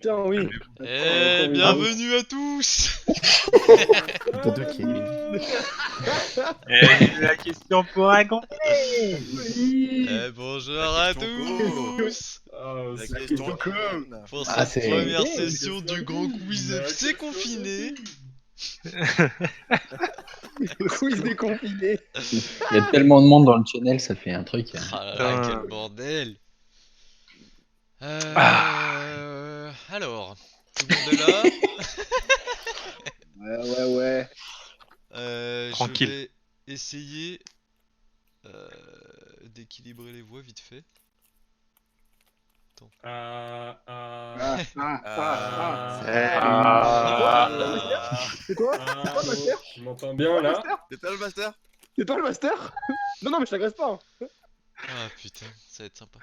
putain, oui. Eh, bienvenue à tous. Dodo qui est... J'ai la question pour un con. Bonjour La à question tous La question conne. pour Ah, cette c'est- première Yeah, session du Grand Quiz FC confiné. Quiz déconfiné. Il y a tellement de monde dans le channel, ça fait un truc. Ah là là, Putain. quel bordel. Alors, tout le monde est là. Ouais. Tranquille. Je vais essayer d'équilibrer les voix vite fait. Ah. Voilà. C'est toi le master Tu m'entends bien là? C'est toi le master? C'est toi le master? Non, mais je t'agresse pas. Ah putain, ça va être sympa.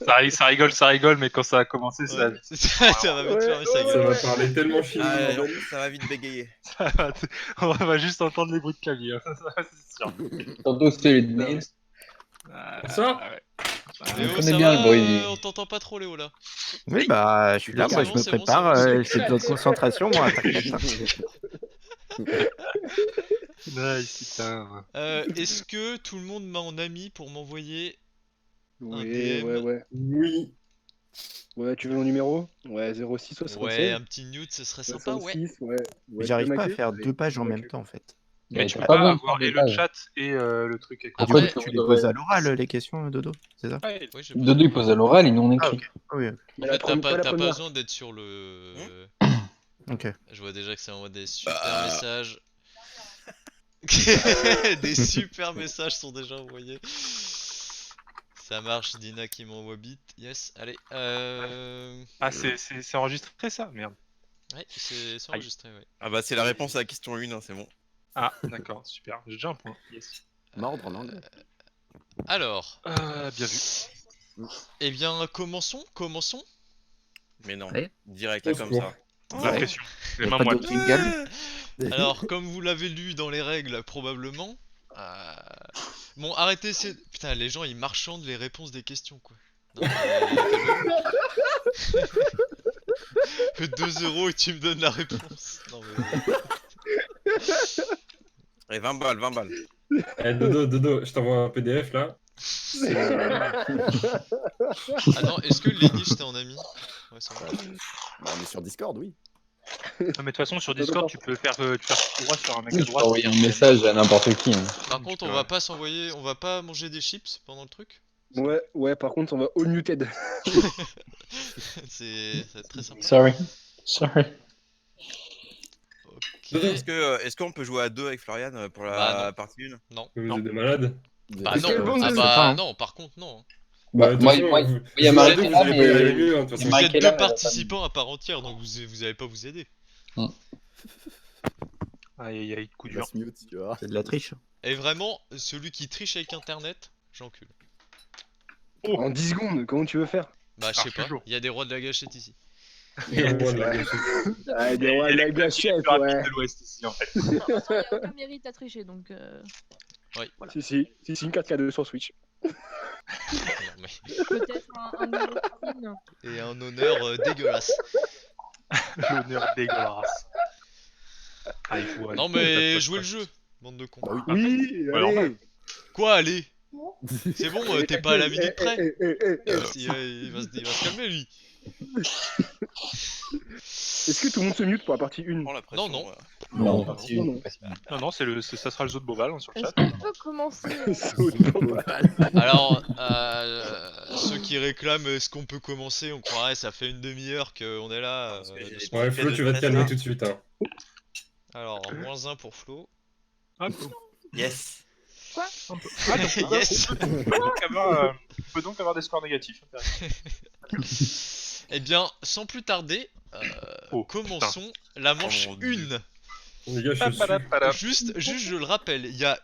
Ça rigole, mais quand ça a commencé, ça, Ouais, ça va vite fermer sa Ouais, Ça gueule. va parler tellement fini. Ça va vite bégayer. on va juste entendre les bruits de clavier. Hein, ça, c'est sûr. Tantôt c'était les nails. Ça ouais. Léo, connaît ça bien va, le bruit. on t'entend pas trop Léo là. Oui, bah, je suis là, moi, je me C'est bon, prépare. c'est bon. J'ai besoin de concentration, moi. T'inquiète pas. Nice, putain. Est-ce que tout le monde m'a en ami pour m'envoyer Oui, DM. ouais. Oui. Ouais, tu veux mon numéro? Ouais, 06 76. Ouais, un petit nude, ce serait sympa, ouais. 66, ouais. J'arrive pas à Maquet. faire Allez, 2 pages en Maquet. même temps, en fait. Mais Ouais, tu t'as peux pas pas besoin de avoir faire et des le pages. chat et le truc écrit. Après, Du coup, tu les poses à l'oral, les questions, Dodo, c'est ça? Ouais, Oui, j'ai Dodo il pose à l'oral, ils n'ont Ah, écrit. ok. Oui, En La fait, première- t'as la pas première. besoin d'être sur le. ok. Je vois déjà que ça envoie des super Bah. messages. Des super messages sont déjà envoyés. Ça marche, Dina qui m'envoie bit. Yes, allez. Ah, c'est enregistré ça? Merde. Ouais, c'est enregistré, ouais. Ah bah c'est la réponse à la question 1, hein, c'est bon. Ah, d'accord, super. J'ai déjà un point. Yes. Mordre en anglais. Alors, Bien vu. eh bien, commençons. Mais non, Ouais. direct Au là comme secours. ça. La pression. Les Y a mains pas moites. de jingle. Alors, comme vous l'avez lu dans les règles, probablement. Bon, arrêtez, putain, les gens ils marchandent les réponses des questions, quoi. Non, mais... 2 € et tu me donnes la réponse. Non, mais... Et 20 balles, 20 balles. Eh Dodo, je t'envoie un PDF là. Attends, est-ce que Lenny t'es en ami? Ouais, ça va. Bah, on est sur Discord, oui. Non, mais de toute façon, sur Discord, tu peux faire tout droit sur un mec à Tu peux droite. envoyer un message à n'importe qui. Hein. Par contre, on va pas s'envoyer, on va pas manger des chips pendant le truc. Ouais, par contre, on va all muted. Ça va être très sympa. Sorry. Ok. Est-ce qu'on peut jouer à 2 avec Florian pour la Bah, non. partie 1? Non. Vous êtes des malades. Bah Est-ce non. qu'elle bande Ah de- bah pas, hein. non, par contre non. Bah, de toute moi, façon, moi, vous- il y a vous marqué allez- là, vous allez pas y aller mais... mieux, hein, de toute Vous façon. Marqué êtes là, deux mais elle a pas participants à part entière, donc vous allez pas vous aider. Aïe, aïe, coup dur. C'est de la triche. Et vraiment, celui qui triche avec internet, j'encule. En 10 secondes, comment tu veux faire? Bah je sais je suis pas, chaud. il y a des rois de la gâchette ici. Voilà. Ah, des rois de la gâchette, Plus rapide ouais. de l'Ouest ici, en fait. Il n'y a aucun mérite à tricher, donc... Si, une 4K2 sur Switch. Non, mais- Peut-être un numéro de PIN. Et un honneur dégueulasse. L'honneur dégueulasse. Ah, il faut... Non mais jouez le jeu, bande de cons. Bah oui. Oui, Ouais, allez. normal. Quoi, allez? C'est bon, t'es pas à la minute près. Eh. Il va se calmer lui. Est-ce que tout le monde se mute pour la partie 1? Prends la pression. non. voilà. Non, Non. partie une, pas si mal. Non, ça sera le zoo de Boval hein, sur le Est-ce chat. qu'on peut commencer Alors, ceux qui réclament est-ce qu'on peut commencer, on croirait ça fait une demi-heure qu'on est là. Parce que j'ai- de- Ouais, Flo, tu vas te calmer tout de suite. Hein. Alors, -1 pour Flo. Hop. Yes. Ah, donc, Yes. on peut donc avoir des scores négatifs. Eh bien, sans plus tarder, Oh, commençons la manche Oh mon Dieu. 1. Les gars, je suis... Juste, je le rappelle, il y a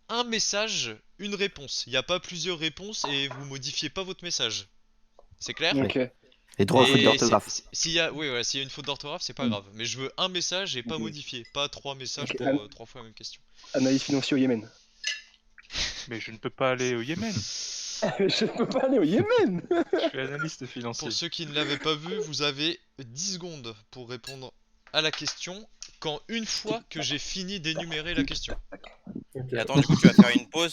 un message, une réponse. Il n'y a pas plusieurs réponses et vous modifiez pas votre message. C'est clair? Ok. Les droits Et fautes d'orthographe. s'il y a, oui, voilà, s'il y a une faute d'orthographe, c'est pas grave. Mais je veux un message et pas Ok. modifié. Pas 3 messages Ok, pour 3 fois la même question. Analyse financière au Yémen. Mais je ne peux pas aller au Yémen. Je peux pas aller au Yémen. Je suis analyste financier. Pour ceux qui ne l'avaient pas vu, vous avez 10 secondes pour répondre à la question quand une fois que j'ai fini d'énumérer la question. Ok. Et attends, du coup, tu vas faire une pause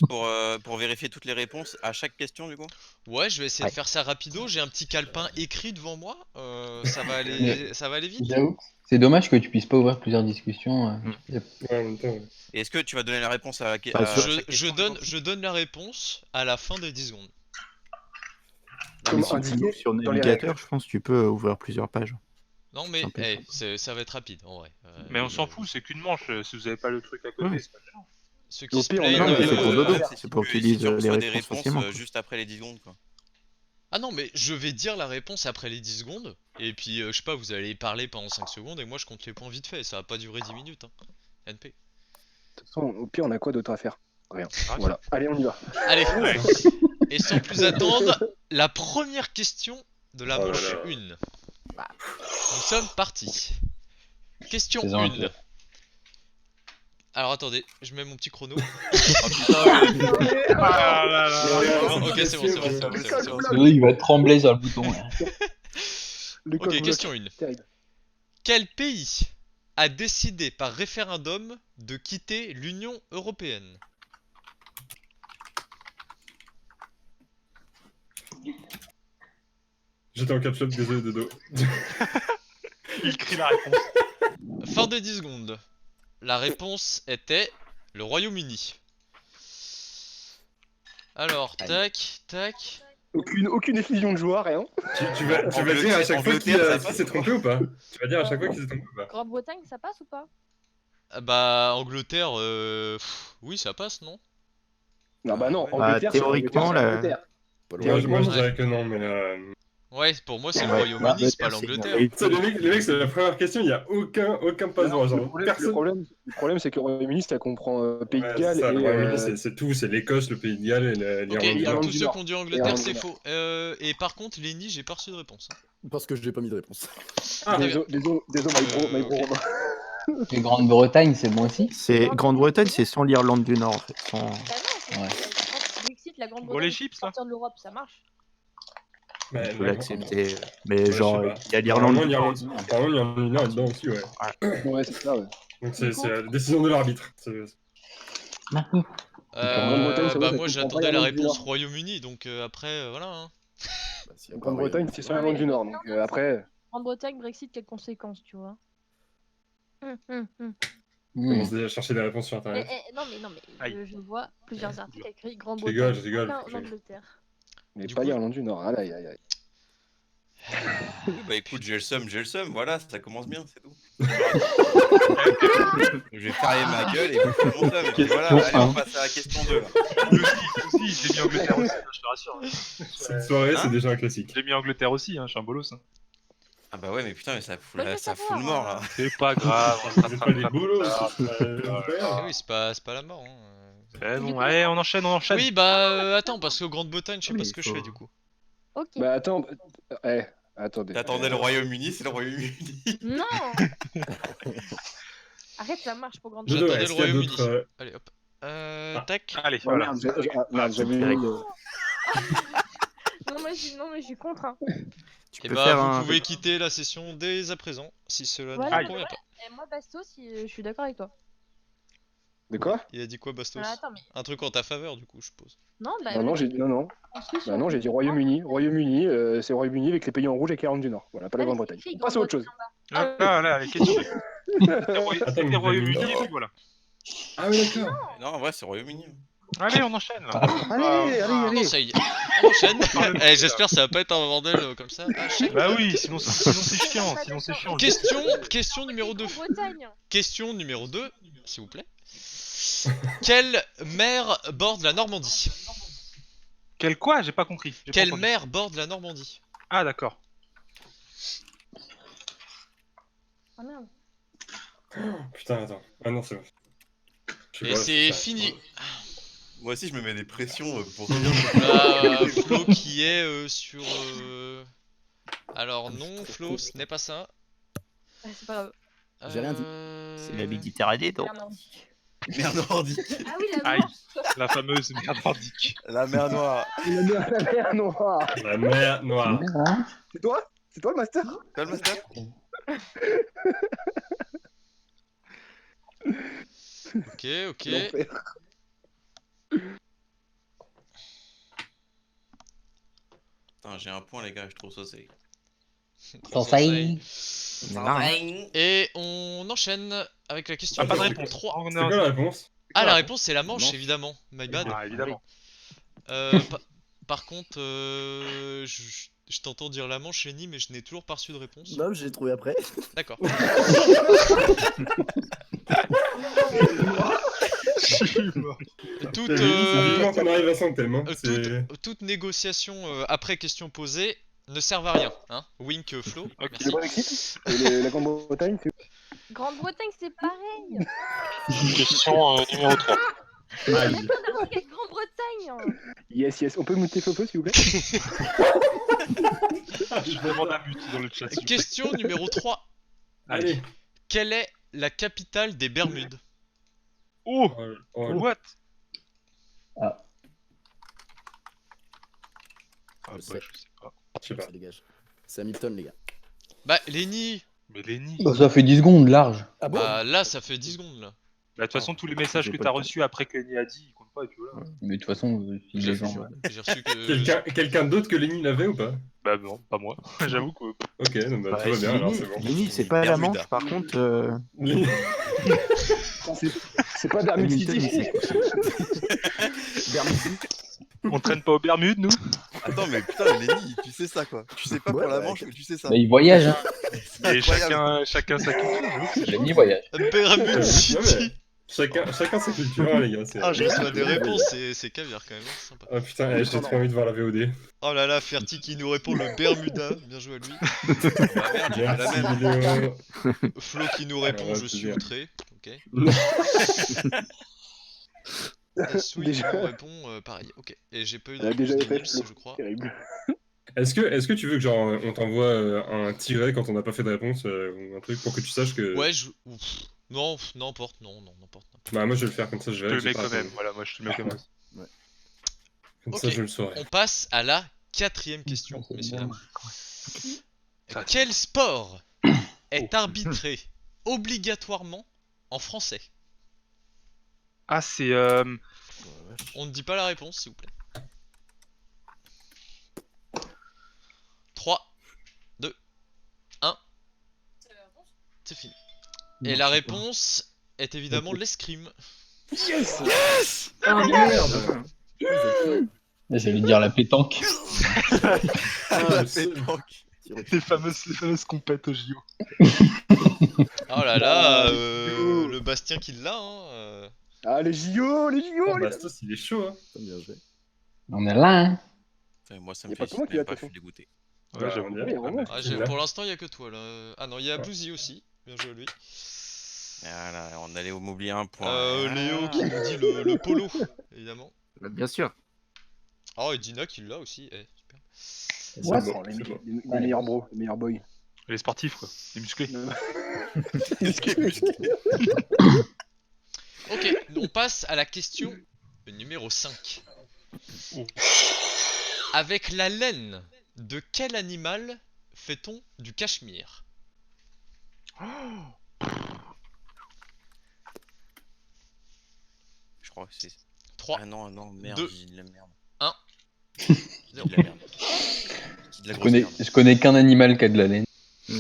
pour vérifier toutes les réponses à chaque question, du coup? Ouais, je vais essayer de faire ça rapido. J'ai un petit calepin écrit devant moi. Ça va aller vite. J'avoue. C'est dommage que tu puisses pas ouvrir plusieurs discussions. Ouais, en même temps, ouais. Et est-ce que tu vas donner la réponse à, Bah, à sur- chaque question, du coup? Je donne la réponse à la fin des 10 secondes. Comme Sur indiqué sur le dans les navigateur, je pense que tu peux ouvrir plusieurs pages. Non mais C'est un peu ça va être rapide en vrai. Mais on s'en fout, c'est qu'une manche. Si vous avez pas le truc à côté, Ouais. c'est pas grave. Ceux qui Au se pire, on plaignent, a- Non, mais c'est pour Dodo. si C'est pour que tu si lises tu reçois les des réponses réponses facilement. juste après les 10 secondes, quoi. Ah non mais je vais dire la réponse après les 10 secondes. Et puis je sais pas, vous allez parler pendant 5 secondes et moi je compte les points vite fait. Ça va pas durer 10 minutes. Hein. NP. De toute façon, au pire, on a quoi d'autre à faire? Rien. Ah, Voilà. Allez, on y va. Allez. Ouais. Et sans plus attendre, la première question de la Oh là manche là. 1. Nous sommes partis. Question Fais-en un 1. peu. Alors attendez, je mets mon petit chrono. Oh putain, Ah là là. Non, ok, c'est bon, c'est bon, c'est bon, c'est bon. Dodo, il va trembler sur le bouton. Là. Le Ok, coq-bloc. question 1. Terrible. Quel pays a décidé par référendum de quitter l'Union Européenne? J'étais en capshot, désolé Dodo. Il crie la réponse. Fin des 10 secondes. La réponse était le Royaume-Uni. Alors, tac, tac. Aucune effusion de joie, rien. Tu vas dire à chaque fois qui Angleterre, ça s'est passe, trompé ou pas? Tu vas dire à chaque fois qu'il s'est trompé ou pas? Grande-Bretagne, ça passe ou pas? Ah bah, Angleterre, oui, ça passe, non? Non, bah non, Bah, Angleterre, c'est théoriquement, Angleterre, c'est la- Angleterre. Pas Moi, loin. moi, je Ouais. dirais que non, mais Ouais, pour moi, c'est le Ouais. Royaume-Uni, c'est pas Bah, l'Angleterre. c'est- ça, les mecs, c'est la première question, il n'y a aucun passe droit. Genre, Le personne. problème, c'est que le Royaume-Uni, ça comprend Pays de Ouais, Galles c'est ça, et. le Royaume-Uni, c'est tout, c'est l'Écosse, le Pays de Galles et Ok, l'Irlande du Nord. tous du ceux Nord. qui ont dit Et Angleterre, Irlande c'est du faux. Et par contre, Lenny, j'ai pas reçu de réponse. Hein. Parce que j'ai pas mis de réponse. Ah, Très bien. Désolé, my bro, ok. Romain. Et Grande-Bretagne, c'est bon aussi. C'est Grande-Bretagne, c'est sans l'Irlande du Nord en fait. Sans... Bah non, c'est Ouais. Brexit, la Bon, les Grande-Bretagne, chips, là. sortir de l'Europe, ça marche. mais, Je peux l'accepter. Mais Ouais, genre, je sais pas. il y a l'Irlande du Nord. Apparemment, il y en a une là-dedans aussi, ouais. Ouais, c'est ça, ouais. Donc, c'est la décision de l'arbitre. Grande-Bretagne, ça va, Bah ça moi, comprend j'attendais pas la l'Irlande du réponse Nord. Royaume-Uni, donc après, voilà. Hein. Bah, s'il y a pas Grande-Bretagne, c'est sur l'Irlande du Nord. Donc après. Grande-Bretagne, Brexit, quelles conséquences, tu vois? Hmm. Commence déjà à chercher des réponses sur internet. Non mais, Aïe. je vois plusieurs articles écrits Je Grande-Bretagne, rigole. aucun en Angleterre. Mais Du pas coup- l'Irlande du Nord. Aïe, aïe, aïe. Oui, bah écoute, j'ai le seum, voilà, ça commence bien, c'est tout. Je vais fermer ma gueule et vous faites mon seum, et puis voilà, allez, on passe à la question 2 là. Aussi, j'ai mis Angleterre aussi, hein, je te rassure. Cette soirée, Hein c'est déjà un classique. J'ai mis Angleterre aussi, hein, je suis un bolos. Hein. Ah bah ouais, mais putain, mais ça fout, Bah, ça je fout le sais mort pas, là. C'est pas grave, on se Vous êtes rattrape pas des bolos, c'est Eh oui, c'est pas la mort. Hein. Eh bon, allez, on enchaîne. Oui, bah attends, parce que Grande-Bretagne, je sais Oui, pas ce que je faut- fais du coup. Ok. Bah attends. Attendez. T'attendais le Royaume-Uni, c'est le Royaume-Uni. Non. Arrête, ça marche pour Dodo, Grande-Bretagne. J'attendais est-ce le qu'il y a Royaume-Uni. d'autres. Allez hop. Tac. Allez, Oh, voilà. merde, j'avais Eric. mis. Non, mais je suis contre. Hein. Tu Et peux bah, faire vous un. pouvez quitter la session dès à présent, si cela Voilà, ne vous convient pas. Et moi, Bastos, je suis d'accord avec toi. De quoi? Il a dit quoi, Bastos? Attends, mais Un truc en ta faveur, du coup, je suppose. non, bah. Non, j'ai dit non. Bah non, j'ai dit Royaume-Uni. Royaume-Uni, c'est Royaume-Uni avec les pays en rouge et l'Irlande du Nord. Voilà, pas la Grande-Bretagne. On passe à autre chose. Là, les questions. C'était Royaume-Uni, et puis voilà. Ah oui, d'accord. Non, en vrai, c'est Royaume-Uni. Allez, on enchaîne là. Allez. Non, ça y est. On enchaîne. Eh, j'espère que ça va pas être un bordel comme ça. Ah, chèque. Bah oui, sinon c'est chiant, sinon c'est chiant. Question numéro 2. Bretagne. Question numéro 2, s'il vous plaît. Quelle mer borde la Normandie? Quel quoi? J'ai pas compris. J'ai pas Quelle entendu. mer borde la Normandie? Ah d'accord. Ah merde. Putain, attends. Ah non, c'est bon. Je sais Et pas, c'est ça. fini. Moi aussi, je me mets des pressions pour Là, Flo qui est sur... Alors non, Flo, ce n'est pas ça. Ah, c'est pas grave. J'ai rien dit. Euh, C'est la Méditerranée, donc. Merde, non. Mer nordique. Ah oui, la Aïe. blanche. La fameuse mer nordique. La mer Noire. La mer noire. La mer noire. Hein. C'est toi? C'est toi le master? Quoi le master? Ok, ok. L'enfer. Putain, j'ai un point, les gars, je trouve ça c'est. Conseil. Il y en a rien. Et on enchaîne avec la question Ah, pas de numéro réponse. 3. Oh, C'est non. quoi la réponse? Ah, la réponse c'est la manche, Manche. évidemment. My bad. Ah, évidemment. Par contre, je t'entends dire la manche, Lenny, mais je n'ai toujours pas reçu de réponse. Non, j'ai trouvé après. D'accord. Toute, C'est vivement qu'on arrive à son thème. Hein. toute négociation après question posée ne servent à rien. Hein. Wink Flo. Ok. Le Merci. Brexit et la Grande-Bretagne, c'est Grande-Bretagne, c'est pareil. Question numéro 3. Aïe. N'importe quelle Grande-Bretagne. yes, yes. On peut muter Flopo s'il vous plaît? Je demande un mute dans le chat. s'il vous plaît. Question numéro 3. Allez. Quelle est la capitale des Bermudes? Oh, Oh, what? Ah. Ah, bah, je sais pas. je sais pas. Dégage. C'est Hamilton, les gars. Bah, Lenny, Mais Lenny. Bah, ça fait 10 secondes large. Ah bah, là ça fait 10 secondes là. Bah, de toute façon, tous les messages J'ai que pas t'as le temps. reçus après que Lenny a dit, ils comptent pas, et puis voilà. Mais de toute façon, si J'ai les gens. J'ai reçu que. Quelqu'un d'autre que Lenny l'avait ou pas? Bah, non, pas moi. J'avoue que. Ok, donc bah, tout va bien alors, c'est bon. Lenny, c'est pas la Bermuda. manche, par contre. Lenny- C'est pas Bermude Hamilton, City. il sait. Bermuda. On traîne pas aux Bermudes, nous? Attends, mais putain, Lenny, tu sais ça quoi. Tu sais pas Ouais, pour la bah, manche, mais tu sais ça. Bah, ils voyagent, hein. Et Incroyable. chacun sa culture. Lenny voyage. Bermude Ouais, City. mais chacun sa culture, hein, les gars. Ah, je reçois des réponses, c'est caviar quand même, hein, c'est sympa. Ah putain, j'ai trop envie de voir la VOD. Oh là là, Ferti qui nous répond le Bermuda, bien joué à lui. Ah merde, j'ai fait la Merci même. vidéo. Flo qui nous répond, ouais, je c'est suis bien. outré. Ok. Sweet Déjà. nous répond pareil. Ok. Et j'ai pas eu de Elle a déjà réponse de fait Nils, Flo. je crois. Terrible. Est-ce que tu veux que genre on t'envoie un tiret quand on n'a pas fait de réponse ou un truc pour que tu saches que. Ouais, ouf. Non, n'importe, non, n'importe. Bah moi je vais le faire comme ça, je Je te vais. le mets quand même. Voilà, moi je te le mets quand même. Comme Ok. ça je le saurai. On passe à la 4ème question, C'est messieurs bon. dames. Quel sport est arbitré obligatoirement en français? Ah, c'est. On ne dit pas la réponse, s'il vous plaît. 3, 2, 1. C'est fini. Et Non, la je sais pas. réponse est évidemment l'escrime. Yes. Ah merde. J'allais dire la pétanque. Ah, La le seul. pétanque. Les fameuses compètes au JO. Oh là là, le Bastien qui l'a, hein. Ah, les JO, les JO, Oh, les... Bastos, il est chaud hein. Bien joué. On est là, hein. Putain, moi ça Y me a pas fait que moi qui même l'a pas, je fait. suis dégoûté. Ouais, Bah, j'avoue. on dirait, vraiment. Ah, Là. pour l'instant, il y a que toi là. Ah non, il y a Bluesy aussi. Bien joué à lui. Voilà, on allait m'oublier un point. Léo qui nous dit le polo, évidemment. Bah, bien sûr. Oh, et Dina qui l'a aussi. Super. C'est What? bon, les, c'est bon. les meilleurs bros, les meilleurs boys. Les sportifs, quoi. Les musclés. Ok, on passe à la question numéro 5. Oh. Avec la laine de quel animal fait-on du cachemire? Je crois que c'est. 3, Ah non, non, merde, Deux. j'ai dit de la merde. Un. J'ai dit de la merde. J'ai dit de la grosse merde. Je connais qu'un animal qui a de la laine.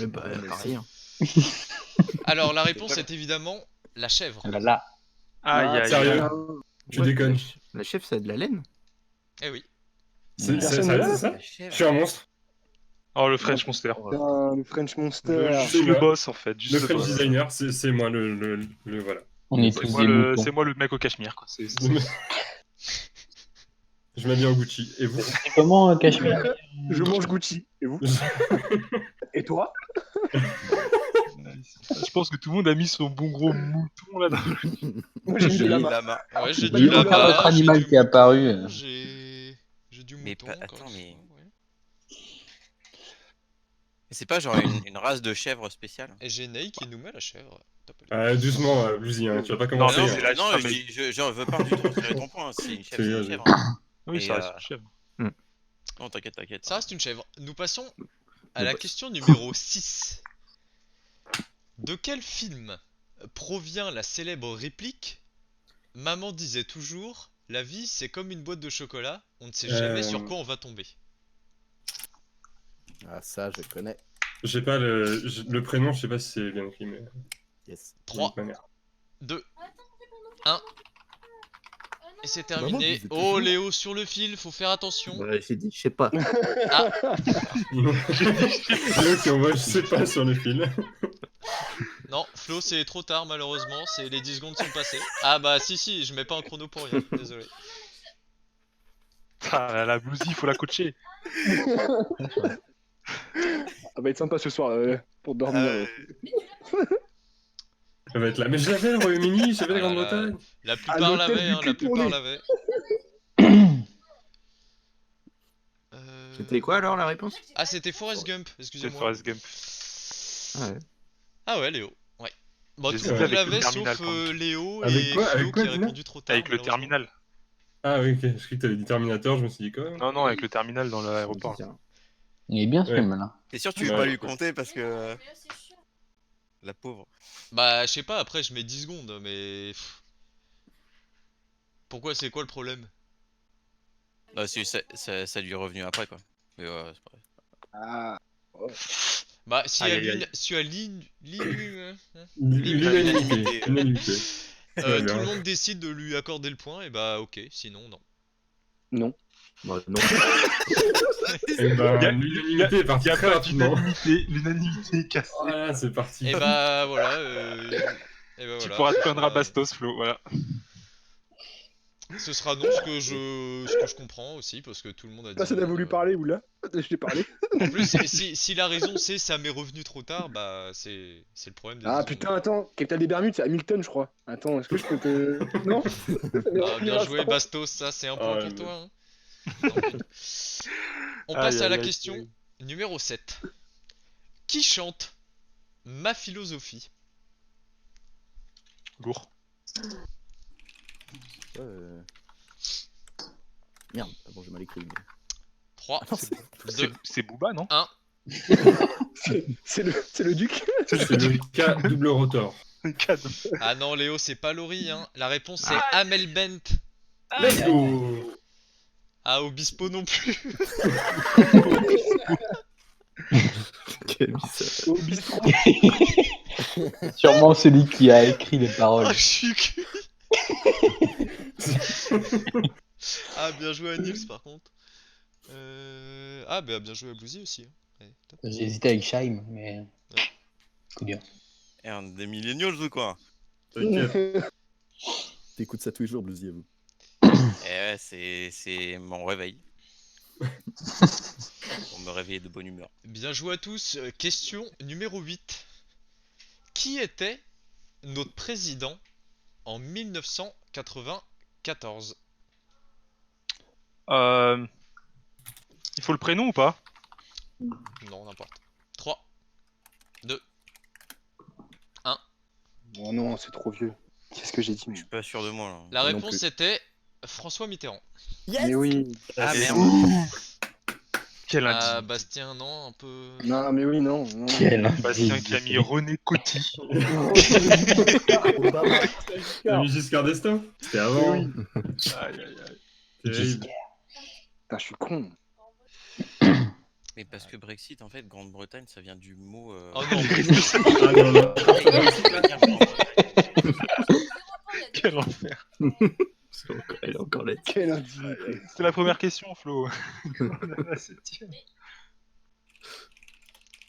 Bah, pareil. hein. Alors la réponse est évidemment la chèvre. Ah là là. Aïe, aïe, Sérieux aïe. Tu déconnes. La chef, ça a de la laine. Eh oui. C'est Personne ça, là c'est ça Je suis un monstre. Oh, le French Monster. Putain, le French Monster. Juste le boss, en fait. Juste Le le French boss. designer, c'est moi le voilà. On est C'est tous moi, des le... moutons. c'est moi le mec au cachemire, quoi. Je m'habille en Gucci. Et vous? C'est comment, Cachemire? Je mange Gucci. Et vous? Et toi? Je pense que tout le monde a mis son bon gros mouton là. Moi j'ai mis le lama. Lama. Ouais, j'ai Bah, du il y a lama. L'autre j'ai animal du qui est apparu. mouton, J'ai du Mais mouton. pas- encore attends, une mais- fois, ouais. C'est pas genre une race de chèvre spéciale? Et j'ai Ney qui nous met la chèvre. Top. Doucement, Bluesy, hein, tu vas pas Non, commencer. non, hein. c'est la- Non, ah, je, mais- dis- je veux pas du tout retirer ton point, c'est une chèvre, c'est une chèvre. Oui, Et, ça reste une chèvre. Non, t'inquiète, t'inquiète. Ça reste une chèvre. Nous passons à Le la boss. question numéro 6. De quel film provient la célèbre réplique « Maman disait toujours, la vie c'est comme une boîte de chocolat, on ne sait jamais sur quoi on va tomber ». Ah, ça, je connais. J'ai pas le prénom, je sais pas si c'est bien écrit, mais. Yes. 3, Ma mère. 2, 1. Et c'est terminé. Maman disait Oh toujours. Léo sur le fil, faut faire attention. Ouais, j'ai dit, je sais pas. Léo qui envoie, je sais pas, sur le fil. Non, Flo c'est trop tard malheureusement, c'est les 10 secondes sont passées. Ah bah si, je mets pas un chrono pour rien, désolé. Ah, la Bluesy, faut la coacher. Ça va être sympa ce soir pour dormir. Ça va être là. Mais je l'avais, le Royaume-Uni, j'avais la Ah là là. Grande-Bretagne. La plupart l'hôtel l'avaient, du hein, la cul plupart tourné. l'avaient. C'était quoi alors la réponse? Ah c'était Forrest Gump, C'est excusez-moi. Forrest Gump. Ah ouais. Ah ouais Léo, ouais. Bon tout J'ai le sauté monde avec le l'avait terminal, sauf quand même. Léo Avec et quoi, Flo avec quoi, qui a dis-moi répondu trop tard. Avec le malheureusement. terminal. Ah oui, ok. Je croyais que t'avais dit Terminator, je me suis dit quoi? Non, non, avec le terminal dans l'aéroport. Il est bien ce Ouais. film là. T'es sûr que tu veux Ouais, pas lui ouais. compter parce que. La pauvre. Bah je sais pas, après je mets 10 secondes mais... Pourquoi, c'est quoi le problème? Non, ça lui est revenu après quoi. Mais ouais, c'est pas vrai. Ah. Bah si Aïe, à aïe, aïe. L'unanimité. L'unanimité. tout bien. le monde décide de lui accorder le point, et bah ok, sinon non. Non. Bah, non. Eh ben, Y a- l'unanimité est partie Il y a très pas rapidement. l'unanimité est cassée. Voilà, c'est parti. Et bah voilà, et bah Tu voilà. pourras te plaindre à Bastos, Flo, voilà. Ce sera non, ce que je comprends aussi, parce que tout le monde a dit... Personne n'a voulu parler, ou là j'ai parlé. En plus, si la raison c'est ça m'est revenu trop tard, bah c'est le problème des Ah secondes. putain, attends, Capitaine des Bermudes, c'est Hamilton, je crois. Attends, est-ce que je peux te. Non. Ah, bien joué Bastos, ça c'est un point Ah, pour ouais, toi. Hein. Non, mais- On passe Aïe, à la aïe, aïe, question aïe. numéro 7. Qui chante Ma philosophie? Lourd. Merde, ah bon, j'ai mal écrit. mais- 3, Ah non, c'est- 2, C'est Booba, non 1. C'est le duc. C'est le cas double rotor. Cadeau. Ah non Léo, c'est pas Laurie, hein. La réponse c'est Ah. Amel Bent. Let's go. Ah, Obispo non plus. Qui a mis ça? Au bistrot. Sûrement celui qui a écrit les paroles. Oh, je suis cuit. Ah, bien joué à Nils par contre. Ah, bah bien joué à Bluesy aussi. Hein. Ouais, top. J'ai hésité avec Shaim, mais. Coup dur. Et un des millennials ou quoi? T'inquiète. T'écoutes ça tous les jours, Bluesy, à vous. Eh ouais, c'est mon réveil. Pour me réveiller de bonne humeur. Bien joué à tous. Question numéro 8. Qui était notre président en 1994? Il faut le prénom ou pas? Non, n'importe. 3, 2, Oh non, c'est trop vieux. Qu'est-ce que j'ai dit? Je suis pas sûr de moi là. La Moi non réponse plus. c'était François Mitterrand. Mais oui. Ah merde. Quel Ah, indigne. Bastien, non, un peu. Non, mais oui, non. non. Quel Bastien qui a mis René Coty. T'as mis Giscard d'Estaing? C'était avant. Oui. Aïe, aïe, aïe. Terrible. Putain, je suis con. Mais parce que Brexit, en fait, Grande-Bretagne, ça vient du mot. Oh non, Ah non, non. Quel enfer. Elle est encore là. Quelle indignité. C'était la première question, Flo. La septième.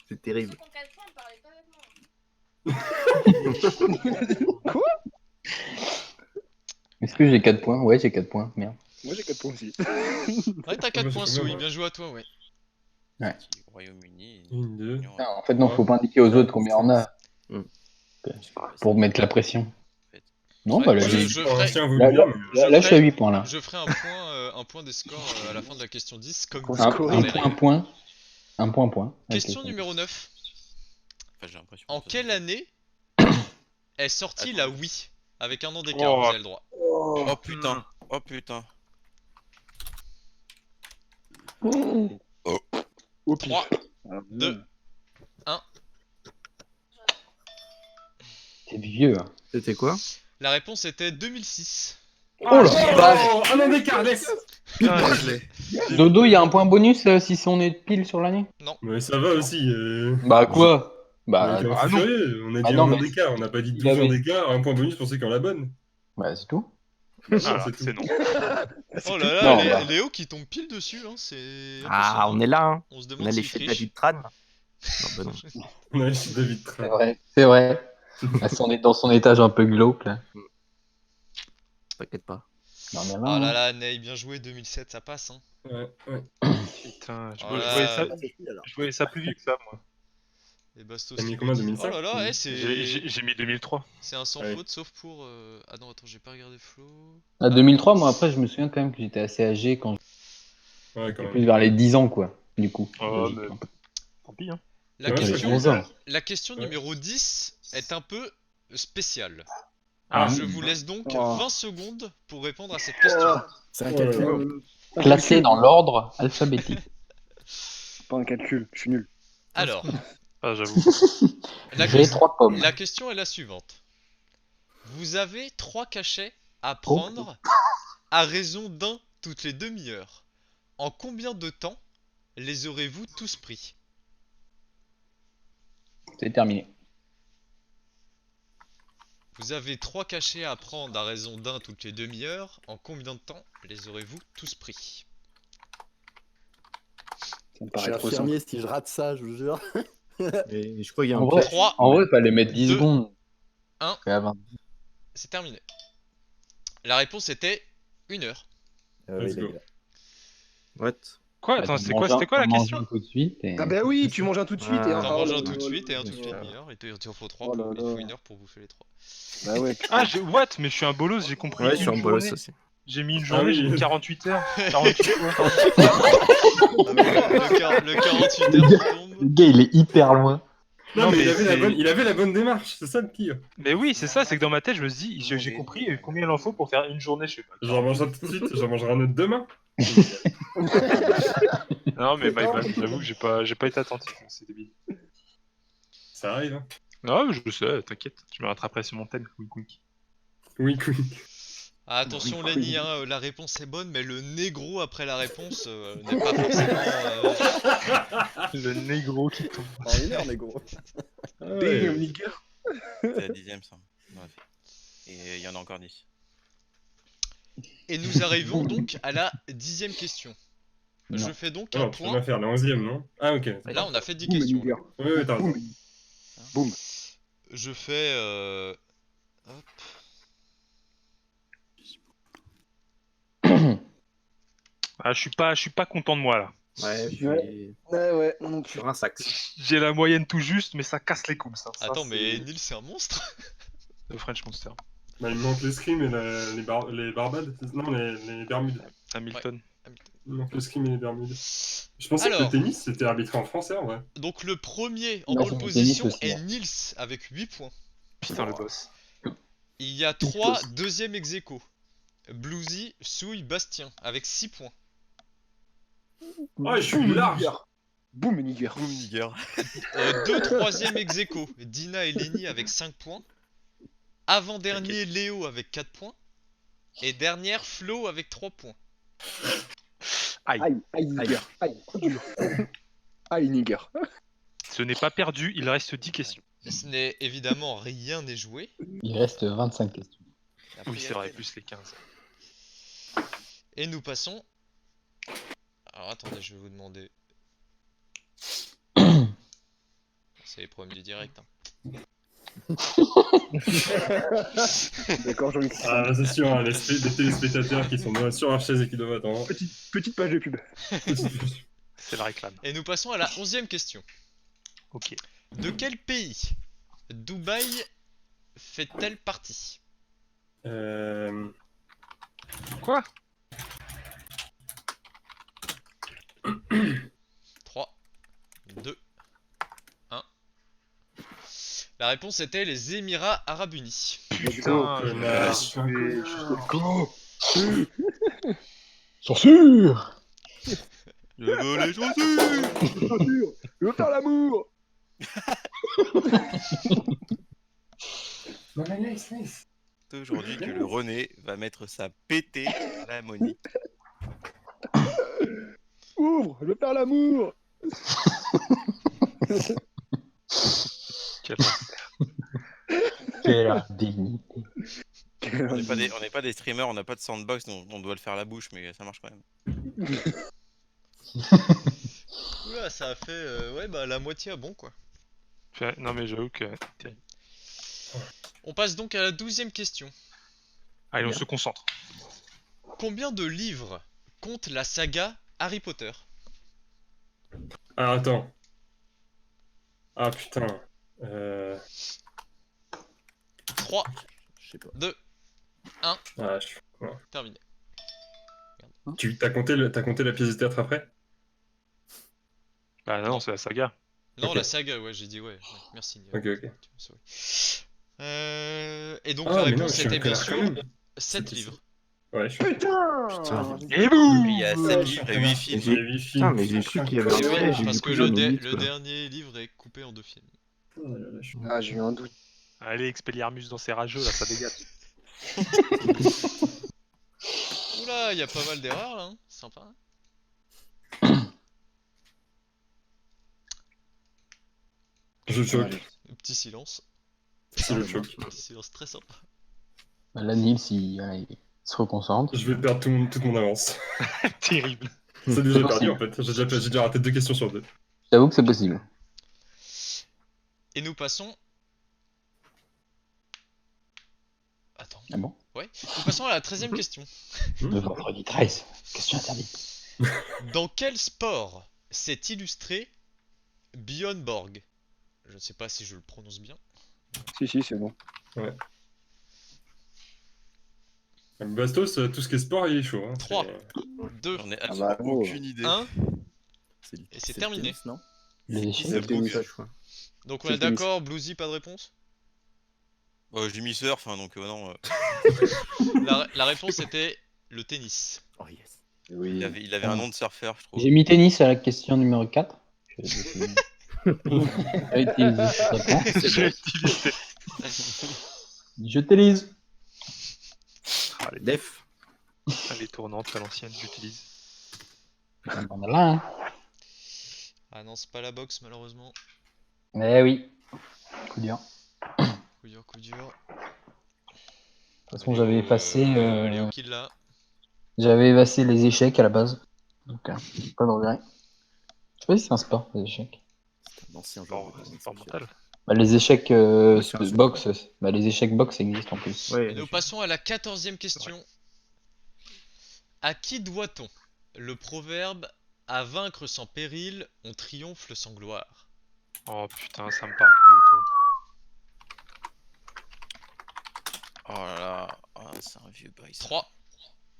C'est terrible. Est-ce que j'ai 4 points? Ouais, j'ai 4 points. Merde. Moi j'ai 4 points aussi. ouais, t'as 4 Moi, points, c'est combien, Soui, moi bien joué à toi, ouais. Royaume-Uni. Une, deux. Ah, en fait, non, faut pas indiquer aux autres combien on a. Hmm. Pour mettre la pression. Non, Ouais, bah là, je- j'ai- je Pour ferai- l'ancien, vous là, le dire, là, mais- là, je suis à 8 points là. Je ferai un point des scores à la fin de la question 10, comme Pour dit Un, score. dans un les point, un règles. point. Un point. Question Ok. numéro 9. Enfin, j'ai l'impression. En que ça- quelle année est sortie la Attends. Wii? Avec un an d'écart, Oh. vous avez le droit. Oh putain. Oh putain. Au 3, pif. Alors, 2, C'est vieux. Hein. C'était quoi? La réponse était 2006. Oh la Oh, un an d'écart, laisse. Putain, Dodo, il y a un point bonus si on est pile sur l'année? Mais ça va aussi. Bah quoi? On Bah, était un fou furieux. On a dit non, un an mais- d'écart, on n'a pas dit il 12 ans avait- d'écart, un point bonus pour ceux qui ont la bonne. bah c'est tout. voilà, C'est tout. c'est non. Oh là là, Non, bah. Léo qui tombe pile dessus, hein, c'est. Ah, on est là, hein. On se On demande a s'il l'effet de triche. David Tran. Non, bah non. Ouais, je suis David C'est Train. vrai. C'est vrai. Dans son étage un peu glauque là. T'inquiète pas. Non, mais là, Oh là hein. là, Ney, bien joué, 2007, ça passe, hein. Ouais. Putain, je Voilà. voyais ça plus vieux que ça, moi. Et Bastos. T'as mis qui combien, nous dit- 2005? Oh là là, c'est. J'ai mis 2003. C'est un sans Ouais. faute, sauf pour. Ah non, attends, j'ai pas regardé Flo. À 2003, moi après, je me souviens quand même que j'étais assez âgé quand Ouais, quand j'étais même. plus vers les 10 ans quoi. Du coup. Oh, Logique. mais tant pis, hein. La, Ouais, question, c'est 11 ans. la question Ouais. numéro 10 est un peu spéciale. Ah. Je vous laisse donc Oh. 20 secondes pour répondre à cette question. C'est un Ouais. calcul. Classé dans l'ordre alphabétique. Pas un calcul, je suis nul. Alors, Ah, j'avoue. la, J'ai 3 pommes. la question est la suivante. Vous avez 3 cachets à prendre à raison d'un toutes les demi-heures. En combien de temps les aurez-vous tous pris? C'est terminé. Vous avez 3 cachets à prendre à raison d'un toutes les demi-heures. En combien de temps les aurez-vous tous pris? Ça me Je paraît suis trop simple. infirmier, si je rate ça, je vous jure. Et je crois qu'il y a un En vrai, piège. 3, en vrai, fallait mettre 10 Deux, secondes. 1, Et avant. c'est terminé. La réponse était 1 heure. Ah oui, Let's go. les gars. What? Quoi? Attends, c'était quoi la question? Tout de suite. Et... Ah bah oui, tu manges un tout de suite et un T'en par manges le- un tout de le- suite et un le- toutes les demi-heures. Et il t'en faut 3 Oh là il faut là. 1 heure pour bouffer les 3. Bah ouais. Ah, what? Mais je suis un bolos, j'ai compris. Ouais, je suis une en bolos journée. aussi. J'ai mis une Ah journée, oui. j'ai mis 48 heures. 48 fois. Le 48 heures qui tombe. Le gars, il est hyper loin. Non, Non, mais, mais c'est- il avait la bonne démarche, c'est ça le pire. Mais oui, c'est ça, c'est que dans ma tête, je me dis, j'ai compris combien il en faut pour faire une journée, je sais pas. J'en mangerai tout de suite, j'en mangerai un autre demain. Non, mais my bad, j'avoue que j'ai pas été attentif, c'est débile. Ça arrive, hein. Non, mais je sais, t'inquiète, je me rattraperai sur mon thème, wink wink. Oui. Ah, attention Oui, Lenny, hein, la réponse est bonne, mais le négro après la réponse n'est pas forcément. Le négro qui tombe. Oh, il est mais gros. Damn, nigga. C'est la 10ème, ça. Bref. Et il y en a encore 10. Et nous arrivons donc à la 10ème question. Non. Je fais donc Non, un tu vas point. faire la 11ème, non? Ah, ok. Là, on a fait 10 Boum, questions. nigga. Oui, t'as raison. Boum. Boum. Je fais. Hop. Ah, je suis pas content de moi là. Ouais, je suis Ouais, non plus. sur un sac. J'ai la moyenne tout juste, mais ça casse les couilles ça. Ça, Attends, c'est mais Nils, c'est un monstre. le French Monster. Bah, il me manque l'escrime et les barbades. Non, les Bermudes. Hamilton. Il me manque l'escrime et les Bermudes. Je pensais que Alors. le tennis c'était arbitré en français en vrai. Donc, le premier en Non, pole c'est du position tennis aussi, est hein. Nils avec 8 points. Putain, le boss. Il y a 3 deuxièmes ex aequo. Bluesy, Souille, Bastien avec 6 points. Ah, je suis large. Boum, nigger. Boum, nigger. 2 troisièmes ex aequo. Dina et Lenny avec 5 points. Avant-dernier, Léo avec 4 points. Et dernière, Flo avec 3 points. Aïe, nigger. Aïe, coup dur. Aïe, nigger. Ce n'est pas perdu, il reste 10 questions. Ce n'est évidemment rien n'est joué. Il reste 25 questions. Oui, c'est vrai, plus les 15. Et nous passons. Alors attendez, je vais vous demander. C'est les problèmes du direct. Hein. D'accord, j'en ai Ah, c'est sûr, hein, les téléspectateurs qui sont sur leur chaise et qui doivent attendre. petite page de pub. C'est la réclame. Et nous passons à la 11e question. Ok. De quel pays Dubaï fait-elle partie? Quoi? 3, La réponse était les Émirats Arabes Unis. Putain, Censure. Je veux les chaussures. Je veux faire l'amour. C'est aujourd'hui que le René va mettre sa pété à la Monique. Ouvre, je veux faire l'amour. quel- Quelle indignité. On n'est pas des streamers, on n'a pas de soundbox, donc on doit le faire à la bouche, mais ça marche quand même. Oula, ça a fait ouais bah la moitié à bon quoi. Non mais j'avoue que... terrible. On passe donc à la 12e question. Allez, on se concentre. Combien de livres compte la saga Harry Potter? Ah, attends. Ah, putain. 3, Je sais pas. 2, Ah, ouais. terminé. T'as compté la pièce de théâtre après? Bah non, c'est la saga. Non, Ok. la saga, ouais, j'ai dit ouais. Merci. Ok. Tu me sauves. Et donc Ah, la mais non, réponse je suis était un bien connard sûr quand même. 7 C'était livres. Ouais, je suis. Putain. Et boum. Il y a 7 livres et 8 films. J'ai 8 films. Putain, mais j'ai su qu'il y avait Oui, un vrai, j'ai parce du que coup, j'en ai huit, le quoi. dernier livre est coupé en 2 films. Ah, j'ai eu un doute. Allez, Expelliarmus dans ses rageux, là, ça dégage. Oula, il y a pas mal d'erreurs là, hein. Sympa. Hein. Je choque. Petit silence. C'est le choc. Petit silence très sympa. Là, Nils, il se reconcentre. Je vais perdre toute mon avance. Terrible. C'est déjà C'est perdu possible. en fait. J'ai déjà raté 2 questions sur 2. J'avoue que c'est possible. Et nous passons. Attends. Ah bon? Ouais. Nous passons à la 13e question. Le vendredi 13. Question interdite. Dans quel sport s'est illustré Björn Borg? Je ne sais pas si je le prononce bien. Si, c'est bon. Bastos, tout ce qui est sport, il est chaud. Hein. 3, 2, J'en ai Ah absolument bah, gros. aucune idée. 1. C'est Et c'est terminé. le tennis, non Les C'est échecs. le tennis. Ça, je crois. Donc on C'est est le tennis. d'accord, Bluesy, pas de réponse? J'ai mis surf, hein, donc non. La réponse était le tennis. Oh yes. Oui. Il avait un nom de surfeur, je trouve. J'ai mis tennis à la question numéro 4. J'ai utilisé cette réponse. J'ai utilisé. J'utilise. Ah, Def. les tournantes à l'ancienne, j'utilise. On a là, hein. Ah non, c'est pas la boxe malheureusement. Eh oui. Coup dur. Coup dur, coup dur. De toute façon, j'avais effacé, Léo qui l'a. les échecs à la base. Donc, pas de regret. Je sais pas si c'est un sport, les échecs. C'est un ancien genre. Sport mental. Bah, les échecs c'est un sport. boxe, bah, les échecs boxe existent en plus. Ouais. Et nous passons à la 14e question. À qui doit-on le proverbe à vaincre sans péril, on triomphe sans gloire? Oh putain, ça me parle plus, quoi. Oh là là, ah, c'est un vieux bail. ça. 3,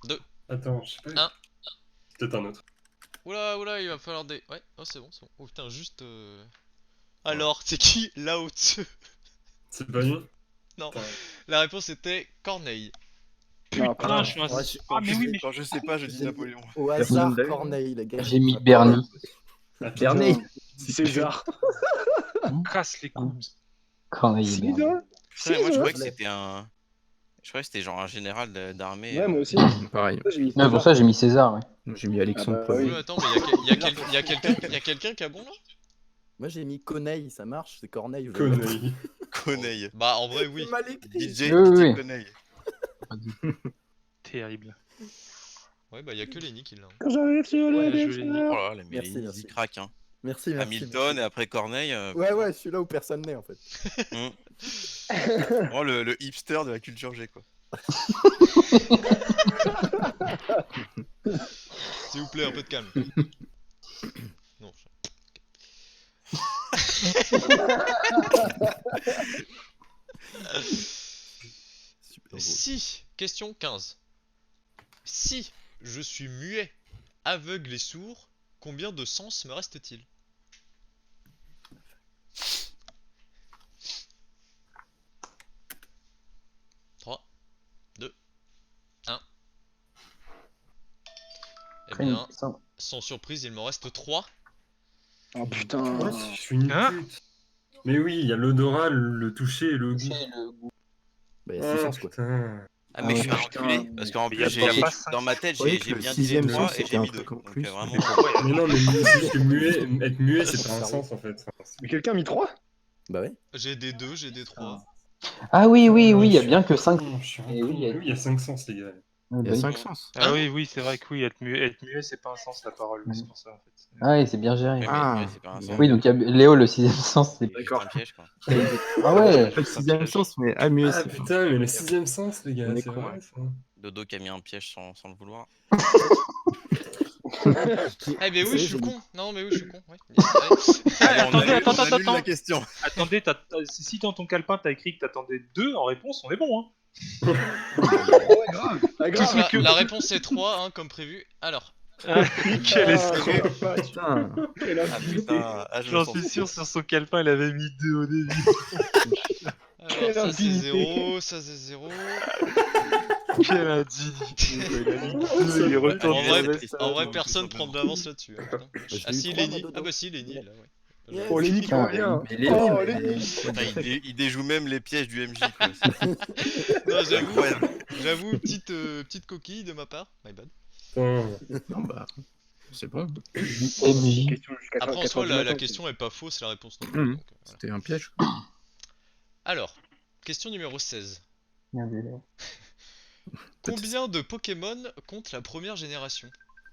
2. Attends, je sais pas. Un. C'est peut-être un autre. Oula, il va falloir des. Ouais, oh c'est bon. Oh putain, juste. Alors, c'est qui Lao Tzu? C'est pas lui? Non, Putain. la réponse était Corneille. Non, Putain, je suis un... Ouais, Ah mais oui, mais... Quand je sais pas, je dis Napoléon. Au hasard, Personne- Corneille, les gars. J'ai mis Bernie. Ah, Bernie. César. casse les couilles. Corneille et Bernie. Putain, moi je César. croyais que c'était un. Je croyais que c'était genre un général d'armée. Ouais, moi aussi. Pareil. J'ai mis Ouais, pour ça, j'ai mis César, ouais. J'ai mis Alexandre Ah bah oui. Ier. Oula, attends, mais y a quelqu'un qui a bon là? Moi j'ai mis Corneille, ça marche, c'est Corneille. Connerie. Corneille. Bah, en vrai, oui. C'est mal écrit. DJ, Oui. Corneille. Terrible. Ouais, bah, y a que Lenny qui l'a. Quand j'arrive sur Ouais, les je l'ai Oh déchets. là là, mais Merci, ils merci. y craquent. Hein. Merci. Hamilton et après Corneille. Ouais, celui-là où personne n'est en fait. Oh, le hipster de la culture G quoi. S'il vous plaît, un peu de calme. Non. Super drôle. Si, question 15. Si je suis muet, aveugle et sourd, combien de sens me reste-t-il? Après, une bien. question. Sans surprise, il m'en reste 3. Oh putain. What Je suis une Hein pute. Mais oui, il y a l'odorat, le toucher et le goût. Bah, il y a 6 Oh sens, quoi. putain. Ah, mais Ah je suis ouais, un putain. enculé, parce qu'en Mais y a plus, pas j'ai pas cinq. dans ma tête, Oui, j'ai que le bien dit les sixième 3 sens, et c'était j'ai un mis 2. truc en Donc plus. vraiment. Mais non, mais c'est juste que être muet, c'est pas un sens en fait. Mais quelqu'un a mis 3? Bah ouais. J'ai des 2, j'ai des 3. Ah oui, oui, oui, il y a Je suis bien un que 5. con, je suis un Et con. oui, il y a- Mais oui, il y a 5 sens, les gars. Il y a 5 sens. Ah oui, c'est vrai que oui, être muet, c'est pas un sens la parole, Ouais. c'est pour ça en fait. Ah oui, c'est bien géré. Mais Ah. ouais, c'est pas un sens. Oui, donc il y a Léo, le 6ème sens. C'est juste un piège, quoi. Ah ouais. Pas le 6ème sens, mais amué, Ah c'est putain, mais le 6ème sens, les gars, On est c'est con, vrai ouais. ça. Dodo qui a mis un piège sans le vouloir. Eh ben oui, C'est je suis génial. con. Non, mais oui, je suis con. Ouais. Allez. Allez, on attendez, annule- attends, on annule attends. la question. Attendez, si dans ton calepin t'as écrit que t'attendais 2 en réponse, on est bon, hein. Ah, Donc, grave. la réponse est 3, hein, comme prévu. Alors, Quel Ah, escroc. Putain. Quelle Ah infinité. putain, ah, je me J'en sens suis fou. sûr, sur son calepin, il avait mis 2 au début. ça c'est infinité. 0, ça c'est 0. Quelle indignité. Il a mis 2, il retourne En Ouais, vrai, c'est triste. en vrai, Non, personne tout prend de simplement. l'avance là-dessus. Hein, putain. je Ah l'ai eu si, trois, Lenny. moi, Ah Dodo. bah si, Lenny est là, ouais. Oh, Lenny qui Putain, revient. mais les- Oh, mais- Lenny. Putain, il déjoue même les pièges du MJ, quoi. Non, C'est incroyable. j'avoue, petite coquille de ma part. My bad. Putain. Non, bah. C'est bon. MJ. Question jusqu'à Après, en 4 soi, heures du la matin. question est pas fausse, la réponse non plus. Mhm. donc, voilà. C'était un piège. Alors, question numéro 16. Bien vu, Léo. Combien de Pokémon compte la première génération?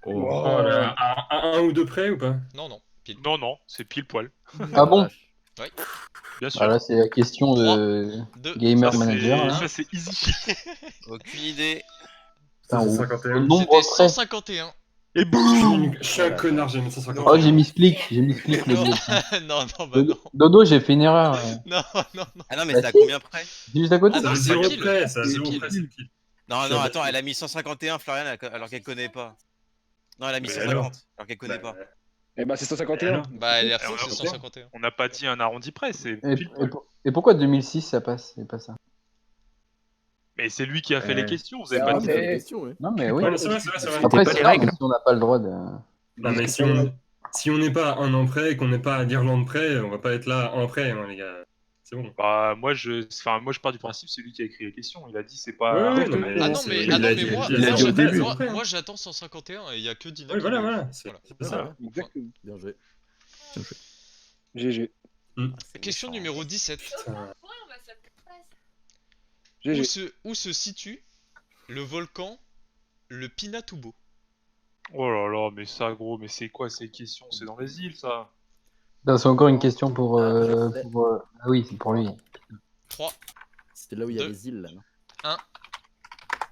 Oh. Oh là, à un ou deux près ou pas? Non, non, pile. Non, c'est pile poil. Ah bon? Bien sûr. Ah là, c'est la question de 2, Gamer Ça, Manager. Là. ça, c'est easy. Aucune idée. Putain, au 151. nombre c'était près. 151. Et boum. Je suis un connard, j'ai mis 151. Oh, j'ai mis split. J'ai mis split. le Non, deux. non, non, bah non. Dodo, j'ai fait une erreur. Non, non, non. Ah non, mais Bah c'est à si. combien près? Juste à côté. Ah C'est non, à c'est pas 0 pile. près, c'est à C'est 0 pile. près, c'est pile. Non, Je non, suis attends, elle a mis 151, Florian, alors qu'elle connaît pas. Non, elle a mis Mais 150, alors alors qu'elle connaît pas. Eh bah, c'est 151. Bah, elle est à fond, Alors, c'est 151. On n'a pas dit un arrondi près, c'est Et, pile poil. et pourquoi 2006 ça passe et pas ça? Mais c'est lui qui a fait les questions, vous avez Ah, pas dit. mais- Question, ouais. Non, mais oui. Ouais, c'est vrai, c'est vrai, c'est vrai. Après, pas c'est les grave règles. si on n'a pas le droit de. Non, mais si on n'est pas à un an près et qu'on n'est pas à l'Irlande près, on va pas être là à un près, hein, les gars. C'est bon. Bah, moi je pars du principe, c'est lui qui a écrit les questions. Il a dit c'est pas. Ouais, non, mais Ah non, c'est- mais, il ah non, a mais dit- moi, il a dit au j'attends- début. moi, Après, hein. moi, j'attends 151 et il y a que Dina Ouais, qui voilà, l'a eu. voilà. C'est c'est ça. Voilà. Exactement. Bien joué. GG. Question méchant. numéro 17. Putain. GG. Où se situe le volcan le Pinatubo? Oh là là, mais ça gros, mais c'est quoi ces questions? C'est dans les îles ça. Non, c'est encore une question pour. Ah oui, c'est pour lui. 3, C'était là où il y a Deux. les îles, là. Non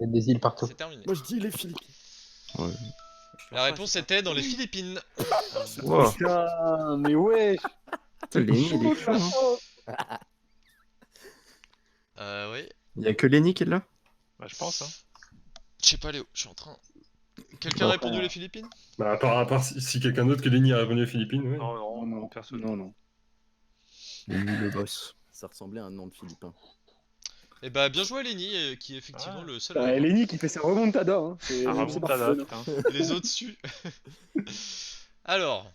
Il y a des îles partout. c'est terminé. Moi, je dis les Philippines. La réponse était dans les Philippines. Wow. Putain, mais ouais. Putain, Lenny, il est chaud, hein. Oui. Il y a que Lenny qui est là. Bah, je pense. Hein. Je sais pas, Léo, je suis en train. Quelqu'un a répondu les Philippines? Bah, à part si quelqu'un d'autre que Lenny a revenu aux Philippines, ouais. Non, Non, personne. non. Lenny le boss. Ça ressemblait à un nom de Philippin. Eh bah, bien joué à Lenny, qui est effectivement Ah. le seul. à Ah, l'avoir. Lenny qui fait sa remontada. Hein. C'est Ah, c'est remontada, Barcelone. putain. Les au-dessus. Alors,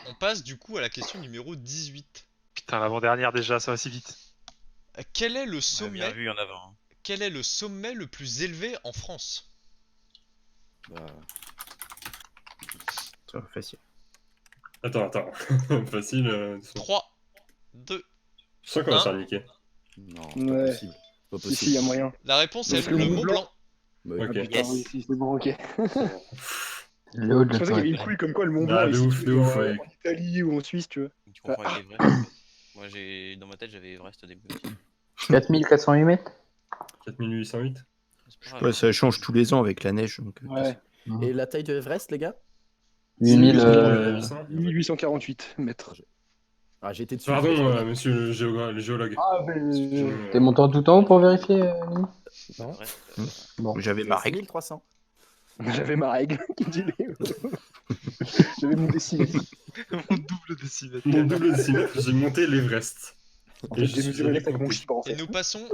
on passe du coup à la question numéro 18. Putain, l'avant-dernière déjà, ça va si vite. Quel est le On a bien sommet, vu en avant. quel est le sommet le plus élevé en France? Bah, Ça va, facile. Attends. Facile. 3, 2. Je sens qu'on va Hein se faire niquer. non, Ouais. pas possible. Pas Si, possible. si, y a moyen. La réponse Parce est que le le Mont Mont Blanc. Bah, oui. Ok. Ah, putain, Yes. oui, si, c'est bon, ok. Le haut de Je la pensais qu'il y avait une tour. couille comme quoi le Mont Ah, Blanc, de il se ouf, situe de ouf, en ouais. Italie ou en Suisse, tu vois. Tu comprends Ah. avec l'Everest. Moi, dans ma tête, j'avais Everest au début aussi. 4408 mètres? 4808. C'est pas grave. Ouais, ça change tous les ans avec la neige. Donc, Ouais. Et la taille de Everest, les gars? 8000. 1848 mètres. Ah, j'étais dessus. Pardon, monsieur le géologue. Ah, mais. T'es monté tout en haut pour vérifier, Lenny? Non. Everest, Bon. J'avais ma règle. 1300. J'avais ma règle qui me dit Léo. J'avais mon décimètre. Mon double décimètre. Mon double décimètre, j'ai monté l'Everest. En fait, j'ai mesuré avec mon chiffre en Et fait. nous passons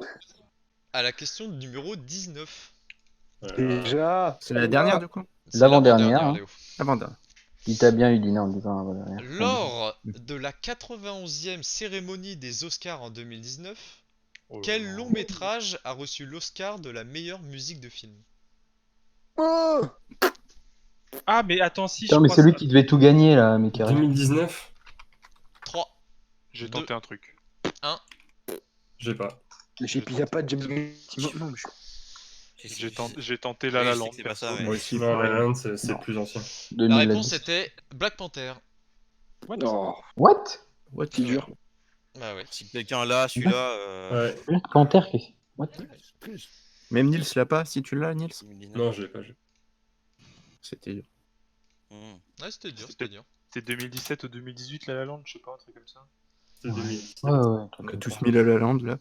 à la question numéro 19. Déjà. C'est la dernière, du coup? C'est L'avant-dernière, hein. Léo. Avant-dernière. Il t'a bien eu Dina en disant l'avant-dernière. Lors de la 91e cérémonie des Oscars en 2019, Oh là quel là. long métrage a reçu l'Oscar de la meilleure musique de film? Oh Ah, mais attends, si, je Putain, mais crois c'est lui ça. qui devait tout gagner là, mais carrément. 2019 3, J'ai Deux. tenté un truc. J'ai pas. Mais il n'y a pas de James Bond. Non, mais J'ai tenté La Oui, La je sais Land. que c'est pas perso. ça, mais- Moi aussi. Non, pareil. La La Land, c'est plus ancien. La 2010. réponse était Black Panther. Oh, What? What? c'est dur. Bah ouais. Si quelqu'un l'a, celui-là. Ouais. Black Panther, qu'est-ce que... What? Même Nils l'a pas, si tu l'as, Nils. 2019. Non, je l'ai pas. C'était dur. Mmh. Ouais, c'était dur, C'était- c'était dur. C'est 2017 ou 2018 La La Land, je sais pas, un truc comme ça. C'est 2017. Ouais, ouais. On a tous mis La La Land là.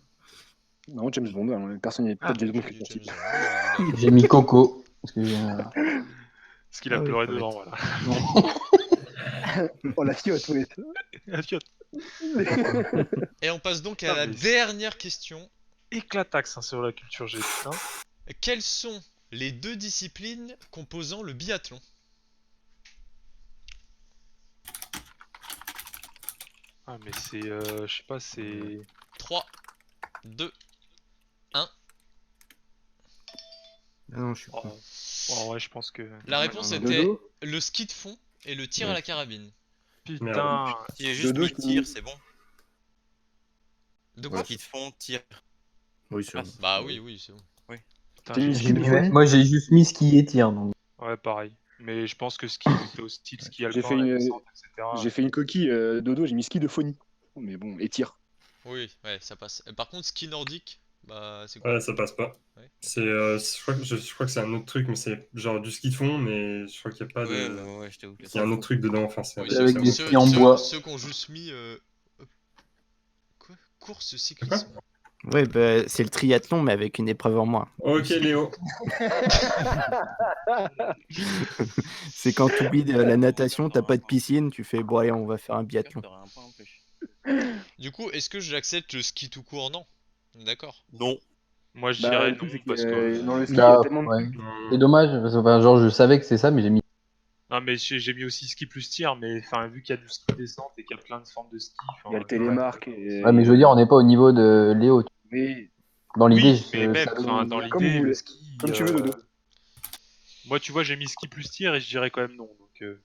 Non, James Bond, hein, personne n'est pas de James Bond J'ai qui est dit sorti. James Bond, J'ai mis Coco. Parce que Parce qu'il a Ah oui, pleuré faut dedans, voilà. Oh, la fiotte, oui. La fiotte. Et on passe donc à Ah, la mais- dernière question. Éclataxe hein, sur la culture G. Hein. Quelles sont les deux disciplines composant le biathlon? Ah, mais c'est. Je sais pas, c'est. 3, 2, Ah non, je suis Oh, con. oh, ouais, je pense que. la réponse non, était Dodo le ski de fond et le tir à Ouais. la carabine. Putain. Si j'ai juste Dodo, mis tir, c'est bon. De quoi? Ski de fond, tir. Oui, c'est Ah, bon. Bah oui, oui, c'est bon. Putain, T'es mis j'ai ski mis- de fond. Moi, j'ai juste mis ski et tir. Donc... Ouais, pareil. Mais je pense que ski, c'était au style ski alpin, J'ai fait la une- descente, etc. J'ai fait une coquille dodo, j'ai mis ski de phonie. Mais bon, et tir. Oui, ouais, ça passe. Par contre, ski nordique, bah c'est quoi? Ouais, ça passe pas. Ouais. Je crois que c'est un autre truc, mais c'est genre du ski de fond, mais je crois qu'il n'y a pas Ouais, de. ouais, je t'avoue que Il y a un autre truc dedans, enfin, c'est Oui, c'est- avec c'est- des ceux, skis en bois. ceux qui ont juste mis quoi? Course cyclisme. Ouais, bah, c'est le triathlon, mais avec une épreuve en moins. Ok, Léo. C'est quand tu oublies de la natation, t'as pas de piscine, tu fais bon, allez, on va faire un biathlon. T'auras un point en plus. Du coup, est-ce que j'accepte le ski tout court? Non. D'accord. Non. Moi, je Bah, dirais le truc, non, c'est que, parce que. dans le ski, il y Bah, a tellement de... ouais. C'est dommage, parce que enfin, genre, je savais que c'est ça, mais j'ai mis. Non, mais j'ai mis aussi ski plus tir, mais enfin, vu qu'il y a du ski descente et qu'il y a plein de formes de ski. Il y a le télémarque. Et... Ouais, mais je veux dire, on n'est pas au niveau de Léo. Mais Dans l'idée, Oui, mais même, savais- enfin, dans Comme vous l'idée, voulez. le ski. Comme tu veux, Dodo. Moi, tu vois, j'ai mis ski plus tir et je dirais quand même non. Donc,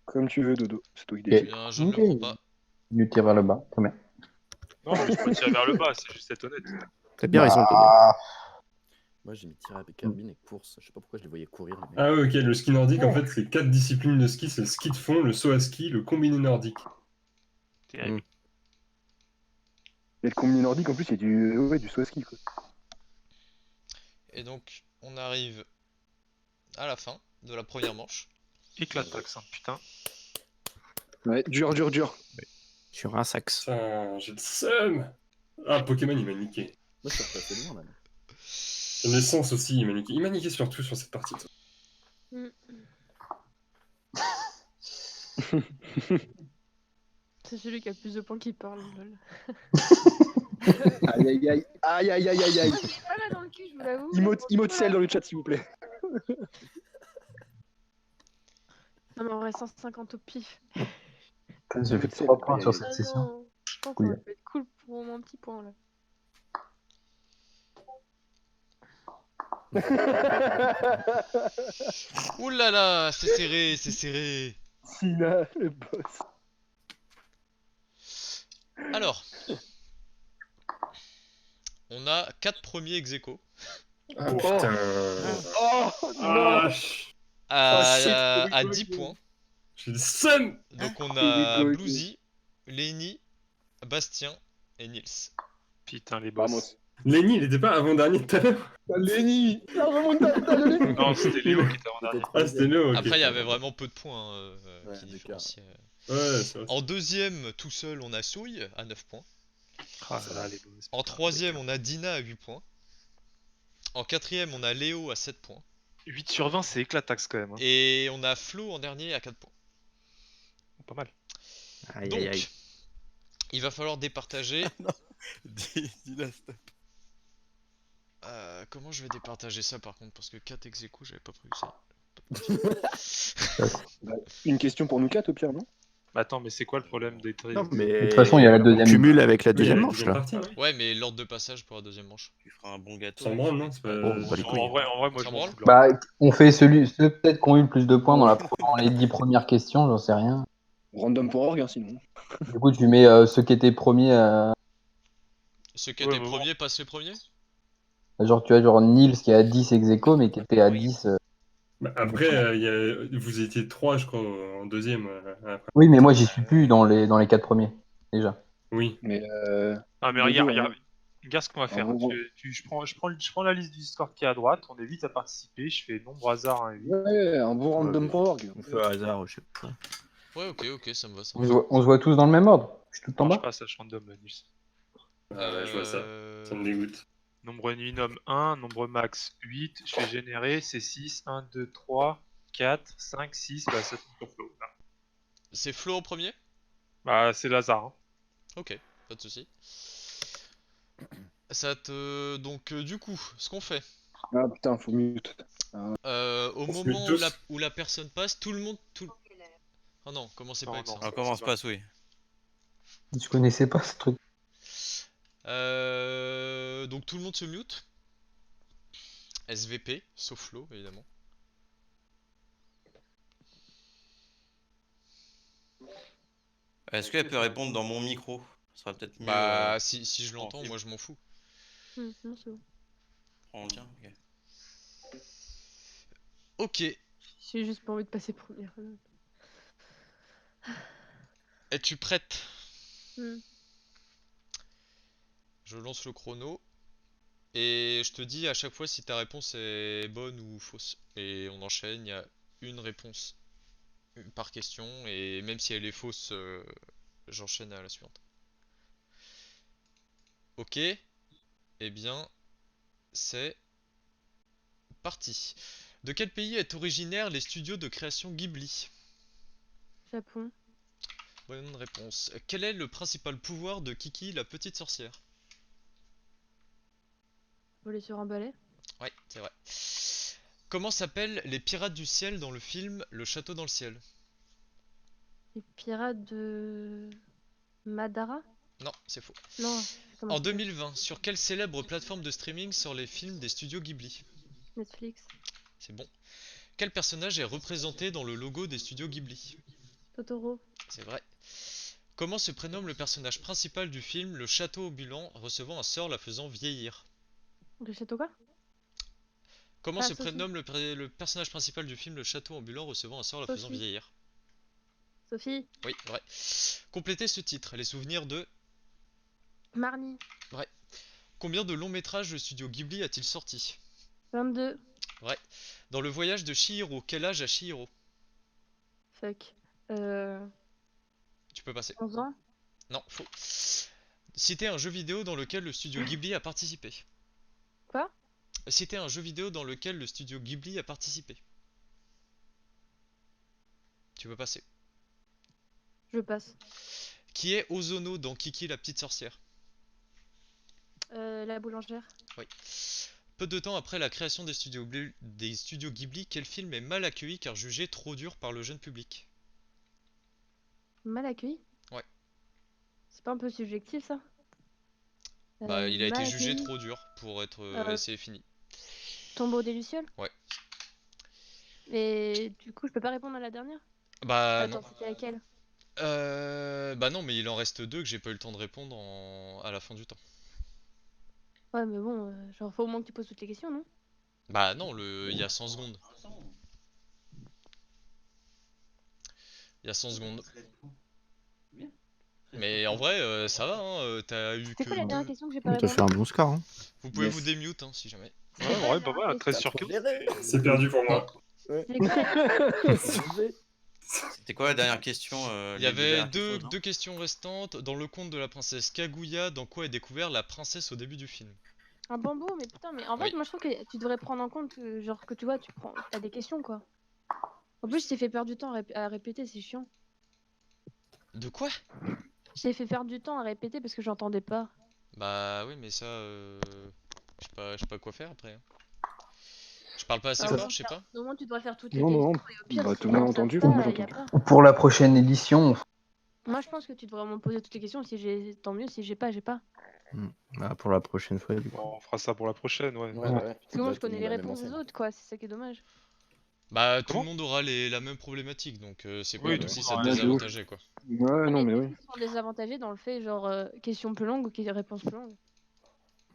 comme tu veux, dodo. C'est toi qui Ok. décides. Eh bien, je ne Ok. le prends pas. Du tir vers le bas, très bien. non, mais je peux tirer vers le bas, c'est juste être honnête. T'as bien raison, Dodo. Ah, Moi j'ai mis tir avec carabine et course. Je sais pas pourquoi je les voyais courir. Les mecs. Ah ouais, ok, le ski nordique, en fait, c'est 4 disciplines de ski, c'est le ski de fond, le saut à ski, le combiné nordique. Terrible. Et le combiné nordique, en plus, il y a du saut à ski, quoi. Et donc, on arrive à la fin de la première manche. Éclataxe, hein, putain. Ouais, dur. Sur un sax. Putain, j'ai le seum. Ah, Pokémon, il m'a niqué. Moi je suis repassé loin même. L'essence aussi, il m'a niqué. Il m'a niqué surtout sur cette partie. C'est celui qui a le plus de points qui parle, lol. Aïe. Moi, j'ai pas là dans le cul, je vous l'avoue. Emote cell dans le chat, s'il vous plaît. Non, mais en vrai, 150 au pif. j'ai fait 3 points sur cette Ah session. non, je pense que Cool. ça va être cool pour mon petit point là. Ouh là là, c'est serré, c'est serré. Sina, le boss. Alors, on a 4 premiers ex aequo Ah putain. Oh Ah, à 10 points. j'ai le seum. Donc on a Ex aequo. Bluesy, Lenny, Bastien et Nils. Putain, les boss. Vamos. Lenny, il était pas avant-dernier tout à l'heure. Lenny, la remontada de Lenny. Non, c'était Léo qui était en dernier. Ah, c'était Léo, ok. Après, il y avait vraiment peu de points Ouais, qui c'est différenciaient. Ouais, c'est vrai. En deuxième, tout seul, on a Souille à 9 points. Ah là là, les boss. En troisième, on a Dina à 8 points. En quatrième, on a Léo à 7 points. 8 sur 20, c'est éclataxe quand même. Hein. Et on a Flo en dernier à 4 points. Pas mal. Aïe, Donc, aïe, aïe. il va falloir départager. Dis-la, stop. Comment je vais départager ça par contre? Parce que 4 ex aequo, j'avais pas prévu ça. Bah, une question pour nous quatre au pire, non? Bah attends, mais c'est quoi le problème des Non, mais De toute façon, il y a la deuxième. on cumule avec la Oui, il y a deuxième la manche deuxième là. partie, ouais. Ouais, mais l'ordre de passage pour la deuxième manche. Tu feras un bon gâteau. Sans branle, non? C'est pas... Oh, bah, les couilles. En vrai, moi Ça je m'en branle fous de l'ordre. Bah, on fait ceux peut-être qui ont eu le plus de points dans les 10 premières questions, j'en sais rien. Random.org, hein, sinon. Du coup, tu mets ceux qui étaient premiers, Ceux qui Ouais, étaient mais bon. premiers passent les premiers? genre tu vois, genre Nils qui est à 10 ex aequo, mais qui était à 10. Bah, après, vous étiez 3, je crois, en deuxième. Après. Oui, mais moi j'y suis plus dans les 4 premiers, déjà. Oui. Mais Ah, mais les regarde, deux, regarde. Regarde ce qu'on va faire. En gros. Je prends la liste du Discord qui est à droite, on est 8 à participer, je fais nombre hasard 1 et 8. Ouais, un bon random.org. On fait au hasard, je sais pas. Ouais, ok, ça me va. Ça On me se va. voit, tous dans le même ordre. Je suis tout en Non, je bas. passe à random, Nils. Ah ouais, je vois ça. Ça me dégoûte. Nombre minimum 1, nombre max 8, je fais générer, c'est 6, 1, 2, 3, 4, 5, 6, bah ça tombe sur Flo. Là. C'est Flo en premier? Bah c'est Lazare. Hein. Ok, pas de soucis. Ça te... Donc du coup, ce qu'on fait, Ah putain, faut mute. au On se moment met tous. où la personne passe, tout le monde... Oh non, commencez pas Non, avec non. ça. On commence pas, oui. Je connaissais pas ce truc. Donc tout le monde se mute. SVP, sauf Flo, évidemment. Est-ce qu'elle peut répondre dans mon micro? Ce sera peut-être mieux. Bah, si je l'entends, moi je m'en fous. Non, c'est bon. Prends le tien, ok. Ok, J'ai juste pas envie de passer première. es-tu prête? Hmm. Je lance le chrono. Et je te dis à chaque fois si ta réponse est bonne ou fausse. Et on enchaîne, il y a une réponse par question. Et même si elle est fausse, j'enchaîne à la suivante. Ok. Eh bien, c'est parti. De quel pays est originaire les studios de création Ghibli? Japon. Bonne réponse. Quel est le principal pouvoir de Kiki, la petite sorcière? Voler sur un balai. Ouais, c'est vrai. Comment s'appellent les pirates du ciel dans le film Le Château dans le ciel? Les pirates de Madara. Non, c'est faux. Non. Comment En ça s'appelle 2020, sur quelle célèbre plateforme de streaming sortent les films des studios Ghibli? Netflix. C'est bon. Quel personnage est représenté dans le logo des studios Ghibli? Totoro. C'est vrai. Comment se prénomme le personnage principal du film Le Château ambulant recevant un sort la faisant vieillir? Le château quoi? Comment Ah, se Sophie. prénomme le personnage principal du film Le Château ambulant recevant un sort la faisant Sophie. vieillir? Sophie. Oui, vrai. Complétez ce titre, les souvenirs de... Marnie. Combien de longs métrages le studio Ghibli a-t-il sorti? 22. Dans le voyage de Chihiro, quel âge a Chihiro? Fuck. Tu peux passer. 11 ans. Non, faux. Citez un jeu vidéo dans lequel le studio Ghibli a participé. Quoi? Citez un jeu vidéo dans lequel le studio Ghibli a participé. Tu peux passer. Je passe. Qui est Ozono dans Kiki la petite sorcière? La boulangère. Oui. Peu de temps après la création des studios Ghibli, quel film est mal accueilli car jugé trop dur par le jeune public? Mal accueilli? Ouais. C'est pas un peu subjectif ça? Bah, il a été mal jugé accueilli. trop dur pour être c'est fini. Tombeau des Lucioles? Ouais. Et du coup, je peux pas répondre à la dernière? Bah Attends, non. c'était laquelle? Bah non, mais il en reste deux que j'ai pas eu le temps de répondre à la fin du temps. Ouais, mais bon, genre, faut au moins que tu poses toutes les questions, non? Bah non, il y a 100 secondes. Il y a 100 secondes. Mais en vrai, ça va, hein, t'as eu C'est que quoi la dernière deux... question que j'ai pas T'as fait répondu? un bon score. Hein. Vous pouvez Yes. vous démute hein, si jamais. Ouais, pas mal, 13 sur 15. C'est perdu pour moi. C'est quoi? C'était quoi la dernière question Il y avait deux questions restantes. Dans le conte de la princesse Kaguya, dans quoi est découvert la princesse au début du film? Un bambou, mais putain, mais en fait, Oui. moi je trouve que tu devrais prendre en compte, genre que tu vois, t'as des questions quoi. En plus, je t'ai fait perdre du temps à répéter, c'est chiant. De quoi? Je t'ai fait perdre du temps à répéter parce que j'entendais pas. Bah oui, mais ça, je sais pas quoi faire après. Hein. Je sais parle pas assez Alors, fort, je sais pas. au moins, tu dois faire toutes les Non, non, questions. Et au pire, bah, si tout le monde a les gens savent entendu, pas, moi, j'ai y a entendu. pas. Pour la prochaine édition, Moi, je pense que tu devrais vraiment poser toutes les questions. Si j'ai, tant mieux. Si j'ai pas, j'ai pas. Ah, pour la prochaine fois, du coup. Bon, on fera ça pour la prochaine, ouais. Ouais, ouais. Parce que moi, Là, je tout le connais monde les a la même réponses des enseigne. autres, quoi. C'est ça qui est dommage. Bah, tout Comment le monde aura la même problématique, donc c'est Oui, pas tout comme si le ça monde te aura la même. désavantageait, quoi. Ouais, non, mais est-ce oui. qu'ils sont désavantagés dans le fait, genre, question plus longue ou réponse plus longue?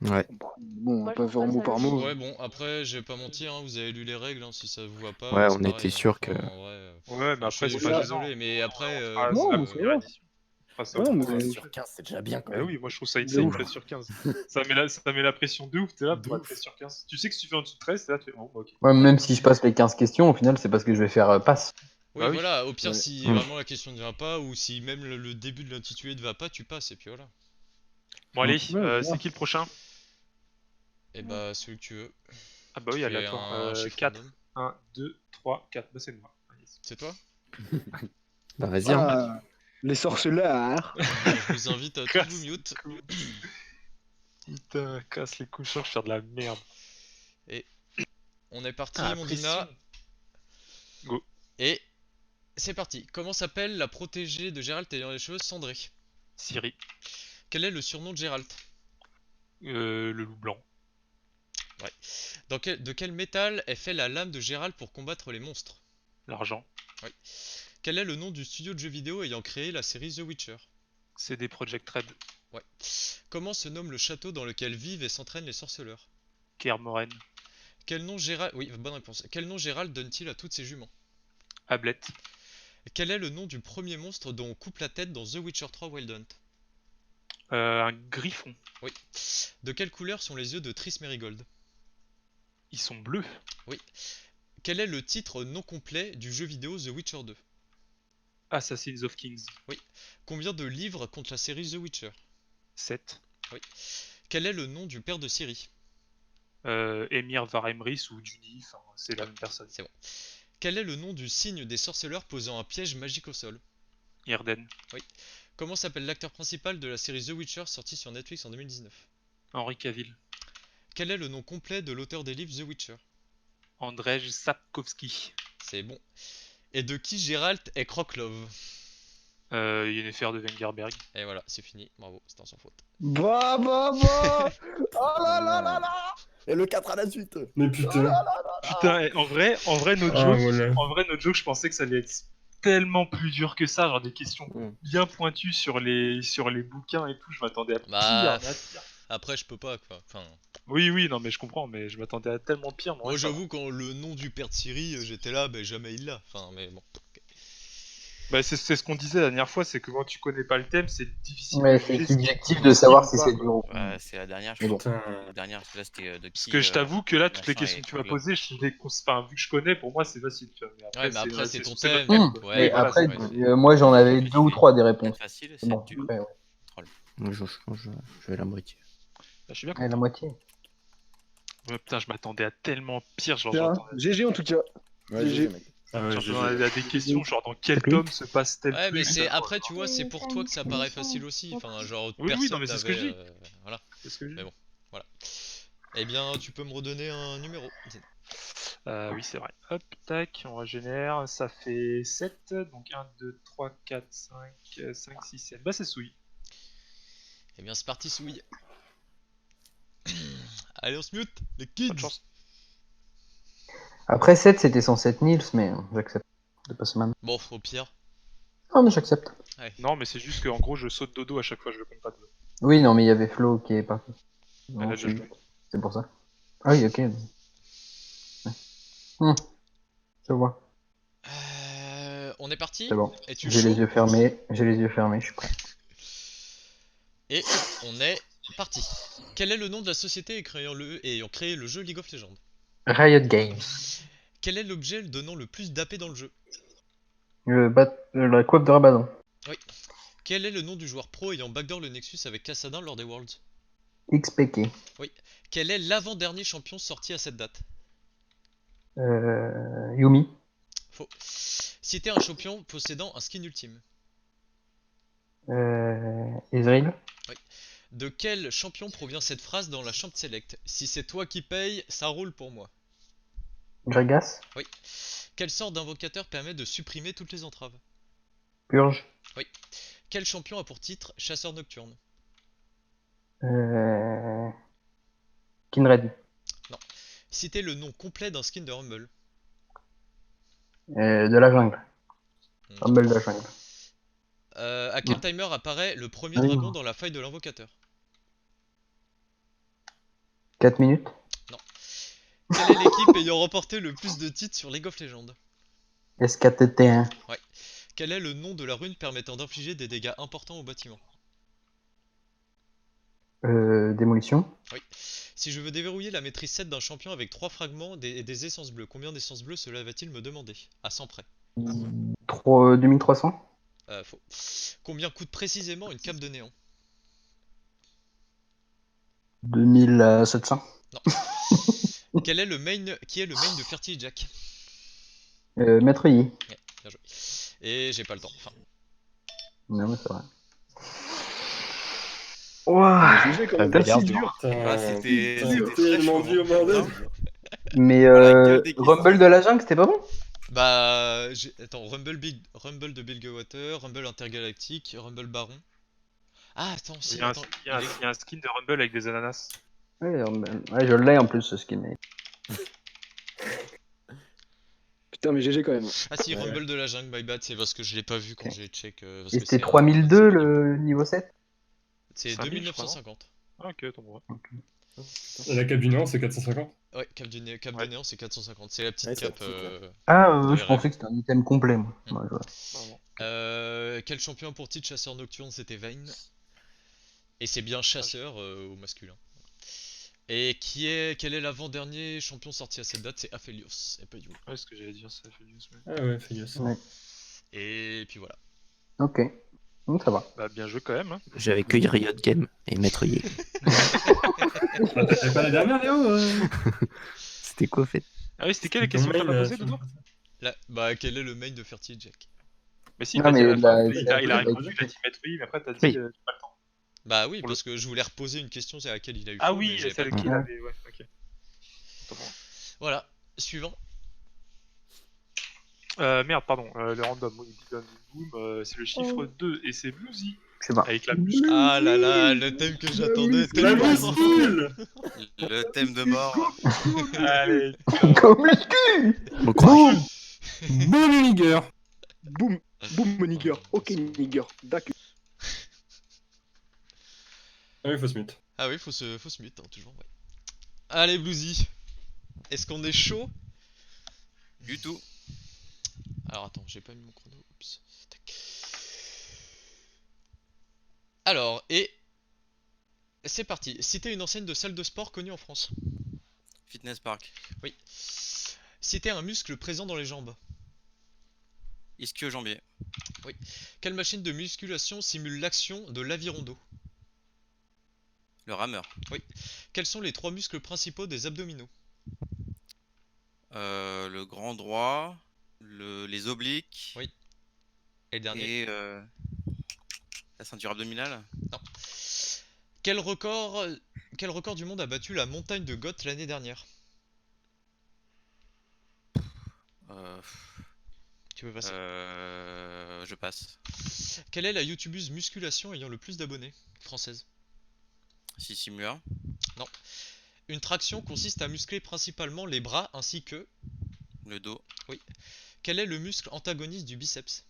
Ouais. Bon, on va Moi, je pas trouve faire pas mot ça par logique. mot. Ouais, bon, après, je vais pas mentir, hein, vous avez lu les règles, hein, si ça vous va pas, Ouais, c'est on pareil, était hein. sûr que. Enfin, en vrai, Ouais, mais après, je c'est suis pas désolé, gênant. mais après, On fera Non, ça mais la c'est première vrai. édition. On fera ça Ouais, au mais premier. Sur 15, c'est déjà bien quand Bah même. oui, moi je trouve ça De insane, ouf. 13 sur 15. Ça met la pression de ouf, t'es là De pour être ouf. 13 sur 15. Tu sais que si tu fais en dessous de 13, t'es là, tu fais bon, bah, ok. ouais, même si je passe les 15 questions, au final, c'est parce que je vais faire passe. oui, Bah oui. voilà, au pire, Ouais. si vraiment la question ne vient pas, ou si même le début de l'intitulé ne va pas, tu passes, et puis voilà. Bon, allez, Ouais, c'est qui le prochain? Et bah, celui que tu veux. Ah bah oui, Fais aléatoire. un chiffre 4. random. 1, 2, 3, 4. Bah c'est moi. C'est toi? Bah, vas-y, hein. Ah, les sorceleurs. Je vous invite à tous vous mute. Putain, casse les couilles, je sens que je suis faire de la merde. On est parti, Ah, Mondina. pression. Go. Et c'est parti. Comment s'appelle la protégée de Gérald ayant les cheveux cendrés? Siri. Quel est le surnom de Gérald? Le loup blanc. Ouais. De quel métal est fait la lame de Gérald pour combattre les monstres? L'argent. Oui. Quel est le nom du studio de jeux vidéo ayant créé la série The Witcher? CD Projekt Red. Ouais. Comment se nomme le château dans lequel vivent et s'entraînent les sorceleurs? Kermoren. Quel nom Gérald... Oui, bonne réponse. Quel nom Gérald donne-t-il à toutes ses juments? Ablette. Quel est le nom du premier monstre dont on coupe la tête dans The Witcher 3 Wild Hunt? Un griffon. Oui. De quelle couleur sont les yeux de Triss Merigold? Ils sont bleus. Oui. Quel est le titre non complet du jeu vidéo The Witcher 2? Assassins of Kings. Oui. Combien de livres compte la série The Witcher? 7. Oui. Quel est le nom du père de Ciri? Emir Varemris ou Judy, enfin, c'est la même personne. C'est bon. Quel est le nom du signe des sorceleurs posant un piège magique au sol? Irden. Oui. Comment s'appelle l'acteur principal de la série The Witcher sortie sur Netflix en 2019? Henri Cavill. Quel est le nom complet de l'auteur des livres The Witcher? Andrzej Sapkowski. C'est bon. Et de qui Geralt est Kroklov? Yennefer de Wengerberg. Et voilà, c'est fini. Bravo, c'était sans faute. Bah. Oh là là là là. Et le 4 à la suite. Mais putain. Putain, en vrai, notre Ah, joke, voilà. notre joke, je pensais que ça allait être tellement plus dur que ça, genre des questions bien pointues sur les bouquins et tout. Je m'attendais à pire. Bah, mais à pire. après, je peux pas, quoi. Enfin, Oui, non, mais je comprends, mais je m'attendais à tellement pire. moi, j'avoue, quand le nom du père de Ciri, j'étais là, ben jamais il l'a. Enfin, mais bon. Bah, c'est ce qu'on disait la dernière fois, c'est que quand tu connais pas le thème, c'est difficile. Ouais, de c'est juger subjectif ce de qui savoir est si ou c'est pas, dur ou Ouais, pas. c'est la dernière, je Mais bon. crois. La dernière, là, c'était de Parce qui que je t'avoue que là, toutes les machin questions et que tu m'as Kroklov. posées, enfin, vu que je connais, pour moi, c'est facile. Tu vois. Ouais, mais après, c'est ton notre thème. thème, quoi. Ouais, Mais voilà, après, c'est vrai. moi j'en avais Plus 2 ou difficile. 3 des réponses. Facile, C'est c'est bon, dur. après, ouais. Moi, je vais la moitié. Bah, je suis bien Ouais, la content. moitié. Ouais, putain, je m'attendais à tellement pire. Genre, Tiens, j'entendais GG en tout cas. Ouais, GG. mec. Ah ouais, à des questions, genre dans quel Salut. tome se passe tel Ouais, mais truc. c'est après, tu vois, c'est pour toi que ça paraît facile aussi. Enfin, genre, Oui, personne non, mais c'est ce que n'avait, je dis. voilà. C'est ce que je dis. Mais bon, voilà. Eh bien, tu peux me redonner un numéro. Oui, c'est vrai. Hop, tac, on régénère. Ça fait 7. Donc 1, 2, 3, 4, 5, 6, 7. Bah, c'est souille. Eh bien, c'est parti, Souille. Allez, on se mute, les kids. Bonne chance. Après 7, c'était censé être Nils, mais j'accepte de passer maintenant. Bon, au pire. Ah, mais j'accepte. Non, mais c'est juste qu'en gros, je saute dodo à chaque fois, je le compte pas dodo. Oui, non, mais il y avait Flo qui est parti. Elle a Non, déjà joué. c'est pour ça. Ah oui, ok. Ouais. Je vois. On est parti. C'est bon. Es-tu J'ai chaud? les yeux fermés. J'ai les yeux fermés, je suis prêt. Et on est parti. Quel est le nom de la société ayant créé le jeu League of Legends? Riot Games. Quel est l'objet donnant le plus d'AP dans le jeu? La coiffe de Rabadon. Oui. Quel est le nom du joueur pro ayant backdoor le Nexus avec Kassadin lors des Worlds? XPK. Oui. Quel est l'avant-dernier champion sorti à cette date? Yumi. Faux. Citez un champion possédant un skin ultime. Ezreal. De quel champion provient cette phrase dans la Champ Select? Si c'est toi qui paye, ça roule pour moi. Gregas. Oui. Quelle sorte d'invocateur permet de supprimer toutes les entraves? Purge. Oui. Quel champion a pour titre Chasseur Nocturne? Kindred. Non. Citez le nom complet d'un skin de Rumble. De la jungle. Hmm. Rumble de la jungle. À quel timer apparaît le premier Ah oui, dragon non. dans la faille de l'invocateur? 4 minutes. Non. Quelle est l'équipe ayant remporté le plus de titres sur League of Legends? SKTT1. Ouais. Quel est le nom de la rune permettant d'infliger des dégâts importants au bâtiment? Démolition. Oui. Si je veux déverrouiller la maîtrise 7 d'un champion avec 3 fragments et des essences bleues, combien d'essences bleues cela va-t-il me demander? À 100 près. 2300. Faux. Combien coûte précisément une cape de néant? 2700. Non. Qui est le main de Fertile Jack? Maître Yi. Ouais, bien joué. Et j'ai pas le temps. Enfin. Non, mais c'est vrai. Jugé quand même. Ça avait l'air C'est dur. dur. Ah, c'était très tellement chaud. dur, bordel. Mais Voilà, que des Rumble questions. de la jungle, c'était pas bon? Bah, attends, Rumble de Bilgewater, Rumble Intergalactique, Rumble Baron. Ah, attends, si, Il y a un, attends. il y a un- il y a un skin de Rumble avec des ananas. Ouais, Rumble. Ouais, je l'ai en plus ce skin. Mais... Putain, mais GG quand même. Ah si, Ouais. Rumble de la jungle, my bad, c'est parce que je l'ai pas vu quand j'ai check. Parce Et que c'était c'est 3002 le niveau 7? C'est 5000, je crois, non 2950. Ah, ok, attends, bon. Et la cape du Néant, c'est 450. Ouais, cap de Ouais. néant, c'est 450. C'est la petite Ouais, c'est la cape. petite, ouais. Ah, de je RF. pensais que c'était un item complet, moi. Hmm. Ouais, voilà. Vraiment. Quel champion pour titre chasseur nocturne? C'était Vayne. Et c'est bien chasseur au masculin. Et quel est l'avant-dernier champion sorti à cette date? C'est Aphelios. Et pas du tout. Ouais, ce que j'allais dire, c'est Aphelios. Mais... Ah ouais, fais gaffe. Ouais. Et puis voilà. Ok. Donc ça va. Bah, bien joué quand même. Hein. J'avais que Riot Game et Maître Yi. T'avais pas la dernière, Léo C'était quoi, en fait? Ah oui, c'était quelle la question que t'as pas posée, Dodo? Bah, quel est le main de Fertile Jack? Mais si, Non, t'as dit à mais la fin, la- il a la- répondu, il a dit Maître Yi, mais après t'as dit Oui. j'ai pas le temps. Bah oui, Pour parce que je voulais reposer une question c'est à laquelle il a eu Ah faux, mais oui, j'avais pas celle le temps. qu'il avait, ouais, ok. Attends, bon. Voilà, suivant. Merde, pardon, le random, oui, Big Boom, c'est le chiffre 2 et c'est Bluesy Je sais pas. avec la muscle. Ah là là, le thème que j'attendais La tellement. muscule. Le thème de mort. Allez, Comme le cul. Bon courage. Bon nigger. Boum, boum, mon nigger. Ok, nigger. D'accord. Ah oui, faut se mute. Ah oui, faut se mute, hein, toujours, ouais. Allez, Bluesy. Est-ce qu'on est chaud? Du tout. Alors attends, j'ai pas mis mon chrono. Oups. Tac. Alors, et c'est parti. Citez une enseigne de salle de sport connue en France. Fitness Park. Oui. Citez un muscle présent dans les jambes. Ischio-jambier. Quelle machine de musculation simule l'action de l'aviron d'eau? Le rameur. Quels sont les 3 muscles principaux des abdominaux? Le grand droit. Les obliques. Oui. Et le dernier? Et la ceinture abdominale. Non. Quel record du monde a battu la montagne de Goth l'année dernière? Tu veux passer? Je passe. Quelle est la youtubeuse musculation ayant le plus d'abonnés française? Sissi Mua. Non. Une traction consiste à muscler principalement les bras ainsi que... Le dos. Quel est le muscle antagoniste du biceps?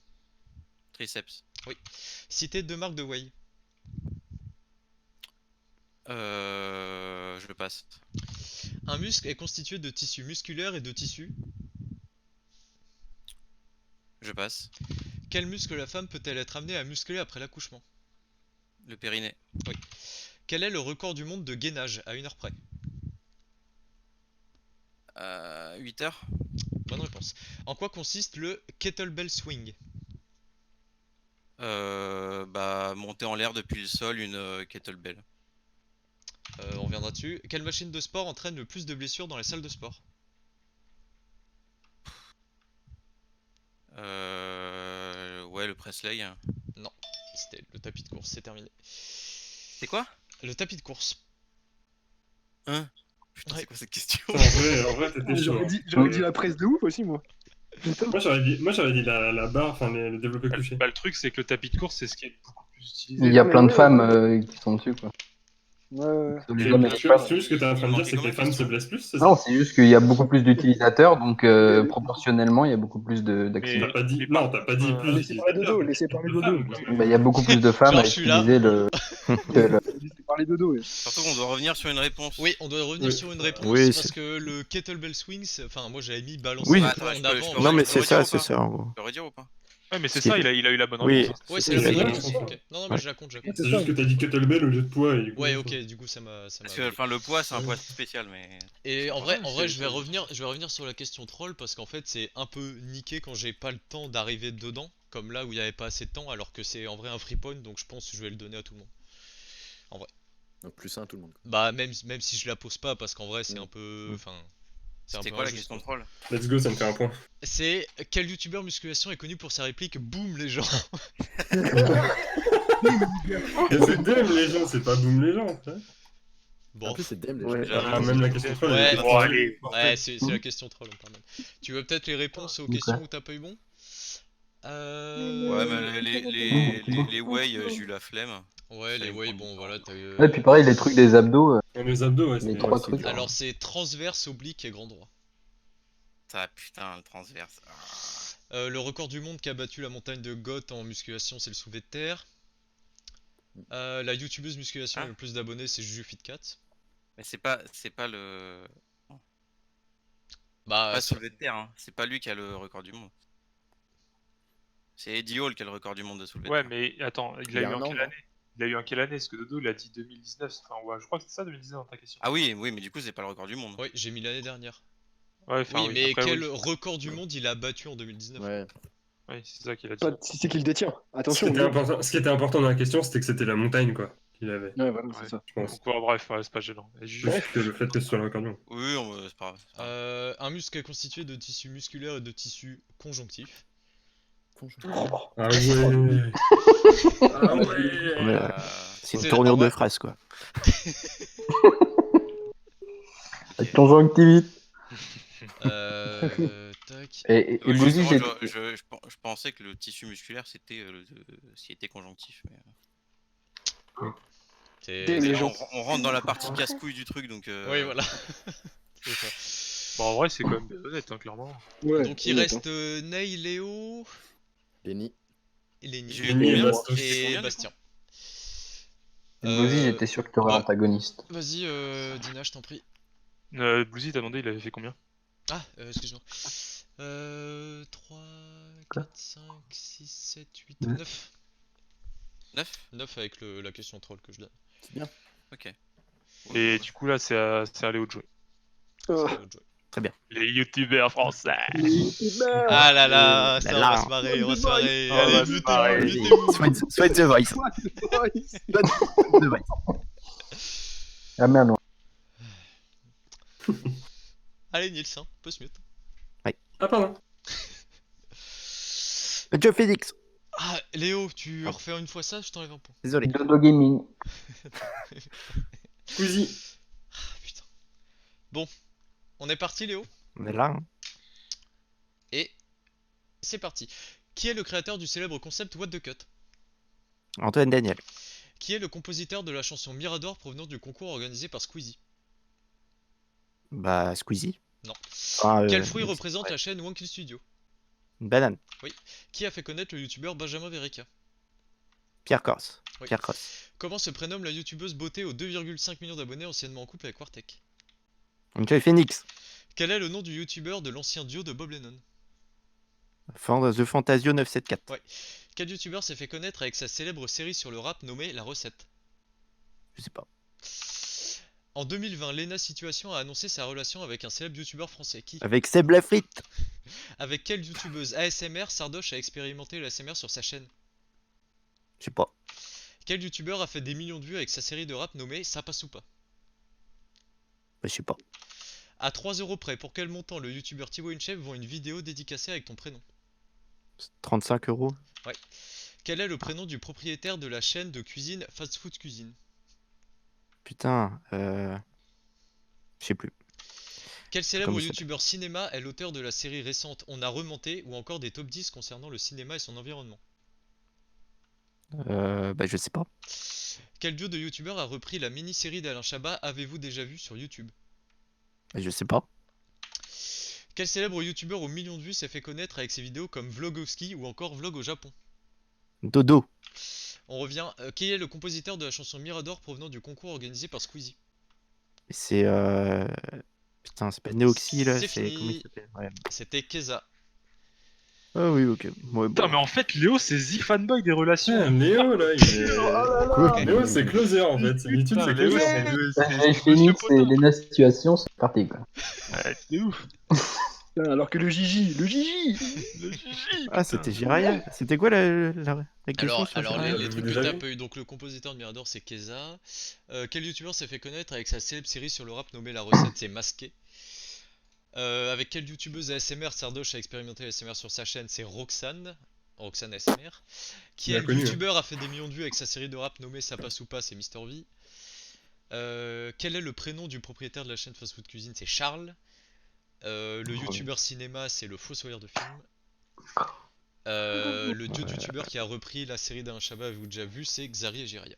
Triceps. Citez 2 marques de whey. Je passe. Un muscle est constitué de tissus musculaires et de tissus. Je passe. Quel muscle la femme peut-elle être amenée à muscler après l'accouchement? Le périnée. Quel est le record du monde de gainage à 1 heure près? 8 heures. Bonne réponse. En quoi consiste le kettlebell swing? Bah, monter en l'air depuis le sol une kettlebell. On reviendra dessus. Quelle machine de sport entraîne le plus de blessures dans les salles de sport? Ouais, le press leg. Non, c'était le tapis de course, c'est terminé. C'est quoi? Le tapis de course. Hein? Putain, Ouais. c'est quoi cette question? En vrai, t'étais chaud. J'aurais dit la presse de ouf aussi, moi. Moi, j'aurais dit la barre, enfin, le développé couché. Bah, le truc, c'est que le tapis de course, c'est ce qui est beaucoup plus utilisé. Il y a mais plein de ouais, femmes qui sont dessus, quoi. Ouais. Les hommes, C'est juste que t'es en train de dire, c'est que les femmes se blessent plus, c'est ça? non, c'est juste qu'il y a beaucoup plus d'utilisateurs, donc proportionnellement, il y a beaucoup plus d'accidents. T'as pas dit, non, t'as pas dit plus Laissez parler Dodo, laissez parler Dodo. Bah, il y a beaucoup plus de femmes Genre, à je suis là. utiliser le. Laissez parler Dodo. Ouais. Surtout qu'on doit revenir sur une réponse. Oui, on doit revenir Oui. sur une réponse Oui, parce c'est- que le Kettlebell Swings, enfin moi j'avais mis balancer Oui. un Attends, peu je en peux- avant. je peux en Non, fait. mais je c'est peux ça, redire ou c'est pas ça, en gros. Tu peux redire ou pas? Ouais, mais c'est Ce ça, qui- il a eu la bonne Oui. réponse. Ouais, c'est Oui, la c'est bonne ça. réponse. Ok. Non, mais je la compte, je la compte. C'est juste que t'as dit kettlebell au lieu de poids. Et du coup, Ouais, ok, du coup ça m'a. Parce que enfin, le poids, c'est un poids spécial, mais. Et en Ouais, vrai, c'est- je vais revenir sur la question troll parce qu'en fait c'est un peu niqué quand j'ai pas le temps d'arriver dedans, comme là où il y avait pas assez de temps, alors que c'est en vrai un free point, donc je pense que je vais le donner à tout le monde. Donc plus 1 à tout le monde. Bah même si je la pose pas, parce qu'en vrai c'est Mm. un peu, enfin, c'est un C'était peu quoi la injuste, question quoi. troll? let's go, ça me fait un point. C'est quel youtubeur musculation est connu pour sa réplique boum les gens? Et c'est Dame les gens, c'est pas Boom les gens. Hein. Bon, En plus, c'est Dame, les Ouais. gens. Ah, même la question troll. Ouais. elle était Bon, pas- allez. ouais, c'est la question troll, on parle même. Tu veux peut-être les réponses aux Ok. questions où t'as pas eu bon? Ouais, mais les way, j'ai eu la flemme. Ouais, les Ça me way, prend bon du voilà, temps. t'as eu. Ouais, puis pareil, les trucs des abdos. Ouais, les abdos, ouais, Les c'est. trois c'est trucs. dur. Alors c'est transverse, oblique et grand droit. Ça, putain, le transverse. Le record du monde qui a battu la montagne de Goth en musculation, c'est le soulevé de terre. La youtubeuse musculation Ah. avec le plus d'abonnés, c'est JujuFit4. Mais c'est pas le. Bah, Pas soulevé de terre, hein. C'est pas lui qui a le record du monde. C'est Eddie Hall qui a le record du monde de soulevé de Ouais, terre. mais attends, il a eu en quelle année? Il a eu en quelle année? Parce que Dodo, il a dit 2019. Enfin, ouais, je crois que c'est ça 2019 dans ta question. Ah oui, mais du coup, c'est pas le record du monde. ouais, j'ai mis l'année dernière. Ouais, enfin, Oui, mais après, quel oui. record du monde il a battu en 2019? Ouais. Oui, c'est ça qu'il a dit. Pas si c'est qu'il détient. Attention. Ce qui était important dans la question, c'était que c'était la montagne, quoi, qu'il avait, Ouais, voilà, Ouais. c'est ça. je pense. Donc, ouais, bref, ouais, c'est pas gênant. Et juste- Plus que le fait que ce soit le record du monde. Oui, c'est pas grave. c'est pas grave. Un muscle est constitué de tissu musculaire et de tissu conjonctif. Ah ouais. Ah ouais. Ouais, c'est une c'est- tournure en vrai- de phrase, quoi. Avec conjonctivite. Tac. Et Ouais, Bouzy, justement, j'ai. je pensais que le tissu musculaire, c'était ce qui était conjonctif. Mais... C'est- Des- Et les là, gens. on rentre dans la partie casse-couille du truc, donc. Oui, voilà. C'est ça. Bon, en vrai, c'est quand même honnête, hein, clairement. Ouais, Donc il honnête, reste Ney, Léo, Lenny. Lenny J'ai eu Lenny et combien Bastos. C'était combien, et du Bastien. Bouzy, j'étais sûr que t'aurais bah, antagoniste. Vas-y, Dina, je t'en prie. Bluesy, t'as demandé, il avait fait combien? Ah, excuse-moi. 3, 4, 5, 6, 7, 8, 9. 9 9 avec la question troll que je donne. C'est bien. Ok. Et du coup, là, c'est à Léo de jouer. C'est Oh. à l'autre jouet. Les youtubeurs français. Ah là là, ça là on là. va se marrer, on va se marrer. On va Allez, se marrer. mutez-vous. Sweat the voice. The voice. Ah merde, non. Allez, Nils, hein, peut se mute. Ah, pardon. Joe Phoenix. Ah, Léo, tu refais une fois ça, je t'enlève un point. Désolé. Dodo Gaming. Squeezie. Ah, putain. Bon, on est parti, Léo. On est là. Hein. Et c'est parti. Qui est le créateur du célèbre concept What the Cut? Antoine Daniel. Qui est le compositeur de la chanson Mirador provenant du concours organisé par Squeezie? Bah, Squeezie. Non. Ah, Quel fruit ouais. représente la chaîne Wonkill Studio? Une banane. Qui a fait connaître le youtubeur Benjamin Verica? Pierre Corse. Oui. Pierre Cross. Comment se prénomme la youtubeuse beauté aux 2,5 millions d'abonnés anciennement en couple avec Wartek? Joe Phoenix. Quel est le nom du youtubeur de l'ancien duo de Bob Lennon? The Fantasio 974. Ouais. Quel youtubeur s'est fait connaître avec sa célèbre série sur le rap nommée La Recette? Je sais pas. En 2020, Lena Situation a annoncé sa relation avec un célèbre youtubeur français. Qui? Avec Seb Lafrite. Avec quelle youtubeuse ASMR Sardoche a expérimenté l'ASMR sur sa chaîne? Je sais pas. Quel youtubeur a fait des millions de vues avec sa série de rap nommée Ça passe ou pas? Je sais pas. À 3 € près, pour quel montant le youtubeur Thibaut InChef vend une vidéo dédicacée avec ton prénom? 35 €. Quel est le prénom du propriétaire de la chaîne de cuisine Fast Food Cuisine? Putain. Je sais plus. Quel célèbre Comment il youtubeur cinéma est l'auteur de la série récente On a remonté ou encore des top 10 concernant le cinéma et son environnement? Bah, je sais pas. Quel duo de youtubeurs a repris la mini-série d'Alain Chabat Avez-vous déjà vu sur YouTube? Bah, je sais pas. Quel célèbre youtubeur aux millions de vues s'est fait connaître avec ses vidéos comme Vlog au ski ou encore Vlog au Japon? Dodo. On revient. Qui est le compositeur de la chanson Mirador provenant du concours organisé par Squeezie? C'est putain, c'est pas Neoxy là, C'est c'est comment il fini. s'appelle? Ouais. C'était Keza. Ah oui, ok. Ouais, Putain, bon. mais en fait, Léo, c'est The Fanboy des relations. Putain, Léo, là, il est. Léo, c'est closer en fait. YouTube, Putain, c'est Léo, closer. Et Phoenix et Lena Situation, c'est parti quoi. Ouais, c'est ouf. Putain, alors que le Gigi. Le Gigi, Ah, c'était Jiraya. C'était quoi la question Alors, sur alors Jiraya les Vous trucs que déjà t'as vu pas eu. Donc le compositeur de Mirador c'est Keza. Quel youtubeur s'est fait connaître avec sa célèbre série sur le rap nommée La Recette c'est Masqué? Avec quelle youtubeuse ASMR Sardoche a expérimenté l'ASMR sur sa chaîne? C'est Roxane. Roxane ASMR. Bien Quel connu, youtubeur a fait des millions de vues avec sa série de rap nommée Ça passe ou pas? C'est Mister V. Quel est le prénom du propriétaire de la chaîne Fast Food Cuisine? C'est Charles. Le youtubeur cinéma c'est le Fossoyeur de film. Le duo de youtubeurs qui a repris la série d'Alain Chabat, avez-vous déjà vu? C'est Xari et Jiraya.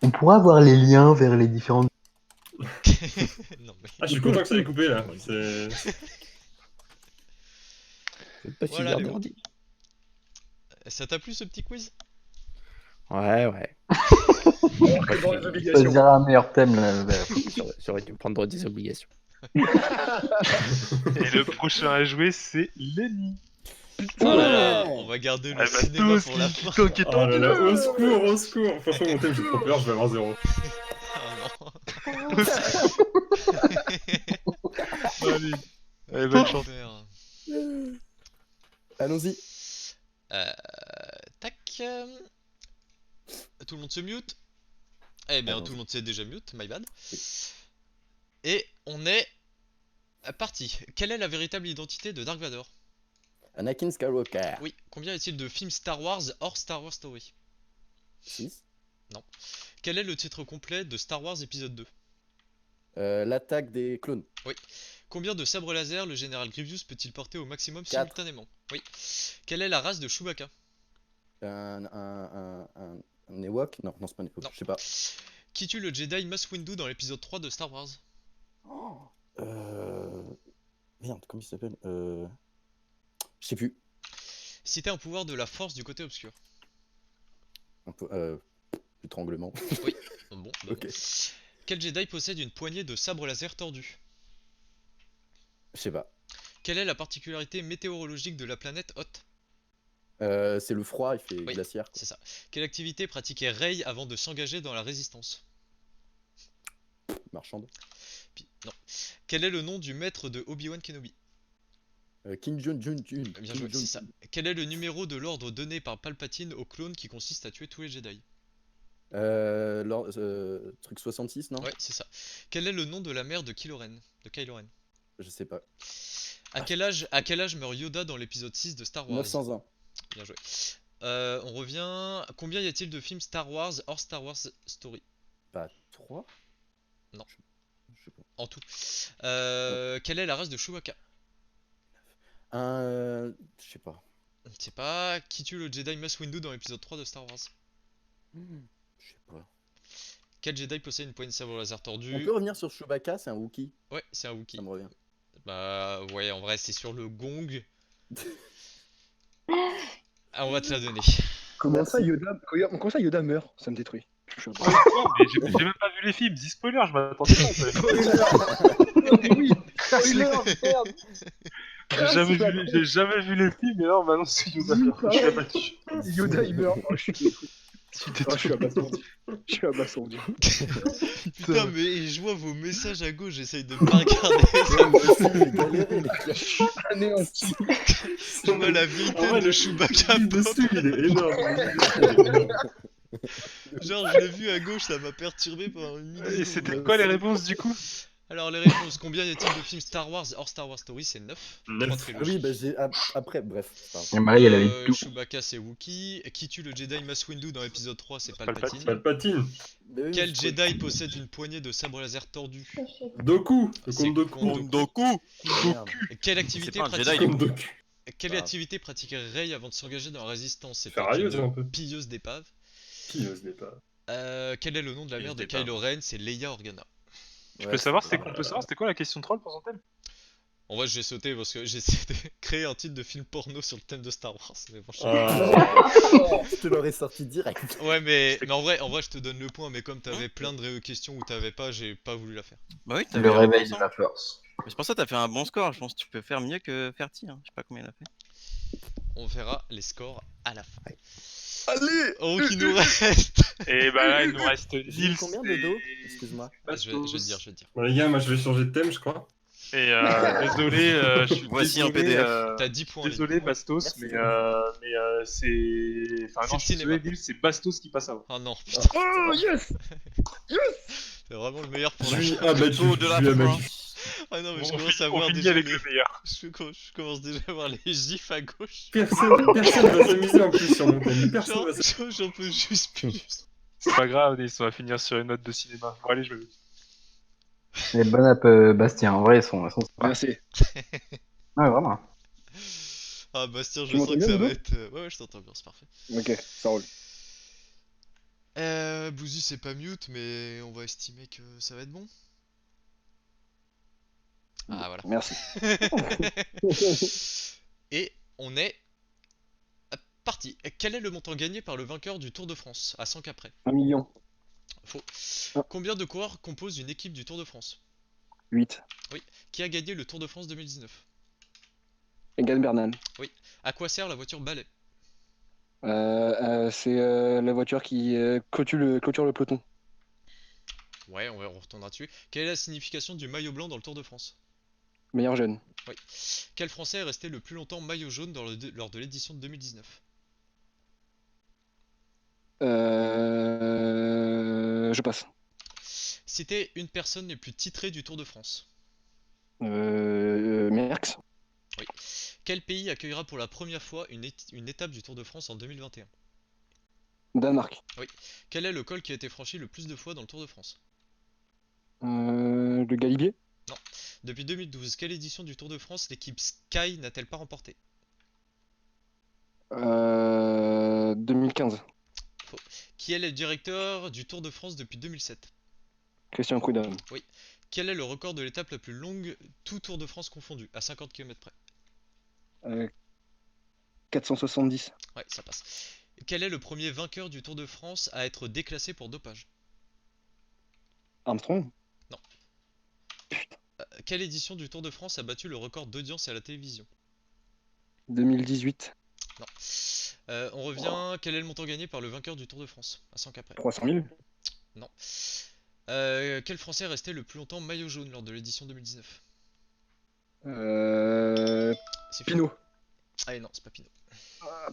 On pourra voir les liens vers les différentes. Non mais Ah, je suis content que ça ait coupé là. C'est. C'est pas Voilà, super Léo. nerdy. ça t'a plu ce petit quiz? Ouais, ouais. Alors que dans les Ça obligations. dirait un meilleur thème là. J'aurais dû prendre des obligations. Et le prochain à jouer, c'est Lenny. Oh là là, on va garder le cinéma pour la fin. Oh là là, au secours, au secours. Franchement, mon thème, j'ai trop peur, je vais avoir 0. Ah non. Allez, allez, bonne chance. Super. Allons-y. Tac. Tout le monde se mute. Eh bien, Allons-y. tout le monde s'est déjà mute, my bad. Et on est parti. Quelle est la véritable identité de Dark Vador? Anakin Skywalker. Oui, combien y a-t-il de films Star Wars hors Star Wars Story? 6. Quel est le titre complet de Star Wars épisode 2? L'attaque des clones. Combien de sabres laser le général Grievous peut-il porter au maximum 4. simultanément? Oui. Quelle est la race de Chewbacca? Un Ewok. Non, c'est pas un Ewok. Non. Je sais pas. Qui tue le Jedi Mace Windu dans l'épisode 3 de Star Wars? Merde, comment il s'appelle Je sais plus. Citez un pouvoir de la force du côté obscur. Un peu. L'étranglement. Bon, Ok. Quel Jedi possède une poignée de sabres laser tordus? Je sais pas. Quelle est la particularité météorologique de la planète Hoth? C'est le froid, il fait Oui. glaciaire. C'est ça. Quelle activité pratiquait Rey avant de s'engager dans la résistance? Marchande. Non. Quel est le nom du maître de Obi-Wan Kenobi? Kim Jong-un. Bien joué, c'est ça. Quel est le numéro de l'ordre donné par Palpatine aux clones qui consiste à tuer tous les Jedi? Truc 66, non? Ouais, c'est ça. Quel est le nom de la mère de Kylo Ren? Je sais pas. À quel âge meurt Yoda dans l'épisode 6 de Star Wars? 901. Bien joué. On revient. Combien y a-t-il de films Star Wars hors Star Wars Story? Pas 3? Non. Je sais pas. En tout. Quelle est la race de Chewbacca? Je sais pas. Je sais pas. Qui tue le Jedi Mace Windu dans l'épisode 3 de Star Wars? Je sais pas. Quel Jedi possède une poignée de sabre laser On tordu? peut revenir sur Chewbacca, c'est un Wookie. Ouais, c'est un Wookiee. Ça me revient. Bah ouais, en vrai, c'est sur le gong. Ah, on va te la donner. Comment ça, Yoda meurt? Ça me détruit. Je suis Non, mais j'ai même pas vu les films, dis spoiler, je m'attendais pas. Oui, spoiler, merde. J'ai jamais vu les films, et là on m'annonce que Yoda meurt. Je suis abattu. Yoda il meurt. Oh, je suis abasourdi. Je suis abasourdi. Putain, mais je vois vos messages à gauche, j'essaye de pas regarder. Moi aussi, j'ai galéré, les gars. Anéanti. Je vois la vingtaine de Chewbacca Le pop. dessus, il est énorme. Genre, je l'ai vu à gauche, ça m'a perturbé pendant une minute. Et c'était quoi les réponses du coup? Alors, les réponses, combien y a-t-il de films Star Wars hors Star Wars Story? C'est 9. 9. Ah oui, bah j'ai. Après, bref. c'est pas grave. Et bah là, il y a la vie de tout. Chewbacca, c'est Wookie. Qui tue le Jedi Mace Windu dans l'épisode 3? C'est Palpatine. Palpatine. Mais oui, Quel mais Jedi possède une poignée de sabres laser tordus? Doku. Le C'est compte Doku. Doku. merde. Quelle C'est activité pas un Jedi, pratique... Compte Doku. Quelle Ah. activité pratiquait Rey avant de s'engager dans la résistance? C'est Ferrailleuse, un peu. pilleuse d'épave. Qui ose pas. Quel est le nom de la mère de Pilleuse Kylo Ren? C'est Leia Organa. Tu peux savoir, c'était quoi la question troll pour son thème? En vrai, je vais sauter parce que j'ai essayé de créer un titre de film porno sur le thème de Star Wars. Mais bon, je sais pas. Je te l'aurais sorti direct. Ouais, mais en vrai, je te donne le point. Mais comme t'avais plein de questions où t'avais pas, j'ai pas voulu la faire. Bah oui, Le réveil de la force. Mais c'est pour ça que t'as fait un bon score. Je pense que tu peux faire mieux que Ferti. Hein. Je sais pas combien il a fait. On verra les scores à la fin. Allez. Oh, qui nous reste. Et bah là, il nous reste J'ai Nils. combien de dos? Excuse-moi. Je vais te dire. Bon, les gars, moi je vais changer de thème, je crois. Et désolé, je suis Voici un désolé, PDF. T'as 10 points. désolé Bastos, Merci. mais c'est. Enfin, non, je suis désolé, Nils, c'est Bastos qui passe avant. Oh non, putain. Oh yes. C'est vraiment le meilleur pour Je la suis fin. abattu. Plutôt de la Je suis fin. abattu. Ah non, mais je On commence à finit- on voir finit déjà avec les... le meilleur. Je commence déjà à voir les gifs à gauche. Personne va s'amuser en plus sur mon thème. Personne va s'amuser. J'en peux juste plus. C'est pas grave, Nils, on va finir sur une note de cinéma. Bon, allez, je vais. Les bonnes app Bastien, en vrai, elles sont sympas. Merci. Ouais, vraiment. Ah, Bastien, je Tu sens m'entends que bien, ça va Dodo être. Ouais, je t'entends bien, c'est parfait. Ok, ça roule. Bouzy, c'est pas mute, mais on va estimer que ça va être bon. Ah, voilà. Merci. Et on est parti. Quel est le montant gagné par le vainqueur du Tour de France à 100 cas près? 1 million. Faux. Ah. Combien de coureurs composent une équipe du Tour de France? 8. Qui a gagné le Tour de France 2019? Egan Bernal. À quoi sert la voiture balai? C'est la voiture qui clôture le peloton. Ouais, on retournera dessus. Quelle est la signification du maillot blanc dans le Tour de France? Meilleur jeune. Quel Français est resté le plus longtemps maillot jaune lors de l'édition de 2019? Je passe. Citez une personne les plus titrées du Tour de France. Merckx. Quel pays accueillera pour la première fois une étape du Tour de France en 2021? Danemark. Quel est le col qui a été franchi le plus de fois dans le Tour de France? Le Galibier. Depuis 2012, quelle édition du Tour de France l'équipe Sky n'a-t-elle pas remporté? 2015. Qui est le directeur du Tour de France depuis 2007? Christian Prudhomme. Quel est le record de l'étape la plus longue, tout Tour de France confondu, à 50 km près? 470. Ouais, ça passe. Quel est le premier vainqueur du Tour de France à être déclassé pour dopage? Armstrong. Quelle édition du Tour de France a battu le record d'audience à la télévision? 2018. Non. On revient. Quel est le montant gagné par le vainqueur du Tour de France à 100 cas près? 300 000. Non. Quel Français est resté le plus longtemps maillot jaune lors de l'édition 2019? C'est fini. Pinot. Ah non, c'est pas Pinot.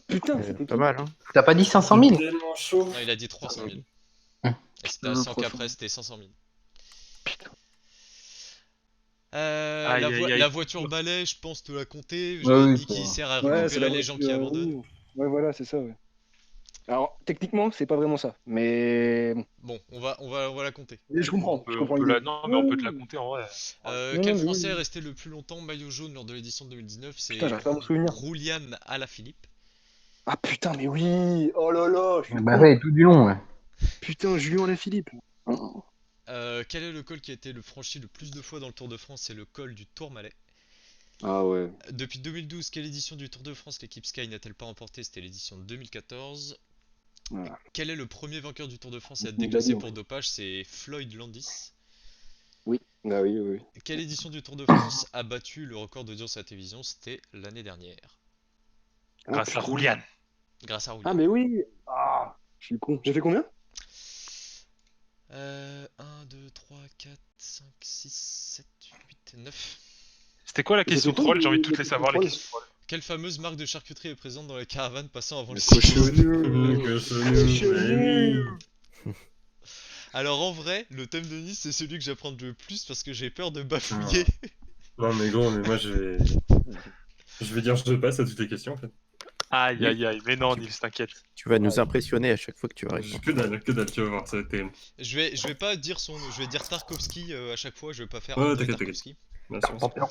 Putain, Pas mal, hein. T'as pas dit 500 000? Tellement chaud. Non, il a dit 300 000. Hum. Et c'était à 100 cas près, c'était 500 000. Aïe, aïe, aïe. La voiture balai, je pense te la compter. Ouais, oui, Qui ça sert à Ouais, récupérer les gens qui abandonnent. Ouais, voilà, c'est ça, ouais. Alors, techniquement, c'est pas vraiment ça, mais Bon, on va la compter. mais je comprends. On peut, je comprends la... l'idée. Non, mais on peut te la compter en vrai. Quel mais Français oui. est resté le plus longtemps maillot jaune lors de l'édition de 2019? C'est Putain, j'arrive pas à me souvenir. Roulian Alaphilippe. Ah putain, mais oui. Oh là là. Je suis Bah con. ouais, tout du long, ouais. Putain, Julien Lafilippe. Quel est le col qui a été franchi le plus de fois dans le Tour de France? C'est le col du Tourmalet. Ah ouais. Depuis 2012, quelle édition du Tour de France l'équipe Sky n'a-t-elle pas remporté? C'était l'édition de 2014. Voilà. Quel est le premier vainqueur du Tour de France à être Il l'a déclassé dit, en pour fait. dopage? C'est Floyd Landis. Oui. Ah oui, oui. Quelle édition du Tour de France a battu le record d'audience à la télévision? C'était l'année dernière. Grâce à Roulian. Grâce à Roulian. Ah mais oui. Ah, je suis con. J'ai fait combien? 1, 2, 3, 4, 5, 6, 7, 8, 9. C'était quoi la Mais question c'est quoi, troll? J'ai envie de toutes le les savoir, les troll questions troll. Quelle fameuse marque de charcuterie est présente dans les caravanes passant avant le Le cycle? cochonneau. Cochonneau. Alors en vrai, le thème de Nice, c'est celui que j'apprends le plus parce que j'ai peur de bafouiller. Non, mais gros, mais moi, je vais dire je passe à toutes les questions, en fait. Aïe, aïe, aïe. Mais non, Nils, t'inquiète. Tu vas nous impressionner à chaque fois que tu vas répondre. Que dalle, tu vas voir, ça va être terrible. Je vais pas dire son nom, je vais dire Tarkovsky à chaque fois, je vais pas faire Ouais, Andrei t'inquiète, Tarkovsky. Bien sûr. Champion.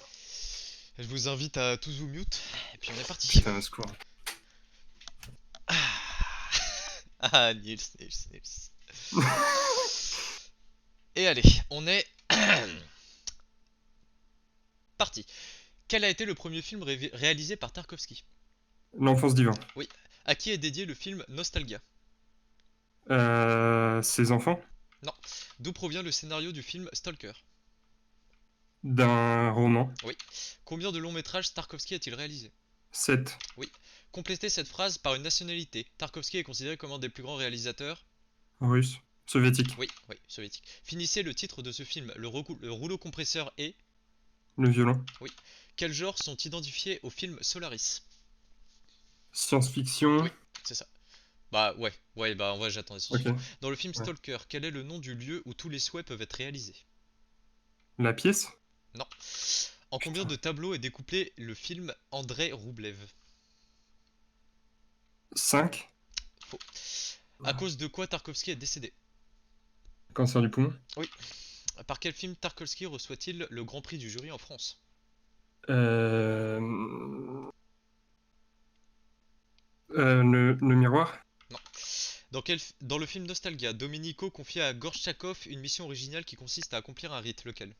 Je vous invite à tous vous mute, et puis on est parti. Putain, au secours. Ah, Nils. Et allez, on est parti. Quel a été le premier film réalisé par Tarkovsky? L'enfance divin. Oui. À qui est dédié le film Nostalgia? Ses enfants? Non. D'où provient le scénario du film Stalker? D'un roman? Oui. Combien de longs métrages Tarkovsky a-t-il réalisé? 7. Oui. Complétez cette phrase par une nationalité. Tarkovsky est considéré comme un des plus grands réalisateurs. Russe. Soviétique. Oui, soviétique. Finissez le titre de ce film. Le rouleau compresseur est... Le violon. Oui. Quels genres sont identifiés au film Solaris? Science-fiction. Oui, c'est ça. Bah ouais, bah en vrai j'attendais ça. Ok. Dans le film Ouais. Stalker, quel est le nom du lieu où tous les souhaits peuvent être réalisés? La pièce? Non. En combien de tableaux est découpé le film Andrei Roublev? 5. Faux. À cause de quoi Tarkovsky est décédé? Cancer du poumon. Oui. Par quel film Tarkovsky reçoit-il le Grand Prix du jury en France? Le miroir. Non. Dans le film Nostalgia, Domenico confie à Gorchakov une mission originale qui consiste à accomplir un rite. Lequel?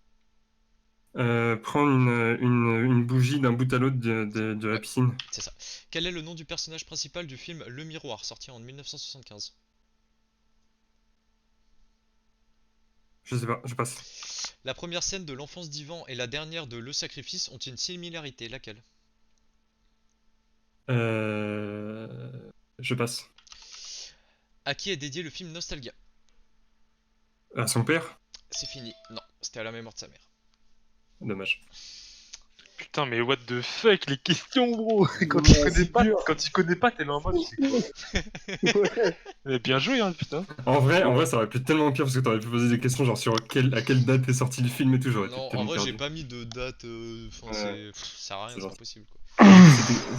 Prendre une bougie d'un bout à l'autre de la piscine. C'est ça. Quel est le nom du personnage principal du film Le Miroir, sorti en 1975? Je sais pas, je passe. La première scène de L'Enfance d'Ivan et la dernière de Le Sacrifice ont une similarité. Laquelle? Je passe. À qui est dédié le film Nostalgia? À son père? C'est fini. Non, c'était à la mémoire de sa mère. Dommage. Putain, mais what the fuck, les questions, gros. Quand tu connais pas, t'es là en mode. C'est quoi? Mais bien joué, hein, putain. En vrai, ça aurait pu être tellement pire parce que t'aurais pu poser des questions genre sur à quelle date est sorti le film et tout. J'aurais été Non, en tellement vrai, perdu. j'ai pas mis de date. Enfin, Ouais. ça sert à rien, C'est c'est gentil. impossible quoi.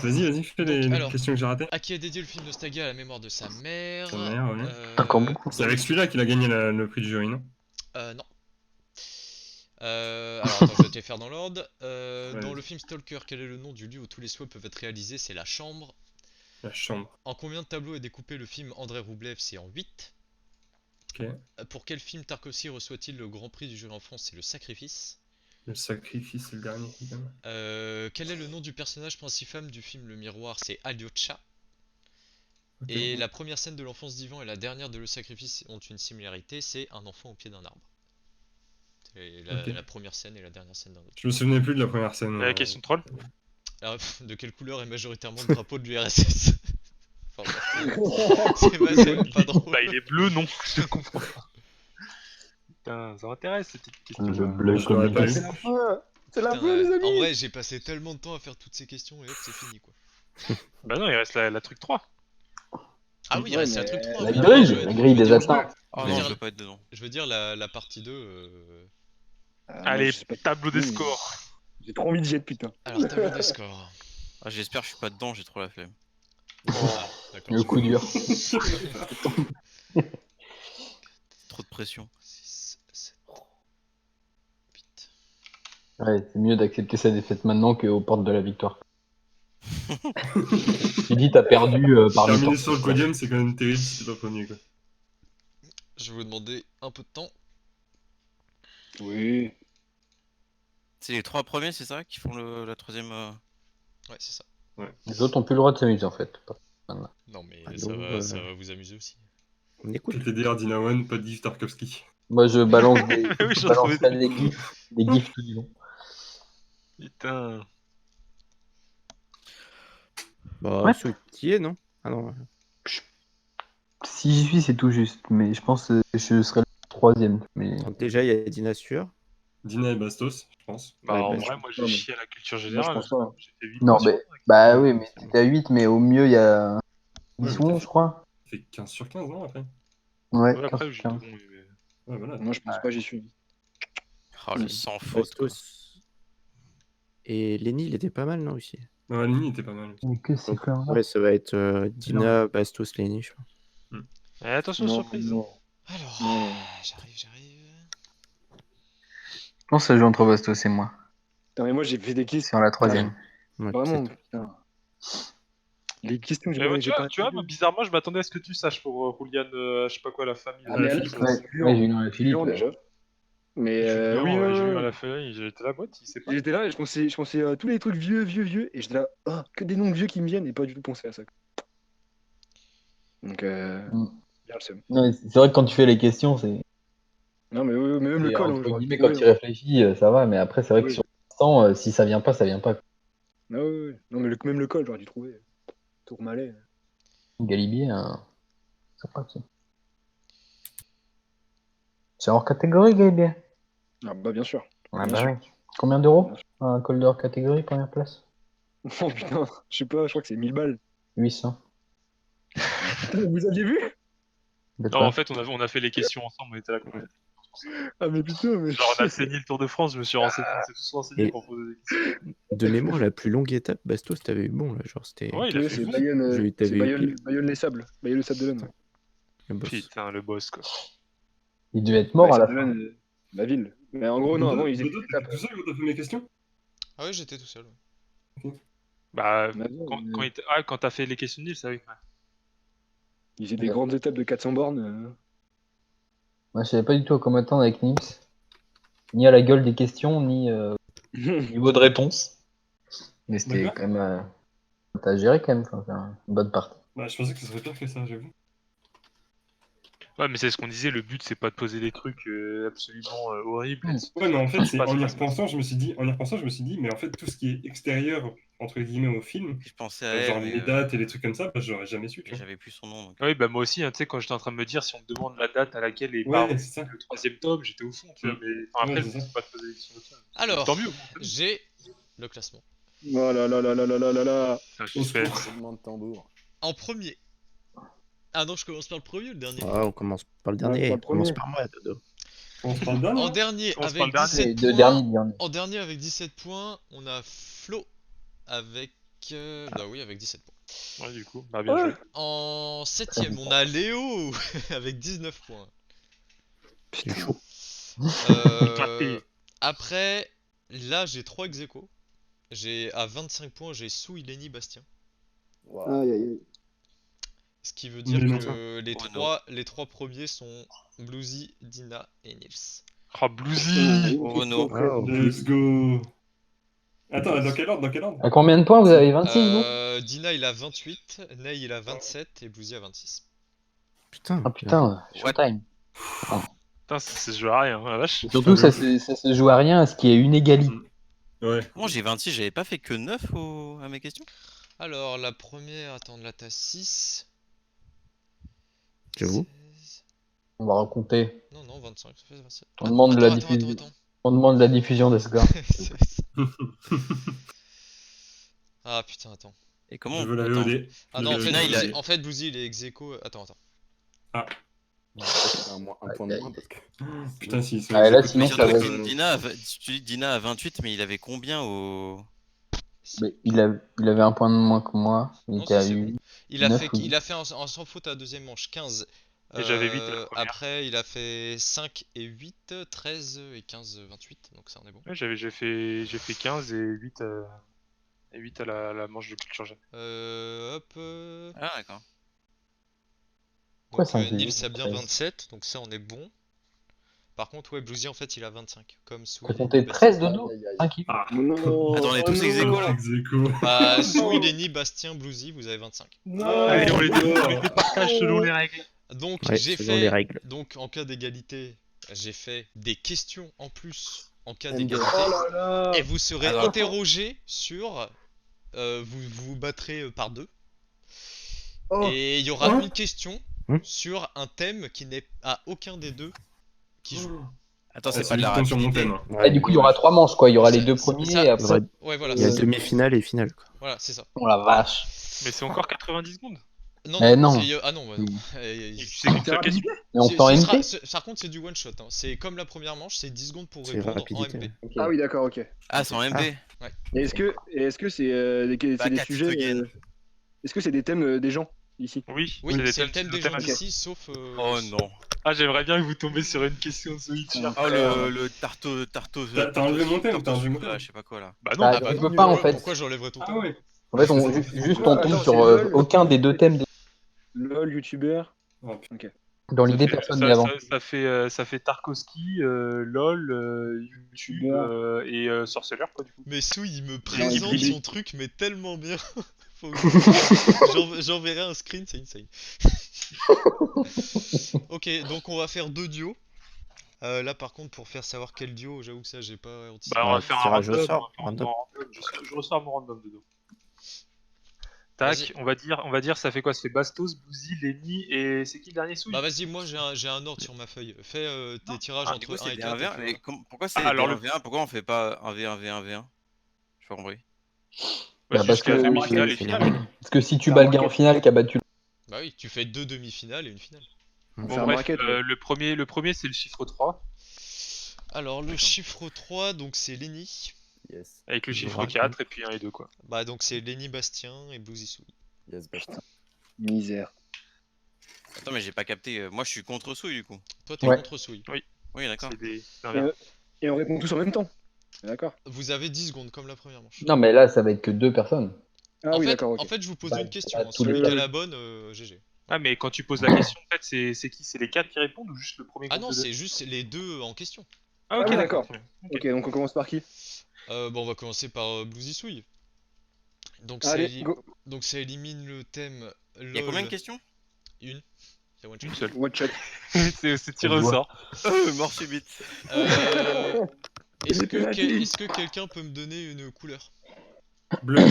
Vas-y, fais les alors, questions que j'ai ratées. À qui est dédié le film Nostalgia? À la mémoire de sa mère. Sa mère, ouais. Encore beaucoup. C'est avec celui-là qu'il a gagné le prix du jury, non? Non. Alors attends, je vais te les faire dans l'ordre. Dans le film Stalker, quel est le nom du lieu où tous les souhaits peuvent être réalisés? C'est la chambre. La chambre. En combien de tableaux est découpé le film Andrei Roublev? C'est en 8. Ok. Pour quel film Tarkovsky reçoit-il le Grand Prix du jury en France? C'est Le Sacrifice. Le sacrifice, c'est le dernier, évidemment. Quel est le nom du personnage principal du film Le Miroir? C'est Alyosha. Ok. Et la première scène de L'Enfance d'Ivan et la dernière de Le Sacrifice ont une similarité, c'est un enfant au pied d'un arbre. C'est la première scène et la dernière scène d'un autre. Je me souvenais plus de la première scène. La question troll. Alors, de quelle couleur est majoritairement le drapeau de l'URSS? Enfin, c'est même pas drôle. Bah, il est bleu, non. Je comprends pas. Putain, ça m'intéresse cette petite question. Le bleu Je l'aurais pas eu. C'est la Putain, fin, les amis. en vrai, j'ai passé tellement de temps à faire toutes ces questions et hop, c'est fini quoi. Bah non, il reste la truc 3. Ah oui, il Ouais, reste un mais truc 3. La oui, grille, la grille des atteintes. Ah Je veux non, dire- je veux pas être dedans. Je veux dire la partie 2. Allez, tableau des scores. scores. J'ai trop envie de jet, putain. Alors, tableau des scores. Ah, j'espère que je suis pas dedans, j'ai trop la flemme. Ah, d'accord. Le coup dur. Trop de pression. 6, 7, 8. Ouais, c'est mieux d'accepter sa défaite maintenant qu'aux portes de la victoire. Tu dis t'as perdu par le Terminer temps. sur le podium, c'est quand même terrible si t'es pas premier, quoi. Je vais vous demander un peu de temps. Oui. C'est les 3 premiers, c'est ça, qui font la troisième. Ouais, c'est ça. Les autres ont plus le droit de s'amuser en fait. Non, mais Allô, ça va vous amuser aussi. On écoute. TTDR Dina One, pas de Gift Tarkovsky. Moi je balance des, Oui, je j'en balance trouvais des gifs, des gifs tout du long. Putain. Bah, Ouais. tu y es, non? Ah non. Si j'y suis c'est tout juste, mais je pense que je serai le troisième. Mais Donc, déjà, il y a Dina Sûr. Dina et Bastos, je pense. Bah, Ouais, en bah, vrai, moi j'ai non, mais- chié à la culture Moi, je générale. pense pas. J'ai fait 8 non questions. mais bah oui mais t'étais à 8 mais au mieux il y a Ouais, 10 mais je crois. Ça fait 15 sur 15, non, après? Ouais, Ouais, après, 15, j'ai 15. bon, Ouais, voilà. Moi, je pense pas, j'y suis. Oh, le sans faute. Quoi. Bastos. Et Lenny, il était pas mal, non, aussi? Ouais, Lenny était pas mal. Mais que c'est quoi hein. Ouais, ça va être Dina, Bastos, Lenny, je crois. Et attention, Non, surprise. non. Alors, Non. j'arrive. Je pense que ça joue entre Bastos et moi. Putain, mais moi, j'ai fait des questions. Sur la troisième. Ouais, Vraiment, peut-être. putain. Les questions que Mais moi, j'ai pas tu vois, moi, bizarrement, je m'attendais à ce que tu saches pour Julian, je sais pas quoi, la famille. Ah, mais Philippe, Alex, Ouais, ouais, Julien et Philippe. Julien, déjà. Mais Julien, oui, ouais, Julien ouais. à la famille, j'étais là, boîte, il sait pas. J'étais là et je pensais à tous les trucs vieux, et j'étais là, oh, que des noms de vieux qui me viennent et pas du tout penser à ça. Donc, bien le seum. Non, mais c'est vrai que quand tu fais les questions, c'est. Non, mais, oui, mais même le Et col, entre j'aurais guillemets, pu quand trouver, tu réfléchis, ça va, mais après, c'est vrai que Oui. sur l'instant, si ça vient pas, ça vient pas. Ah, oui. Non, mais même le col, j'aurais dû trouver. Tourmalet. Galibier, c'est pas qui. C'est hors catégorie, Galibier. Ah, bah, bien sûr. Ah Bien bah sûr. ouais. Combien d'euros Bien sûr. un col de hors catégorie, première place? Oh putain, je sais pas, je crois que c'est 1000 balles. 800. Putain, vous aviez vu? De Non, quoi en fait, on a fait les questions ensemble, on était là. Ah, mais putain, mais. Genre, on a saigné le Tour de France, je me suis renseigné, on s'est tous renseignés Et- pour poser des questions. De mémoire, la plus longue étape, Bastos, t'avais eu bon, là. Genre, c'était. Ouais, il a Oui, fait c'est fou. Bayonne, J'ai eu ta c'est vie pile. Bayonne les Sables. Bayonne les Sables d'Olonne. Ouais. Le boss. Putain, le boss, quoi. Il devait être mort Ouais, à la Sables fin. d'Olonne, la ville. Mais en gros, non, avant, ils faisaient Dodo, des t'étais étapes. tout seul quand t'as fait mes questions? Ah ouais, j'étais tout seul. Ouais. Bah, Mais avant, quand t'as fait les questions de Nils, ça oui. ils faisaient des grandes étapes de 400 bornes. Moi, je savais pas du tout à quoi m'attendre avec Nils. Ni à la gueule des questions, ni au niveau de réponse. Mais c'était D'accord. quand même. T'as géré quand même, enfin, une bonne partie. Bah, je pensais que ça serait pire que ça, j'avoue. Ouais, mais c'est ce qu'on disait, le but c'est pas de poser des trucs absolument horribles. Ouais, mais en fait, c'est Passe, en y passe, repensant, je me suis dit, mais en fait, tout ce qui est extérieur, entre guillemets, au film, Je pensais à genre elle, mais les dates et les trucs comme ça, bah, j'aurais jamais su, tu vois. j'avais plus son nom. Donc... Oui, bah moi aussi, hein, tu sais, quand j'étais en train de me dire si on me demande la date à laquelle est Ouais, paru c'est ça. le troisième tome, j'étais au fond, tu vois. Mais enfin, après, Ouais, c'est le but, ça. c'est pas de poser des questions comme ça. Alors, Tant mieux. j'ai le classement. Oh là là là là là là là là. Putain, suspense. Roulement de tambour. En premier. Ah non, je commence par le premier ou le dernier? Ah, on commence par le Ouais, dernier. par le On commence premier. par moi, Dodo. On se parle d'un, En là dernier, On se parle avec dernier. 17 Les deux points. derniers. En dernier, avec 17 points, on a Flo avec. Bah oui, avec 17 points. Ouais, du coup, bah bien joué. En 7ème, on a Léo avec 19 points. C'est chaud. Euh, Après, là, j'ai 3 ex-aequo. J'ai à 25 points, j'ai Sou, Ileni, Bastien. Aïe aïe aïe. Ce qui veut dire Mais que non. les trois premiers sont Bluesy, Dina et Nils. Ah, Bluesy. Renault. Wow. Let's go. Attends, dans quel ordre? À combien de points vous avez 26 vous Dina il a 28, Ney il a 27 et Bluesy a 26. Putain. Ah putain, showtime. Putain, ça se joue à rien, hein, la vache. Surtout, ça se joue à rien, à ce qui est une égalité. Ouais. Moi j'ai 26, j'avais pas fait que 9 à mes questions. Alors la première, attends, là t'as 6. J'avoue. 16. On va raconter. Non, non, 25, ça fait 27. On demande la Attends, diffusion. attends. On demande la diffusion des scores. Ah putain, attends. Et comment Je veux la attends. VOD. Ah non, en fait, Dina, il a- en fait Bluesy il est ex-aequo. Attends. C'est un point de moins parce que. Putain, si. Ah, et là, Mais sinon, surtout ça va. que tu dis Dina a 28, mais il avait combien au. Mais il avait un point de moins que moi. Il Non, était à si, c'est 8. bon. Il a 9 fait, ou il a fait en sans faute à la deuxième manche 15. Et j'avais 8 à la première. Après, il a fait 5 et 8, 13 et 15, 28. Donc ça en est bon. Ouais, j'ai fait 15 et 8 à la manche de culture jeune. Hop. Ah d'accord. Quoi, Donc ça, j'ai Nils vu, a bien 13. 27, donc ça on est bon. Par contre, ouais, Bluesy en fait il a 25. Comme Sou. T'as compté 13 de nous 5 Ah. Non. Attends, on est tous non. ex-aequo là. Ex-aequo. Bah, Sou, Ileni, Bastien, Bluesy, vous avez 25. Non. Allez, on les départage selon les règles. Donc Ouais, j'ai selon fait. les règles. Donc en cas d'égalité, j'ai fait des questions en plus en cas Oh d'égalité. là là. Et vous serez Alors- interrogé sur. Vous battrez par deux. Oh. Et il y aura Hein une question sur un thème qui n'est à aucun des deux qui joue. Attends, Ça, c'est pas de la compte sur mon rapidité. thème. Et du coup, il y aura 3 manches quoi. Il y aura les deux Ça- premiers ça- et après. Ouais, voilà. Il y a c'est ça. demi-finale et finale. Quoi. Voilà, c'est ça. Oh la vache. Mais c'est encore 90 secondes. Non, Eh non. Ah non, bah non. Et tu sais qu'une seule question. Et on fait en MP Par contre, c'est du one shot. Hein. C'est comme la première manche, c'est 10 secondes pour C'est répondre en rapidité. MP. Ok. Ah oui, d'accord, ok. Ah, c'est en MP. Et est-ce que c'est Bah, des Cat sujets Again. est-ce que c'est des thèmes des gens ici? Oui, Oui, c'est le thèmes- thème des thèmes gens à- d'ici, sauf. Oh non. Ah, j'aimerais bien que vous tombiez sur une question de Switch. Oh, le tarto. T'as enlevé mon thème, t'as enlevé mon thème. Je sais pas quoi là. Bah non, Bah, Ah bah tu non, peux pas en pourquoi- fait. Pourquoi j'enlèverais ton Ah thème ouais. En fait, juste on tombe Attends, sur c'est LOL, aucun des deux thèmes. LOL, youtubeur. Oh, putain. Dans Ça l'idée, fait- personne ça- n'est avant. ça fait Tarkovsky, LOL, YouTube Youtubeur. et Sorceleur, quoi, du coup. Mais Sou, il me Non, présente il- son truc, mais tellement bien. Faut que j'enverrai un screen, c'est insane. Ok, donc on va faire 2 duos. Là, par contre, pour faire savoir quel duo, j'avoue que ça, j'ai pas anticipé. Bah, on va Ouais, faire un tirage au random. sort, On va faire un random. Je ressors mon random dedans. Tac, Vas-y. on va dire, ça fait quoi? Ça fait Bastos, Bouzy, Lenny et c'est qui le dernier Souille? Bah vas-y, moi j'ai un ordre sur ma feuille. Fais tes tirages Du entre coup, 1 c'est et des 4. 1v1. Mais pourquoi c'est Ah, alors des le- 1v1? Pourquoi on fait pas 1v1, v1, v1? J'ai pas compris. Bah, Parce jusqu'à que- demi-finale et c'est finale. les Parce que si tu bats le gars en finale qui a battu. Bah oui, tu fais 2 demi-finales et une finale. Mmh. Bon, faire un bref, bracket, ouais. le premier c'est le chiffre 3, Alors, le chiffre 3, donc c'est Lenny. Yes. avec le chiffre Bracket. 4 et puis 1 et 2, quoi. Bah donc c'est Lenny Bastien et Bluesy Soul. Yes, Bastien. Misère. Attends, mais j'ai pas capté. Moi, je suis contre Souille du coup. Toi, t'es Ouais. contre Souille. Oui, d'accord. C'est un Et on répond tous en même temps. D'accord. Vous avez 10 secondes, comme la première manche. Non, mais là, ça va être que deux personnes. Ah en, oui, fait, d'accord, ok. en fait, je vous pose Bah, une question. bah, Hein. tous Celui les qui a deux. la bonne, GG. Ah, mais quand tu poses la question, en fait, c'est qui? C'est les 4 qui répondent ou juste le premier Ah groupe non, de deux? c'est juste les deux en question. Ah, ok, Ah oui, d'accord. d'accord. Ok, donc on commence par qui? Bon, on va commencer par Bluesy Souille. Donc, Allez, go. donc ça élimine le thème LOL. Il y a combien de questions? Une. C'est one shot. Une seule. One shot. C'est tiré au sort. Mort subite. Est-ce Les que, pénaltys. est-ce que quelqu'un peut me donner une couleur? Bleu.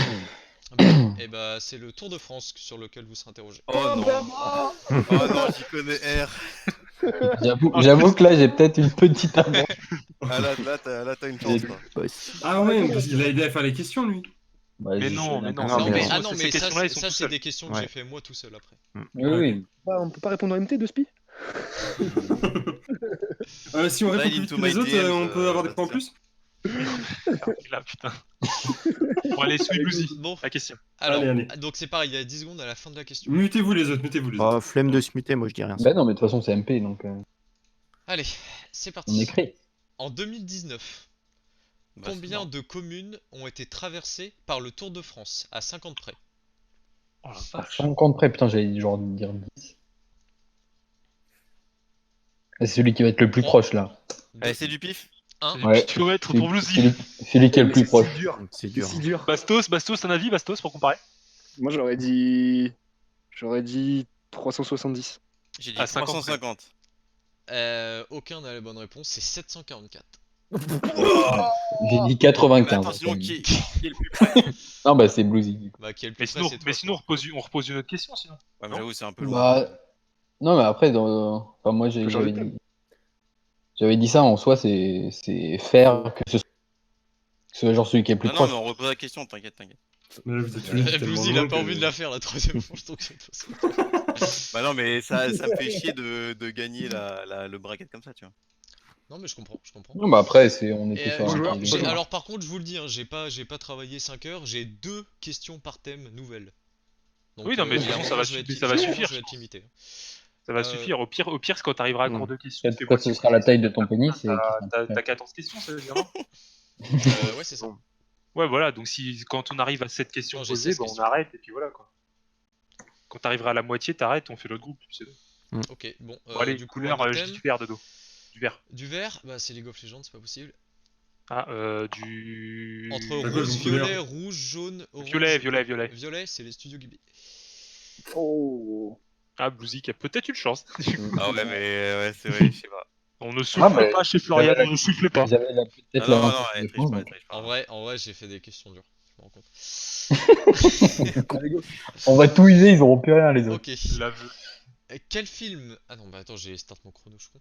Et bah, c'est le Tour de France sur lequel vous serez interrogé. Oh non. Oh non, j'y connais R. J'avoue que là, j'ai peut-être une petite avance. Ah là, t'as une chance. Quoi. Ah ouais, parce qu'il a aidé à faire les questions, lui. Bah, Mais j'ai- non, mais non. Ah non, mais- Ah non, Ces mais questions-là, ils ça, sont ça tout c'est seuls. des questions que Ouais. j'ai fait moi tout seul après. Oui, oui. On peut pas répondre en MT de Spi? Si on Slide répond plus into vite que les my autres, DMs, on peut avoir des points en Bastien. plus. Là, putain. Bon, allez, Souille Bluesy. Bon, La question. alors, allez. donc c'est pareil, il y a 10 secondes à la fin de la question. Mutez-vous les autres, mutez-vous les autres. Oh, flemme de se muter, moi je dis rien. Bah non, mais de toute façon, c'est MP, donc Allez, c'est on parti. écrit. En 2019, Bah, c'est combien mort. de communes ont été traversées par le Tour de France à 50 près? Oh la À vache. 50 près, putain, j'allais genre dire 10. C'est celui qui va être le plus proche là. Allez, c'est du pif. C'est Ouais. du kilomètre pour Bluesy. Celui qui est le Mais plus c'est proche. si dur. C'est C'est dur. si dur. Bastos, un avis, Bastos, pour comparer? Moi, j'aurais dit 370. J'ai dit À 50 350. Aucun n'a la bonne réponse, c'est 744. J'ai dit Mais 95. attends, sinon, quand même. qui est le plus près? Non, bah c'est Bluesy. Bah, qui est le Mais plus près, sinon, c'est toi. mais sinon on repose une autre question, sinon. Ouais, mais Non. j'avoue, c'est un peu loin. Bah. Non, mais après, enfin, moi Faut changer j'avais de dit... j'avais dit ça en soi, c'est faire que ce soit genre celui qui est le plus Non, non, proche. mais on repose la question, t'inquiète. Mais là, vous êtes Eh, tellement Bluesy, il loin a pas que- envie de la faire la troisième manche, donc de toute façon. Bah non, mais ça me fait chier de gagner le bracket comme ça, tu vois. Non, mais je comprends, je comprends. Non, bah après, on Et, était sur joueur, un... joueur. alors par contre, je vous le dis, hein, j'ai pas travaillé 5 heures, j'ai 2 questions par thème nouvelles. Donc, Oui, non, mais de toute il y a un façon, moment, ça va je vais être- ça va il y a un moment, suffire, Je vais je être limité. Ça va Euh, suffire. Au pire, c'est quand t'arriveras à court de questions. Peut-être que ce sera la taille de ton pénis. et- T'as 14 questions, ça veut dire, non? Ouais, c'est ça. Ouais, voilà, donc quand on arrive à cette question Non, j'ai posée, 16 bah, on questions. arrête et puis voilà quoi. Quand t'arriveras à la moitié, t'arrêtes, on fait l'autre groupe. C'est bon. Ok, bon. Bon, allez, Du coup, couleur, un je thème. dis du vert de dos. Du vert. Du vert, bah c'est League of Legends, c'est pas possible. Ah, du. Entre T'as quoi rose, comme couleur? violet, rouge, jaune, orange. Violet. Violet, c'est les studios Ghibli. Oh. Ah, Bluesy qui a peut-être une chance. Ah ouais, mais ouais, c'est vrai, je sais pas. On ne souffle mais- pas chez Florian, j'avais on ne souffle pas. J'avais Ah peut-être non, la non, elle triche pas, elle triche En pas. vrai, j'ai fait des questions dures. Je me rends compte. On va tout user, ils auront plus rien les autres. Ok. L'aveu. Quel film... Ah non, bah attends, j'ai start mon chrono, je suis con.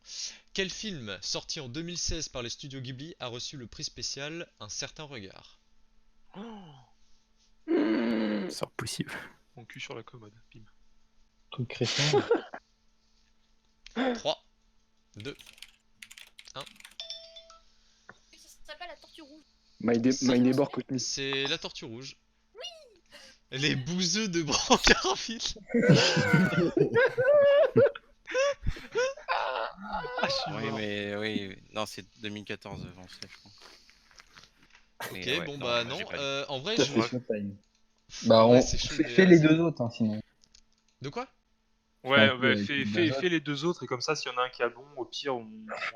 Quel film, sorti en 2016 par les studios Ghibli, a reçu le prix spécial Un certain regard? C'est impossible. Mon cul sur la commode. Bim. Truc récent. 3, 2, Ça s'appelle la tortue rouge. My neighbor could me. c'est la tortue rouge. Les bouseux de Brancarville. Oui, mais oui. Non, c'est 2014, je crois. Mais Ok, ouais, bon non, bah moi, non. j'ai pas dit. En vrai, Ça je. fait Showtime. Bah, Ouais, on c'est chaud, fait mais, les deux autres, hein, sinon. De quoi? Ouais, Enfin, ouais, avec fais, les fais, deux fais les deux autres et comme ça, s'il y en a un qui a bon, au pire, on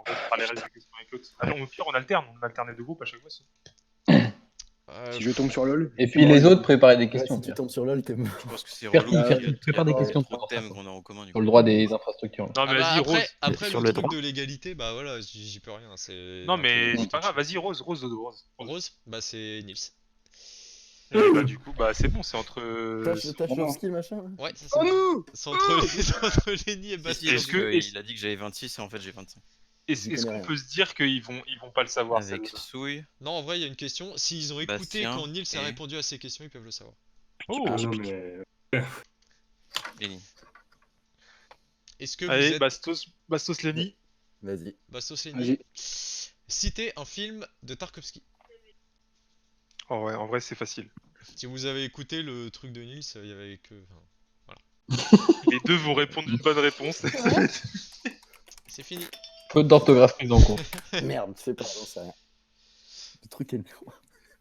fera les restes des questions avec l'autre. Ah non, au pire, on alterne les deux groupes à chaque fois. Si je tombe sur LOL. Et puis les autres, préparez des Ouais, questions. si tu tombes sur LOL, t'es mort. Je pense que c'est Faire relou. faire- Il y a prépare des questions trop pour de thèmes ça. qu'on a en commun. Du Sur coup. le droit des infrastructures. Non, mais vas-y, Rose. après Sur le le truc droit. de l'égalité, bah voilà, j'y peux rien. C'est. Non, un peu mais le c'est pas touchy. grave, vas-y, Rose, Dodo, Rose. Rose, bah c'est Nils. Et bah, du coup, bah, c'est bon, c'est entre. Tâche le skill, machin. Ouais, c'est ça. C'est entre Lenny et Bastien. Est-ce que- Il a dit que j'avais 26 et en fait j'ai 25. Est-ce connais qu'on rien. peut se dire qu'ils vont pas le savoir Avec celle-là Souille. Non, en vrai, il y a une question. S'ils ont écouté Bastien quand Nils a et- répondu à ces questions, ils peuvent le savoir. Oh, Ah non, mais. Lenny. Est-ce que vous allez, êtes Bastos Lenny. Vas-y. Bastos Lenny? Vas-y. Citez un film de Tarkovsky. Oh ouais, en vrai, c'est facile. Si vous avez écouté le truc de Nils, il y avait que. Les deux vont répondre une bonne réponse. C'est fini. Faute d'orthographe prise en compte. Merde, fais pas, j'en sais rien. Le truc est le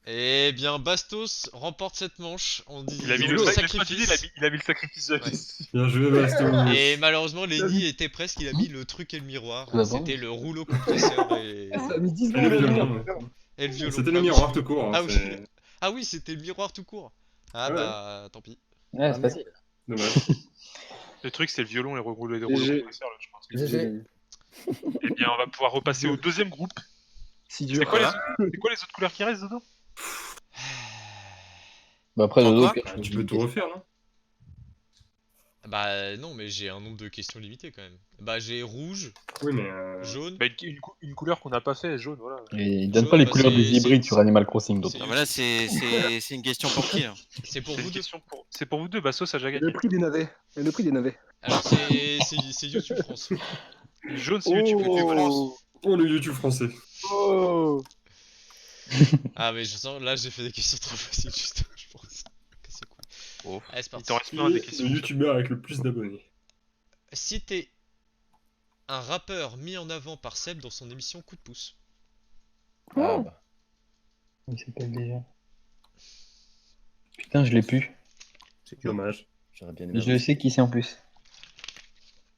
Eh bien, Bastos remporte cette manche. On dit Il a mis le sacrifice. Il a mis le sacrifice de la Ouais. question. Bien joué, Bastos. Et malheureusement, Lenny était presque. Il a mis le truc et le miroir. Tout d'abord. C'était le rouleau compresseur et, Ça a mis 10 Et secondes. le à violon, le faire. ouais. et le violon. C'était le Ah miroir oui. tout court. hein, Ah oui. c'est Ah oui, c'était le miroir tout court. Ah Ouais. bah, tant pis. Ouais, c'est facile. Dommage. Le truc, c'est le violon et le rouleau GG. compresseur, là, je pense. GG. Eh bien, on va pouvoir repasser au deuxième groupe. Si C'est dur. quoi, c'est quoi les autres couleurs qui restent, Dodo? Bah, après, Pourquoi Dodo, Ah, tu peux tout refaire, non? Bah non, mais j'ai un nombre de questions limité quand même. Bah j'ai rouge, Oui, mais. jaune. Bah, une couleur qu'on n'a pas fait, jaune, voilà. Et il donne Jaune, pas les bah, couleurs c'est- des hybrides c'est- sur Animal Crossing, Dodo. c'est- Non, mais là c'est une question pour qui là? C'est pour C'est vous une deux. question pour... C'est pour vous deux, Bastos a déjà Le gagné. prix des navets. Le prix des navets. Alors c'est YouTube France. Jaune, c'est YouTube France. Oh, le YouTube français. Oh. Ah mais je sens là j'ai fait des questions trop faciles juste je pense. Que c'est cool. Oh. Allez c'est Il parti. t'en reste plein des Le questions. youtubeur avec le plus d'abonnés. Citez un rappeur mis en avant par Seb dans son émission Coup de pouce. Ah bah. Il s'appelle déjà. Putain, je l'ai plus. C'est dommage. J'aurais bien aimé. Je sais qui c'est en plus.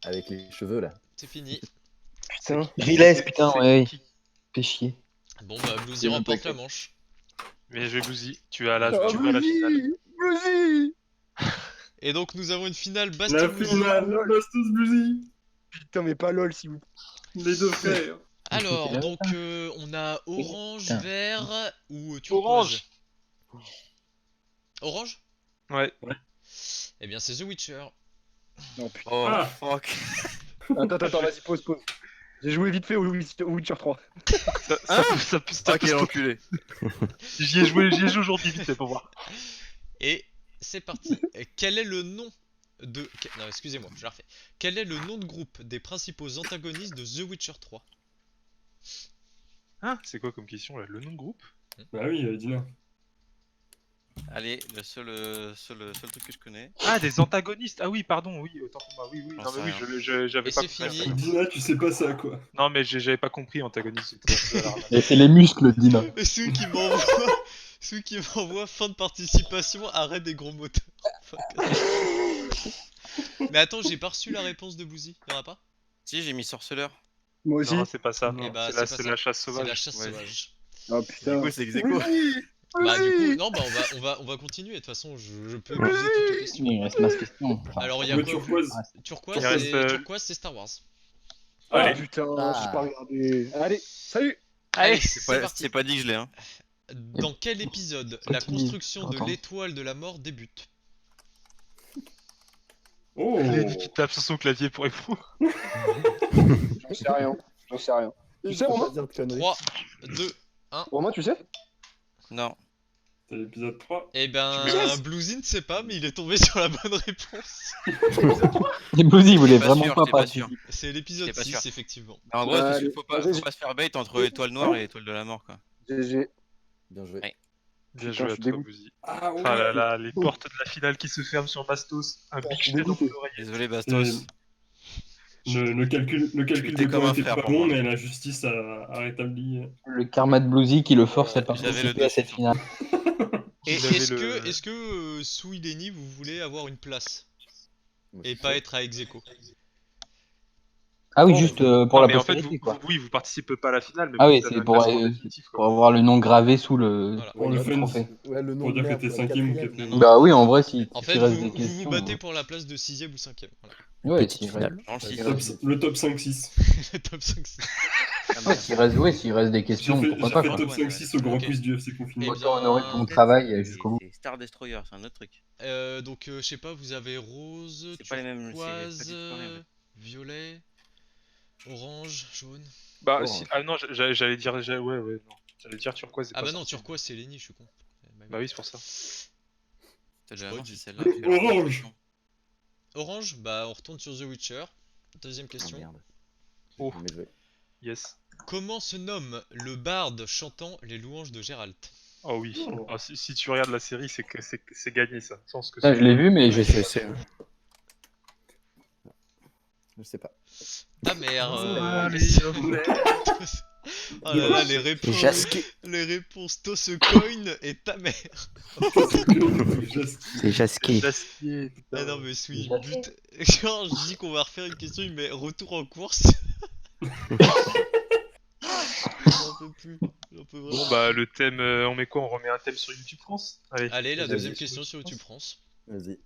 Avec les cheveux là. C'est fini. Putain. Riles, putain, C'est ouais. qui Fais chier. Bon bah Bluesy remporte la manche. Mais je vais Bouzy. Tu as la Ah, finale. vas-y. Vas-y. Et donc nous avons une finale La Bastien Bluesy. finale, Bastos Bluesy. Putain, mais pas LOL, si vous. Les deux frères. Alors C'était là, donc on a orange, Putain. vert ou turquoise. Orange. Ouais. Eh bien c'est The Witcher. Non, putain. Oh Ah. fuck. Attends, vas-y, pause. J'ai joué vite fait au Witcher 3. Ça peut Ah quel enculé. J'y ai joué aujourd'hui vite fait pour voir. Et c'est parti. Quel est le nom de... Non, excusez-moi, je la refais. Quel est le nom de groupe des principaux antagonistes de The Witcher 3? Hein? C'est quoi comme question là? Le nom de groupe? Bah oui, Dina. Allez, le seul truc que je connais. Ah, des antagonistes! Ah oui, pardon, oui, autant pour moi, oui. J'en Non, mais sais oui, j'avais Et pas c'est compris. fini. Dina, tu sais pas ça quoi. Non, mais j'avais pas compris antagoniste. Et c'est les muscles, Dina. Et celui qui m'envoie... Celui qui m'envoie fin de participation, arrêt des gros moteurs. Mais attends, j'ai pas reçu la réponse de Bluesy, y'en a pas? Si, j'ai mis sorceleur. Moi aussi. Non, c'est pas ça. Eh bah, C'est c'est pas la ça. chasse C'est sauvage. la chasse Ouais. sauvage. Oh Du putain. coup, c'est Execo. Bah du coup, non, bah on va continuer, de toute façon je peux poser toutes les questions. Il reste ma question. Enfin, Alors il y a Le quoi? turquoise. Turquoise, Il reste, Turquoise c'est Star Wars. Ah Allez. putain, Ah. j'ai pas regardé. Allez, salut. Allez, C'est c'est pas, parti. c'est pas dit que je l'ai hein. Dans quel épisode la Continue. construction de Attends. l'étoile de la mort débute? Oh. Lenny qui tape sur son clavier pour répondre. J'en sais rien. Tu sais, Faut Romain pas dire de conneries. 3, 2, Romain, tu sais? Non. C'est l'épisode 3. Eh ben, Yes. Bluesy ne sait pas, mais il est tombé sur la bonne réponse. Et Bluesy, il voulait Pas vraiment sûr, pas t'es pas participer. sûr. C'est l'épisode J'étais pas 6, sûr. effectivement. En gros, Ouais, faut pas se faire bait entre étoile noire et étoile de la mort, quoi. GG. Bien joué. Ouais. Bien Putain, joué je à suis toi, dégoûté. Bluesy. Ah ouais. Ah là là, les portes de la finale qui se ferment sur Bastos. Un big je suis jeté dans dégoûté. mon oreille. Désolé, Bastos. Le calcul J'étais de comme temps un était frère pas pour bon, moi. mais la justice a rétabli. Le karma de Bluesy qui le force à J'avais le participer à cette dessus, finale. Et Vous avez est-ce que Sou Lenny, vous voulez avoir une place Moi, je et suis pas chaud. être à ex-aequo? Ah oui, Non, juste non, pour la mais en fait, postérité, quoi. oui, vous participez pas à la finale, mais Ah vous oui, avez c'est un classement définitif, quoi. pour avoir le nom gravé sous le, Voilà. Pour le le fun. trophée. Ouais, le nom Pour de dire que merde, t'es quoi, 5ème ou quatrième. 4ème. Bah oui, en vrai, si En s'il fait, reste vous des vous questions. battez pour la place de 6ème ou 5ème. Voilà. Ouais, Petite s'il reste, finale. Dans le s'il 6. reste, Le top 5-6. Le top 5, c'est... ouais, s'il reste des J'ai questions, fait, pourquoi j'ai pas, fait quoi. top 5-6 au grand Ok. quiz du FC Confinement. Eh Autant honorer bien, ton travail jusqu'au bout. C'est Star Destroyer, c'est un autre truc. donc je sais pas, vous avez rose, C'est pas les mêmes, c'est pas turquoise, du tout pareil. violet, orange, jaune. Bah, Oh. si... Ah non, j'allais dire. Ouais, non. J'allais dire turquoise. c'est Ah pas bah non, sorti. turquoise c'est Lenny, je suis con. Bah oui, c'est pour ça. T'as déjà pas avancé dit. celle-là. j'ai la Orange. impression. Orange, bah on retourne sur The Witcher. Deuxième Ah, question. merde. Oh. Mais joué. Yes. Comment se nomme le barde chantant les louanges de Géralt? Oh oui. Ah, si tu regardes la série, c'est que c'est gagné ça. Je pense que Ça, je l'ai vu, mais Je je sais. Je sais pas. Ta mère. Allez, hop. Oh là là, les réponses Tossecoin et ta mère. C'est Jasquet. Jasquier, putain. Ah non mais Sui, Déjà but. Genre je dis qu'on va refaire une question, il met retour en course. J'en peux plus. J'en peux vraiment Bon bah le thème, on met quoi? On remet un thème sur YouTube France? Allez. Allez, la Vas-y, deuxième sur question sur YouTube YouTube France. Vas-y.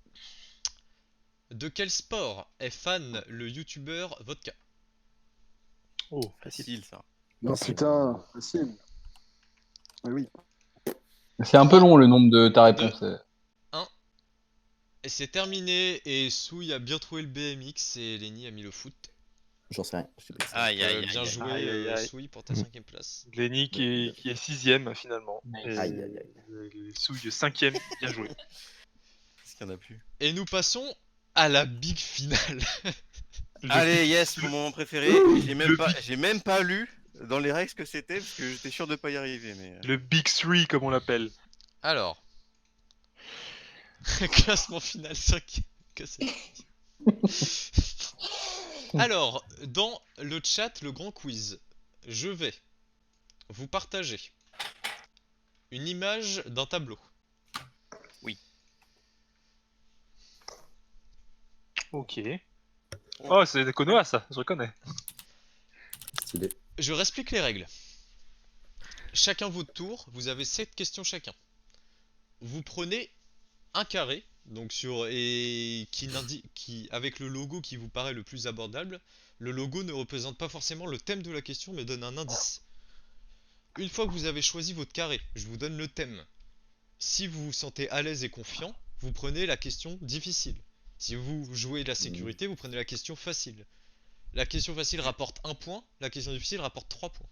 De quel sport est fan le youtubeur Vodka? Oh, Facile ça. Non, putain, facile. Ah oui. C'est un peu long le nombre de ta réponse. Et c'est terminé, et Souille a bien trouvé le BMX et Lenny a mis le foot. J'en sais rien. Je sais pas. Aïe aïe aïe. Bien aïe. joué Aïe, aïe. Souille pour ta 5ème place. Lenny qui est 6ème finalement. Nice. Et Aïe, aïe, Souille 5ème, bien joué. Qu'est-ce qu'il y en a plus? Et nous passons à la big finale. Allez, yes, mon moment préféré. J'ai même pas lu dans les règles ce que c'était parce que j'étais sûr de pas y arriver. Mais Le Big 3 comme on l'appelle. Alors. Classement final 5. Alors, dans le chat, le grand quiz, je vais vous partager une image d'un tableau. Ok. Oh, c'est des Konoha ça, je reconnais. Stylé. Je réexplique les règles. Chacun votre tour, vous avez 7 questions chacun. Vous prenez un carré, donc qui avec le logo qui vous paraît le plus abordable. Le logo ne représente pas forcément le thème de la question, mais donne un indice. Une fois que vous avez choisi votre carré, je vous donne le thème. Si vous vous sentez à l'aise et confiant, vous prenez la question difficile. Si vous jouez de la sécurité, vous prenez la question facile. La question facile rapporte 1 point, la question difficile rapporte 3 points.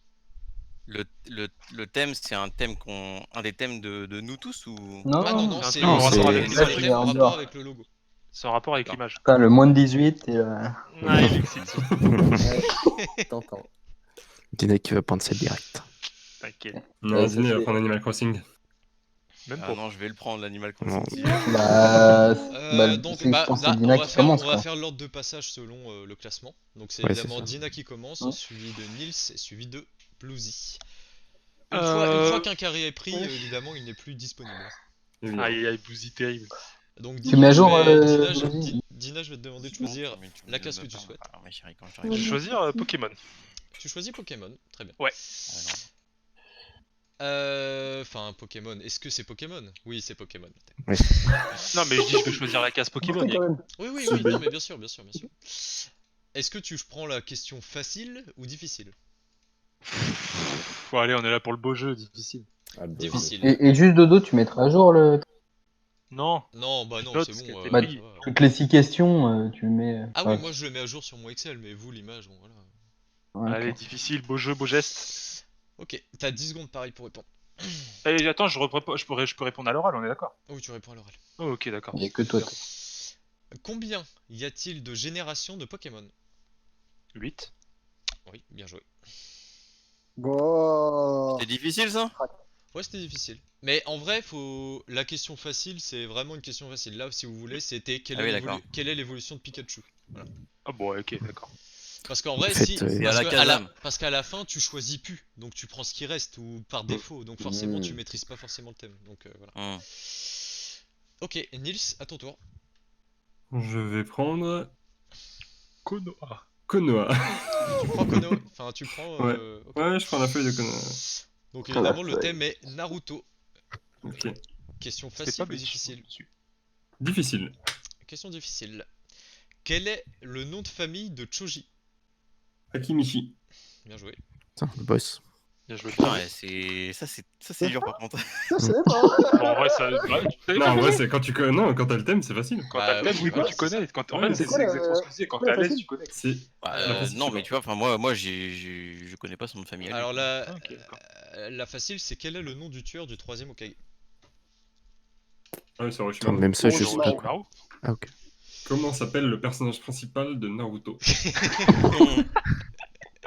le thème, c'est un thème un des thèmes de nous tous ou? Non, Ah non, non, c'est c'est un c'est rapport le avec thème l'image. en rapport avec le logo. C'est en rapport avec l'image. putain, le moins de 18 et Ouais, il excite. T'entends. Dina qui va prendre cette direct. T'inquiète. Non, ça Disney va fait- prendre Animal Crossing. Même Ah pas. non, je vais le prendre l'animal Non. crossing. Donc, je pense que c'est on Dina va qui faire, commence, on va quoi. faire l'ordre de passage selon le classement. Donc c'est Ouais, évidemment c'est ça. Dina qui commence, Ouais. suivi de Nils et suivi de Bluesy. Une Euh, fois qu'un carré est pris, évidemment, il n'est plus disponible. Évidemment. Aïe aïe, Bouzy terrible. Donc Tu mets à jour, Dina, Dina, je vais te demander de choisir Mais tu me la le case que donnes tu pas. souhaites. Alors, ma chérie, quand Je j'arrive. vais choisir Pokémon. Tu choisis Pokémon, très bien. Ouais. Ah, non. Enfin, Pokémon, est-ce que c'est Pokémon? Oui, c'est Pokémon. Non, mais je dis, je vais choisir la case Pokémon. Quand même. Oui, oui, C'est oui, bien. non, mais bien sûr, bien sûr, bien sûr. Est-ce que tu prends la question facile ou difficile? Bon, allez, on est là pour le beau jeu, difficile. Ah, bah, Difficile. Et juste Dodo, tu mettras à jour Non. Non, bah non, Note c'est ce qui a bon. été Bah, pris. ça va. toutes les 6 questions, tu le mets. Ah oui, moi je le mets à jour sur mon Excel, mais vous, l'image, bon voilà. Ouais, Allez, ok. difficile, beau jeu, beau geste. Ok, t'as 10 secondes pareil pour répondre. Et attends, je peux répondre à l'oral, on est d'accord? Oui, tu réponds à l'oral. Oh, ok, d'accord. Il y a que toi. Combien y a-t-il de générations de Pokémon? 8. Oui, bien joué. Bon. C'est difficile ça? Ouais, c'était difficile. Mais en vrai, la question facile, c'est vraiment une question facile. Là, si vous voulez, c'était quelle est l'évolution de Pikachu? Voilà. Ah bon, ok, d'accord. Parce qu'en vrai, Faites, si. Parce qu'à la fin, tu choisis plus. Donc tu prends ce qui reste, ou par défaut. Donc forcément, tu maîtrises pas forcément le thème. Donc voilà. Ok, Nils, à ton tour. Je vais prendre. Konoha. Konoha. Tu prends Konoha. Enfin, tu prends. Ouais. Ok. Ouais, je prends la feuille de Konoha. Donc évidemment, le thème est Naruto. Ok. Question facile ou difficile? Difficile. Question difficile. Quel est le nom de famille de Choji? Akimichi. Bien joué. Putain, le boss. Bien joué. Putain, ça c'est dur par contre. Ça, c'est pas. Bon, en vrai, ça. Non, en vrai, c'est quand tu connais. Non, quand t'as le thème, c'est facile. Quand t'as le thème, oui, voilà, tu connais. En Ouais, fait, c'est c'est quoi, exactement ce que je disais. Quand t'es à l'aise, tu connais. C'est. Non, mais tu vois, enfin moi je connais pas son nom de famille. Alors Ok, d'accord. la facile, c'est quel est le nom du tueur du 3ème Hokage? Ouais, c'est Attends, Orochimaru. même ça, je sais Orochimaru. pas. Ah, ok. Comment s'appelle le personnage principal de Naruto?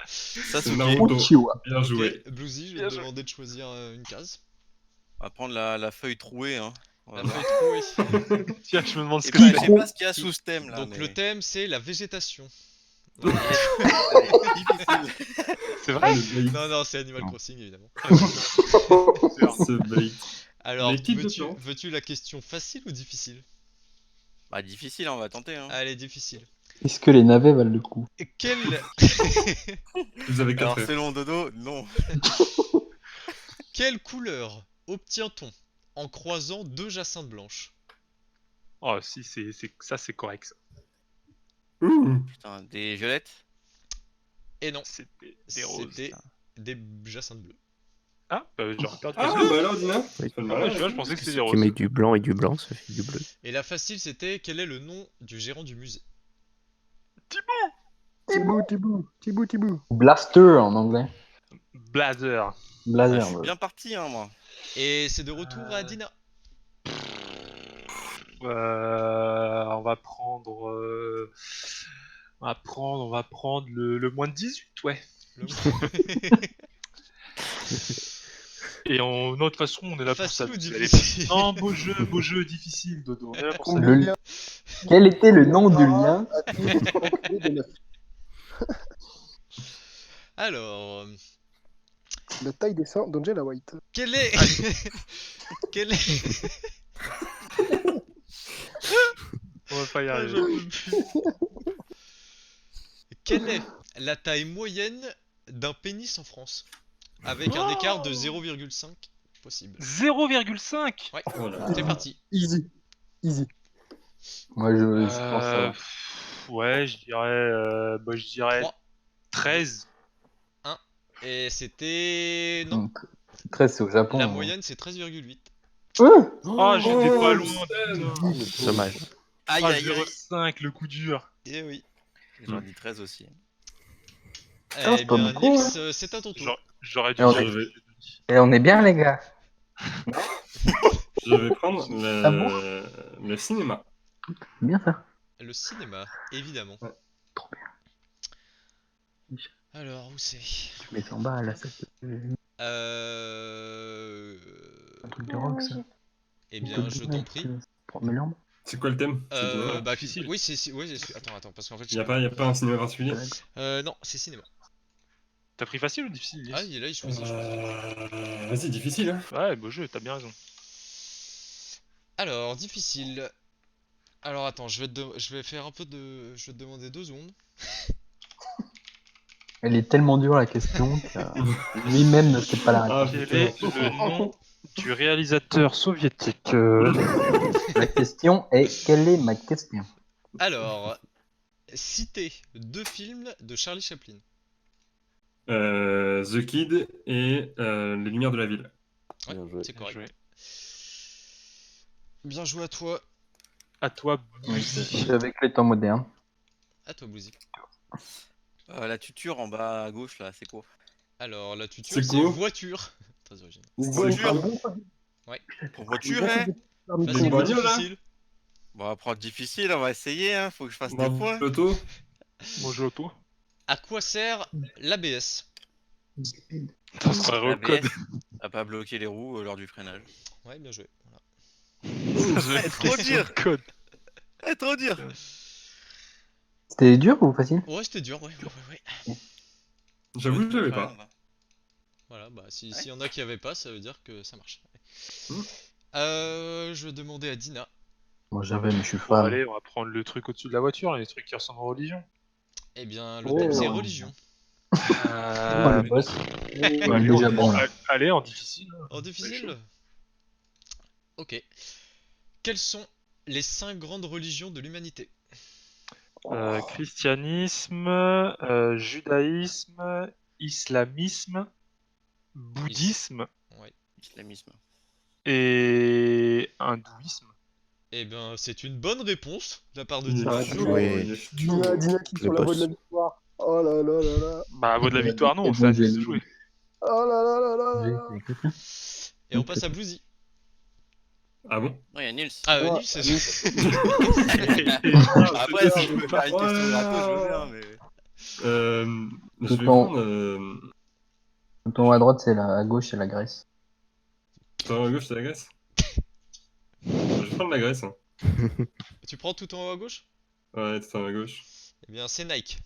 Ça, Naruto. Uchiwa. Bien joué. Ok, Bluesy, je vais te demander de choisir une case. On va prendre la feuille trouée. Hein. On va La voir. feuille trouée. Tiens, je me demande ce Et que puis, c'est. je sais pas ce qu'il y a sous ce thème là. Donc mais... le thème, c'est la végétation. Difficile. C'est vrai? Non, c'est Animal Crossing, évidemment. Ce bait. Alors, L'équipe de plantes. veux-tu la question facile ou difficile? Bah difficile, hein, on va tenter. Hein. Allez, difficile. Est-ce que les navets valent le coup? Vous avez 4 Alors heures. c'est long dodo, non. Quelle couleur obtient-on en croisant 2 jacinthes blanches? Oh, si, ça, c'est correct. Ça. Ouh. Putain, des violettes. Et non, C'était des roses. c'était des jacinthes bleus. Ah, j'aurais perdu. Ah, bah alors, Dina. Oui. Ça me Ah ouais, marche. tu vois, je pensais que c'était des Tu roses. mets du blanc et du blanc, ça fait du bleu. Et la facile, c'était quel est le nom du gérant du musée? Tibou. Blaster en anglais. Blazer. Blazer. Ah, je suis bien parti, hein, moi. Et c'est de retour à Dina. On va prendre. On va prendre le moins de 18, ouais. Et non, de toute façon, on est là pour ça. Facile ou difficile? Non, beau jeu, difficile, Dodo. On est là pour ça. Quel était le nom du lien? Alors, La taille des seins d'Angela White. quel est... quel est... On va pas y arriver. J'en peux plus. Quelle est la taille moyenne d'un pénis en France? Avec un écart de 0,5 possible. 0,5. Ouais, Oh là. c'est parti. Easy. Moi, je pense ça. Ouais, je dirais 3, 13. 1. Et c'était... Non, Donc, 13, c'est au Japon. la hein. moyenne c'est 13,8. Oh, j'étais pas loin. Dommage. Aïe Ah, aïe aïe. 0,5, le coup dur. Eh oui. J'en dis 13 aussi. Eh c'est pas bien, beaucoup, Nils, c'est à ton tour. J'aurais dû. Et on Je est- vais, Et on est bien, les gars. je vais prendre Ah bon le cinéma. Bien ça. Le cinéma, évidemment. Ouais. Trop bien. Alors, où c'est? Je mets en bas, là, ça un truc de rock, ça. Eh bien, je t'en prie. Pour mes jambes. C'est quoi le thème? C'est cinéma. Bah, difficile. oui, c'est... Oui, attends, parce qu'en fait... Y a pas un cinéma particulier? Non, c'est cinéma. T'as pris facile ou difficile, Lys? Ah, il est là, il choisit. Vas-y, difficile, hein. Ouais, beau jeu, t'as bien raison. Alors, difficile. Alors, attends, je vais faire un peu de... Je vais te demander 2 secondes. Elle est tellement dure, la question, que lui-même ne sait pas la réponse. Ah, Quel putain. est le nom du réalisateur soviétique La question est, quelle est ma question? Alors, citez 2 films de Charlie Chaplin. The Kid et Les Lumières de la Ville. Ouais, Bien joué. c'est Bien correct. joué. Bien joué à toi. À toi, Oui, Bouzy. c'est avec les temps modernes. À toi, Bouzy. La tuture en bas à gauche là, c'est quoi? Alors, la tuture, C'est c'est quoi voiture. Très original. Pour voiturer. Facile ou bagnole, là difficile? Bon, on va prendre difficile, on va essayer, hein. Faut que je fasse des Bravo, points. Loto. Mon jeu auto. À quoi sert l'ABS? Ça serait La recode. BS à pas bloquer les roues lors du freinage. Ouais, bien joué. Voilà. Trop dur. Code. Trop dur. C'était dur ou facile? Ouais, c'était dur, ouais. J'avoue que je l'avais pas. Voilà, bah s'il y en a qui avaient pas, ça veut dire que ça marche. Hmm. Je vais demander à Dina. Moi j'avais, mais je suis Bon, fan. allez, on va prendre le truc au-dessus de la voiture, les trucs qui ressemblent aux religions. Eh bien, le Oh. thème c'est religion. Oh, le boss. Bah, On est déjà bon là. Allez, en difficile. En difficile? Ok. Quelles sont les 5 grandes religions de l'humanité? Christianisme, judaïsme, islamisme, bouddhisme Ouais. Islamisme. et hindouisme. Eh ben, c'est une bonne réponse de la part de Il Dina. est chaud, Ouais. il est chaud. Dina qui Le sur la voie de la boss. victoire. Oh là là là là. Bah, à vaut de la victoire, non, Et ça a bon, j'ai- se jouer. Oh là là là là J'ai- là. Et on passe à Bluesy. Ah bon? Non, il y a Nils. Ah, Ouais. Nils, c'est Après, si je peux faire une question gratos, je veux bien, mais. Je vais Tout prendre. Tout en haut à droite, c'est à gauche, c'est la Grèce. Tout à gauche, c'est la Grèce? Je vais prendre la Grèce. Hein. Tu prends tout en haut à gauche? Ouais, tout à gauche. Eh bien, c'est Nike.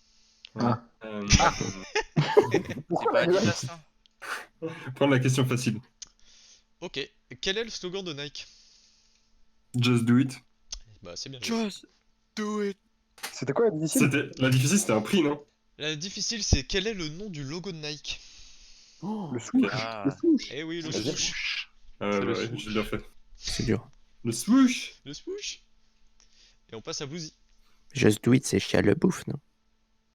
Ah. C'est Pourquoi pas la Grèce? Adidas, ça. Prendre la question facile. Ok. Quel est le slogan de Nike? Just do it. Bah, c'est bien joué. Just do it. C'était quoi la difficile? La difficile, c'était un prix, non? La difficile, c'est quel est le nom du logo de Nike? Le swoosh. Ah. Le swoosh. Eh oui, le Ça veut dire- swoosh. Ah C'est le ouais, swoosh. j'ai bien fait. C'est dur. Le swoosh. Le swoosh. Et on passe à Bluesy. Just do it, c'est Chia le bouffe, non?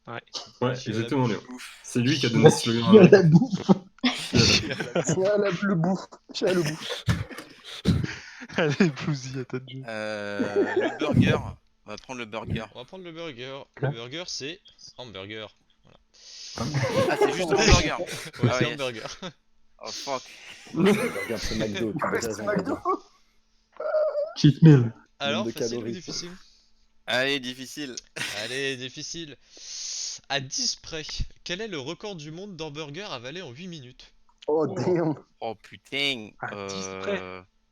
Ouais, Chia la exactement, Léo. Ouf. C'est lui qui a donné ce slogan. Il y a la bouffe. Tiens, le bouffe. Tiens, le bouffe. Allez, Bluesy, à ta de jeu. Le burger. On va prendre le burger. On va prendre le burger. Le burger, c'est hamburger. Ah, c'est juste le burger. Ouais, Ah c'est ouais. hamburger. Oh fuck. Regarde, c'est McDo. Tu peux C'est raison, McDo. Cheat meal. Alors, de facile ou calories. difficile? Allez, difficile. Allez, difficile. À 10 près, quel est le record du monde d'hamburger avalé en 8 minutes? Oh damn. Oh putain. À 10 près.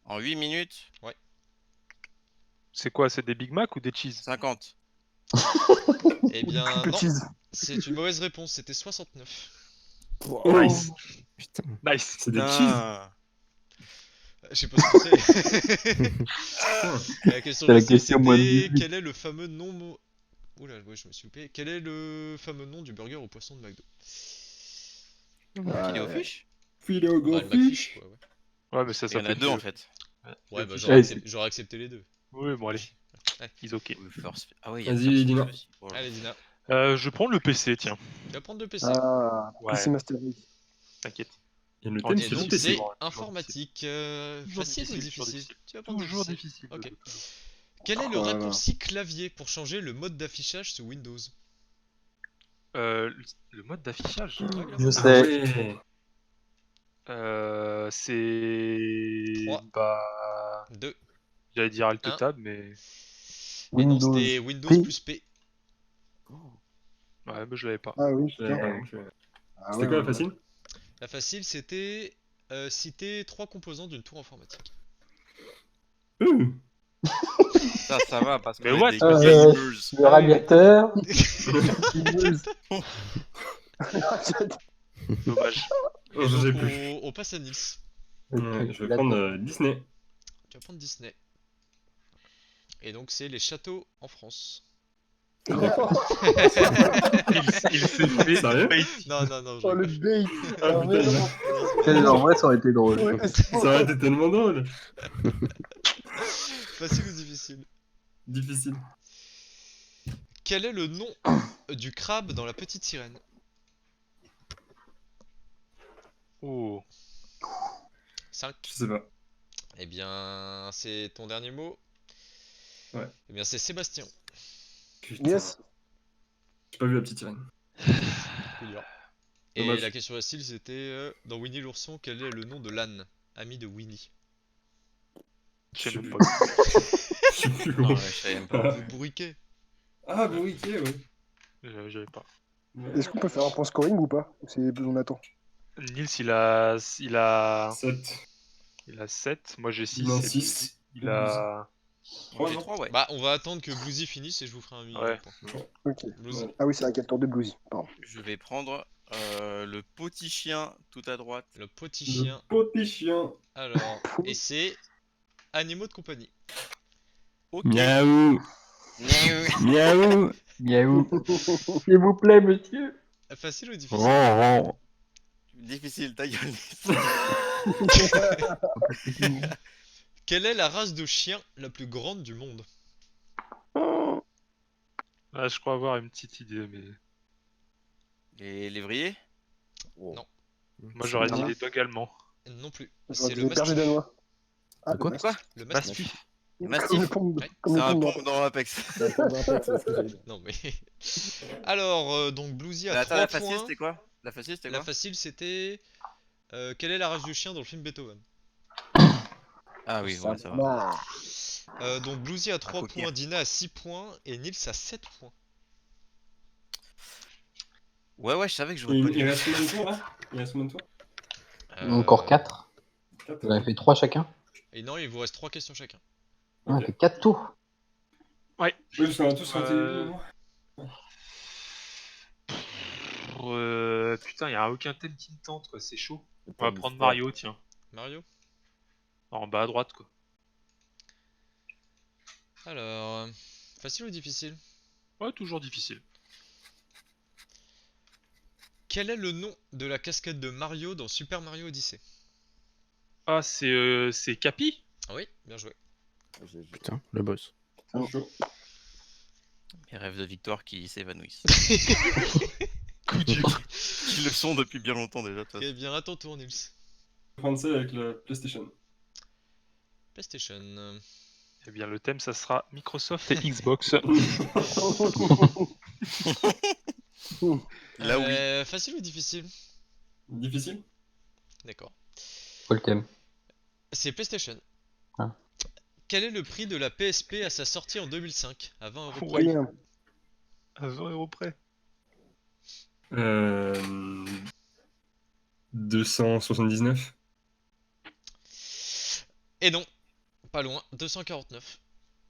En 8 minutes, C'est quoi, c'est des Big Mac ou des cheese? 50. Eh bien, Triple non, cheese. c'est une mauvaise réponse, c'était 69. Nice. Putain. Nice. C'est des cheese. Ah. Je sais pas ce que c'est. La question, C'est la je sais, question moins de c'était 18. quel est le fameux nom... Oula, ouais, je me suis loupé. Quel est le fameux nom du burger au poisson de McDo? Il est au fiche. Filet au Bah, gros le McFish, fish. quoi, ouais. Ouais, mais ça Il y en a s'appelle deux en fait. Ouais, bah, Ouais, j'aurais accepté les deux. Oui, bon, allez. Ouais. Ils ok. Ah oui, il y a Vas-y, First Dina. aussi. Oh là. Allez, Dina, Je prends le PC, tiens. tu vas prendre le PC. Ah, Ouais. PC Master Race. T'inquiète. Et le Et thème, Et c'est donc, le PC. c'est Toujours informatique. Toujours Facile ou toujours difficile? Tu vas prendre Toujours difficile. difficile. Ok. Quel est le Oh là là. raccourci clavier pour changer le mode d'affichage sous Windows? Le mode d'affichage. Je Ah sais. ouais. C'est. 3. Bah. 2. J'allais dire Alt Un. Tab, mais. Et non, Windows. c'était Windows P. plus P. Ouais, mais je l'avais pas. Ah oui, Je l'avais putain. pas, donc, Ah C'était ouais, quoi la ouais. facile? La facile, c'était citer 3 composants d'une tour informatique. Ça va parce que Mais what? des Euh, gamers. Le radiateur. Dommage. Oh, Et je sais donc, plus. on passe à Nils. Ouais, je vais prendre Disney. Tu vas prendre Disney. Et donc, c'est les châteaux en France. Il s'est fait. Sérieux? bait. Non, non, non, je Oh le rigole. bait. Ah Ah, mais putain, non. En vrai, ça aurait été drôle. Ouais, mais c'est bon. ça aurait été tellement drôle. Facile ou difficile? Difficile. Quel est le nom du crabe dans la petite sirène? Oh. 5. Je sais pas. Eh bien, c'est ton dernier mot? Ouais. Eh bien, c'est Sébastien. Putain. Yes. J'ai pas vu la petite sirène. Coup dur. Et Dommage. la question facile, c'était dans Winnie l'ourson, quel est le nom de l'âne, ami de Winnie? Je sais même pas. Je sais plus, Non, gros. ouais, je savais même pas. Le bourriquet. Ah, bah oui, ouais. J'avais pas. Est-ce qu'on peut faire un point scoring ou pas? On attend. Nils, il a 7. 7. Moi, j'ai 6. Non, 6. Il a. 3, J'ai non 3, ouais. Bah, on va attendre que Bluesy finisse et je vous ferai un million Ouais. de points. Ok. Bluesy. Ah oui, c'est la 4 tour de Bluesy. Pardon. Je vais prendre le petit chien tout à droite. Le petit Le chien. petit chien. Alors, et c'est animaux de compagnie. Ok. Miaou. Miaou. Miaou. Miaou. S'il vous plaît, monsieur. Facile ou difficile? Ron, Difficile, ta gueule. Quelle est la race de chien la plus grande du monde? Ah, je crois avoir une petite idée, mais. Les lévriers? Non. Moi, j'aurais dit Non. les dogs allemands. Non plus. C'est C'est le le berger mastif. danois. Ah, De quoi le Quoi? Le Mastif. mastif. Mastif. Comme le pompe- Ouais. comme C'est le un pompe pont dans Apex. Non mais. Alors, donc Bluesy a Attends, 3 la facile, points. c'était quoi? La facile, c'était La quoi? facile c'était. Quelle est la race du chien dans le film Beethoven? Ah oui, ouais, ça va. va. Donc Bluesy a 3 coquille. points, Dina a 6 points et Nils a 7 points. Ouais, je savais que j'aurais Il pas il dû. reste combien de tours là? Il reste combien de tours? Encore 4. 4. Vous avez fait 3 chacun. Et non, il vous reste 3 questions chacun. On a fait 4 tours. Oui, parce qu'on a tous raté. Putain, y a aucun thème qui me tente, quoi. C'est chaud. Le On va thème prendre mystère. Mario, tiens. Mario? En bas à droite, quoi. Alors, facile ou difficile? Ouais, toujours difficile. Quel est le nom de la casquette de Mario dans Super Mario Odyssey? Ah, c'est Capi? Ah oui, bien joué. Putain, le boss. C'est chaud. Mes rêves de victoire qui s'évanouissent. Coup dur. Qui le sont depuis bien longtemps déjà. de toute façon. Ok, bien à ton tour, Nils. Je vais prendre ça avec la PlayStation. PlayStation. Eh bien, le thème, ça sera Microsoft et Xbox. Là oui. Facile ou difficile? Difficile? D'accord. Quoi le thème? C'est PlayStation. Ah. Quel est le prix de la PSP à sa sortie en 2005? À 20 euros. Ouais. Rien. À 20 € près. 279. Et non, pas loin, 249.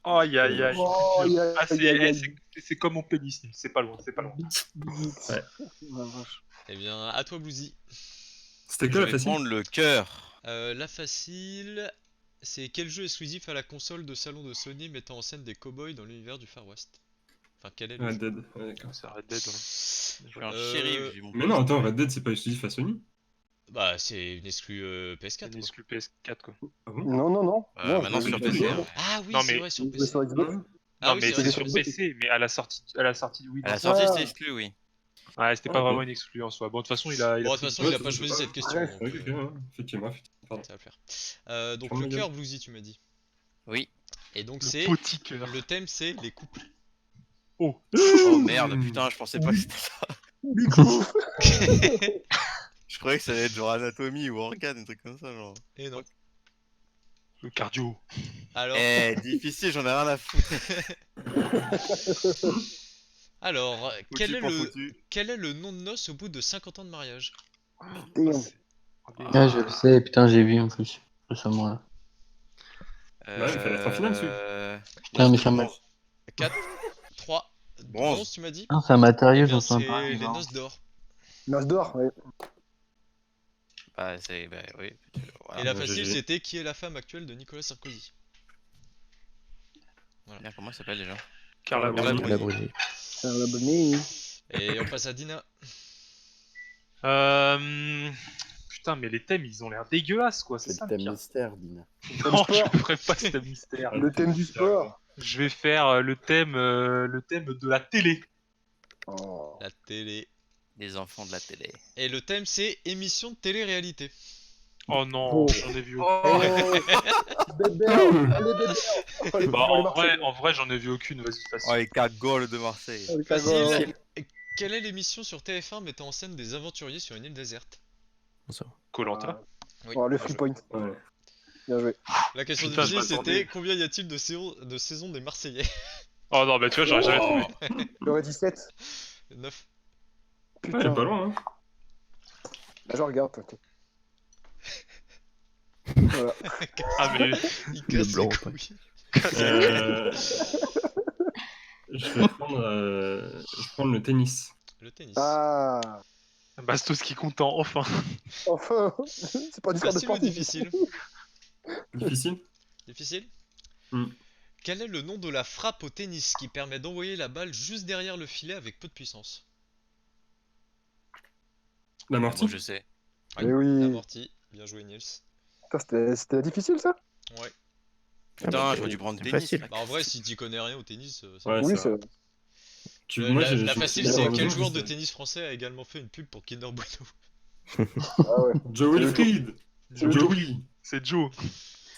Aïe aïe aïe. Oh, aïe, aïe, Ah, aïe, aïe. c'est comme mon pénis, c'est pas loin, c'est pas loin. La vache. Eh bien, à toi, Bluesy. C'était Je quoi la vais facile? prendre le cœur. La facile, c'est quel jeu exclusif à la console de salon de Sony mettant en scène des cowboys dans l'univers du Far West? Enfin, quel est le Red jeu? Dead. Ouais, d'accord. C'est Red Dead. Ouais. Je suis un Euh, shérif. j'ai mon Mais non, attends, Red Dead c'est pas exclusif à Sony. Bah, c'est une exclue PS4. C'est une quoi. exclu PS4, quoi. Ah bon? Non, non, non. Non, maintenant je- sur je- PC. Hein. Ah oui, Non, c'est mais- vrai, sur je- PC. sur Xbox. Ah Non, oui, mais c'est c'est vrai, sur sur PC, mais à la sortie, oui. À la non. sortie, Ah. c'était exclu, oui. Ouais, c'était pas Ok. vraiment une exclu en soi. Bon, de toute façon, il a. Bon, de toute pris- façon, Ouais, il a ça, pas c'est choisi pas- cette question. Ouais, donc, Ok, ok, ouais. Effectivement. Pardon. ça va le faire. Donc, Ferme le ma cœur, gueule. Bluesy, tu m'as dit. Oui. Et donc, Le c'est. petit cœur. Le thème, c'est les couples. Oh. Oh merde, putain, je pensais pas que c'était ça. Je croyais que ça allait être genre anatomie ou organe, un truc comme ça, genre. Et non. Le cardio. Alors, Difficile, j'en ai rien à foutre. alors quel Foutu est pour le foutu. quel est le nom de noces au bout de 50 ans de mariage? Damn. Ah, je le sais, putain, j'ai vu en plus. Récemment là. Ouais, il fait la fin finale, celui. Putain, mais ça m'a. 4, 3, Bronze. 11, tu m'as dit? Ah, c'est un matériau, Eh bien, j'en c'est sais pas. les noces d'or. Noce d'or, ouais. Bah, c'est. Bah, oui. Voilà. Et la bah, facile, GG. c'était qui est la femme actuelle de Nicolas Sarkozy? Merde, comment elle s'appelle déjà? Carla Carla Bruni. La brûlée. C'est un abonné. Et on passe à Dina. Putain, mais les thèmes, ils ont l'air dégueulasses, quoi. C'est C'est ça le le thème pire. mystère, Dina. Non, je ne ferai pas ce thème mystère. Le thème du sport. Je vais faire le thème de la télé. Oh. La télé. Les enfants de la télé. Et le thème, c'est émission de télé-réalité. Oh non, Oh. j'en ai vu. Oh, Oh, bébé, allez bébé. Allez, Bah, allez, Marseille. en vrai, j'en ai vu aucune. Vas-y, Oh, facile. les cagoles de Marseille. Allez, Facile. Marseille. Quelle est l'émission sur TF1 mettant en scène des aventuriers sur une île déserte? Koh-Lanta. Oui. Oh, le free point. Ouais. Bien joué. La question Putain, difficile je m'attendais. c'était combien y a-t-il de saisons des Marseillais? Oh non, bah tu vois, j'aurais jamais trouvé. J'aurais dit 7. 9. Ouais, il est pas loin, hein. Là, je regarde, toi. Voilà. Ah, mais. Il casse blanc, les ouais. couilles. Je vais prendre le tennis. Le tennis. Ah. Bastos qui content, enfin. Enfin. C'est pas une histoire de Facile ou sport. difficile? Difficile? Difficile? Hmm. Quel est le nom de la frappe au tennis qui permet d'envoyer la balle juste derrière le filet avec peu de puissance? La Moi, mortie? je sais. Mais oui. Amorti. Bien joué Niels. Putain, c'était difficile ça? Ouais. Putain, j'aurais dû prendre c'est tennis. facile. mec. Bah en vrai si tu connais rien au tennis, ça Ouais, Oui, c'est vrai. va. La j'ai facile j'ai c'est raison, quel joueur de c'est- tennis français a également fait une pub pour Kinder Bueno? Ah ouais. Joe Wilfried! C'est le Joey! C'est Joe.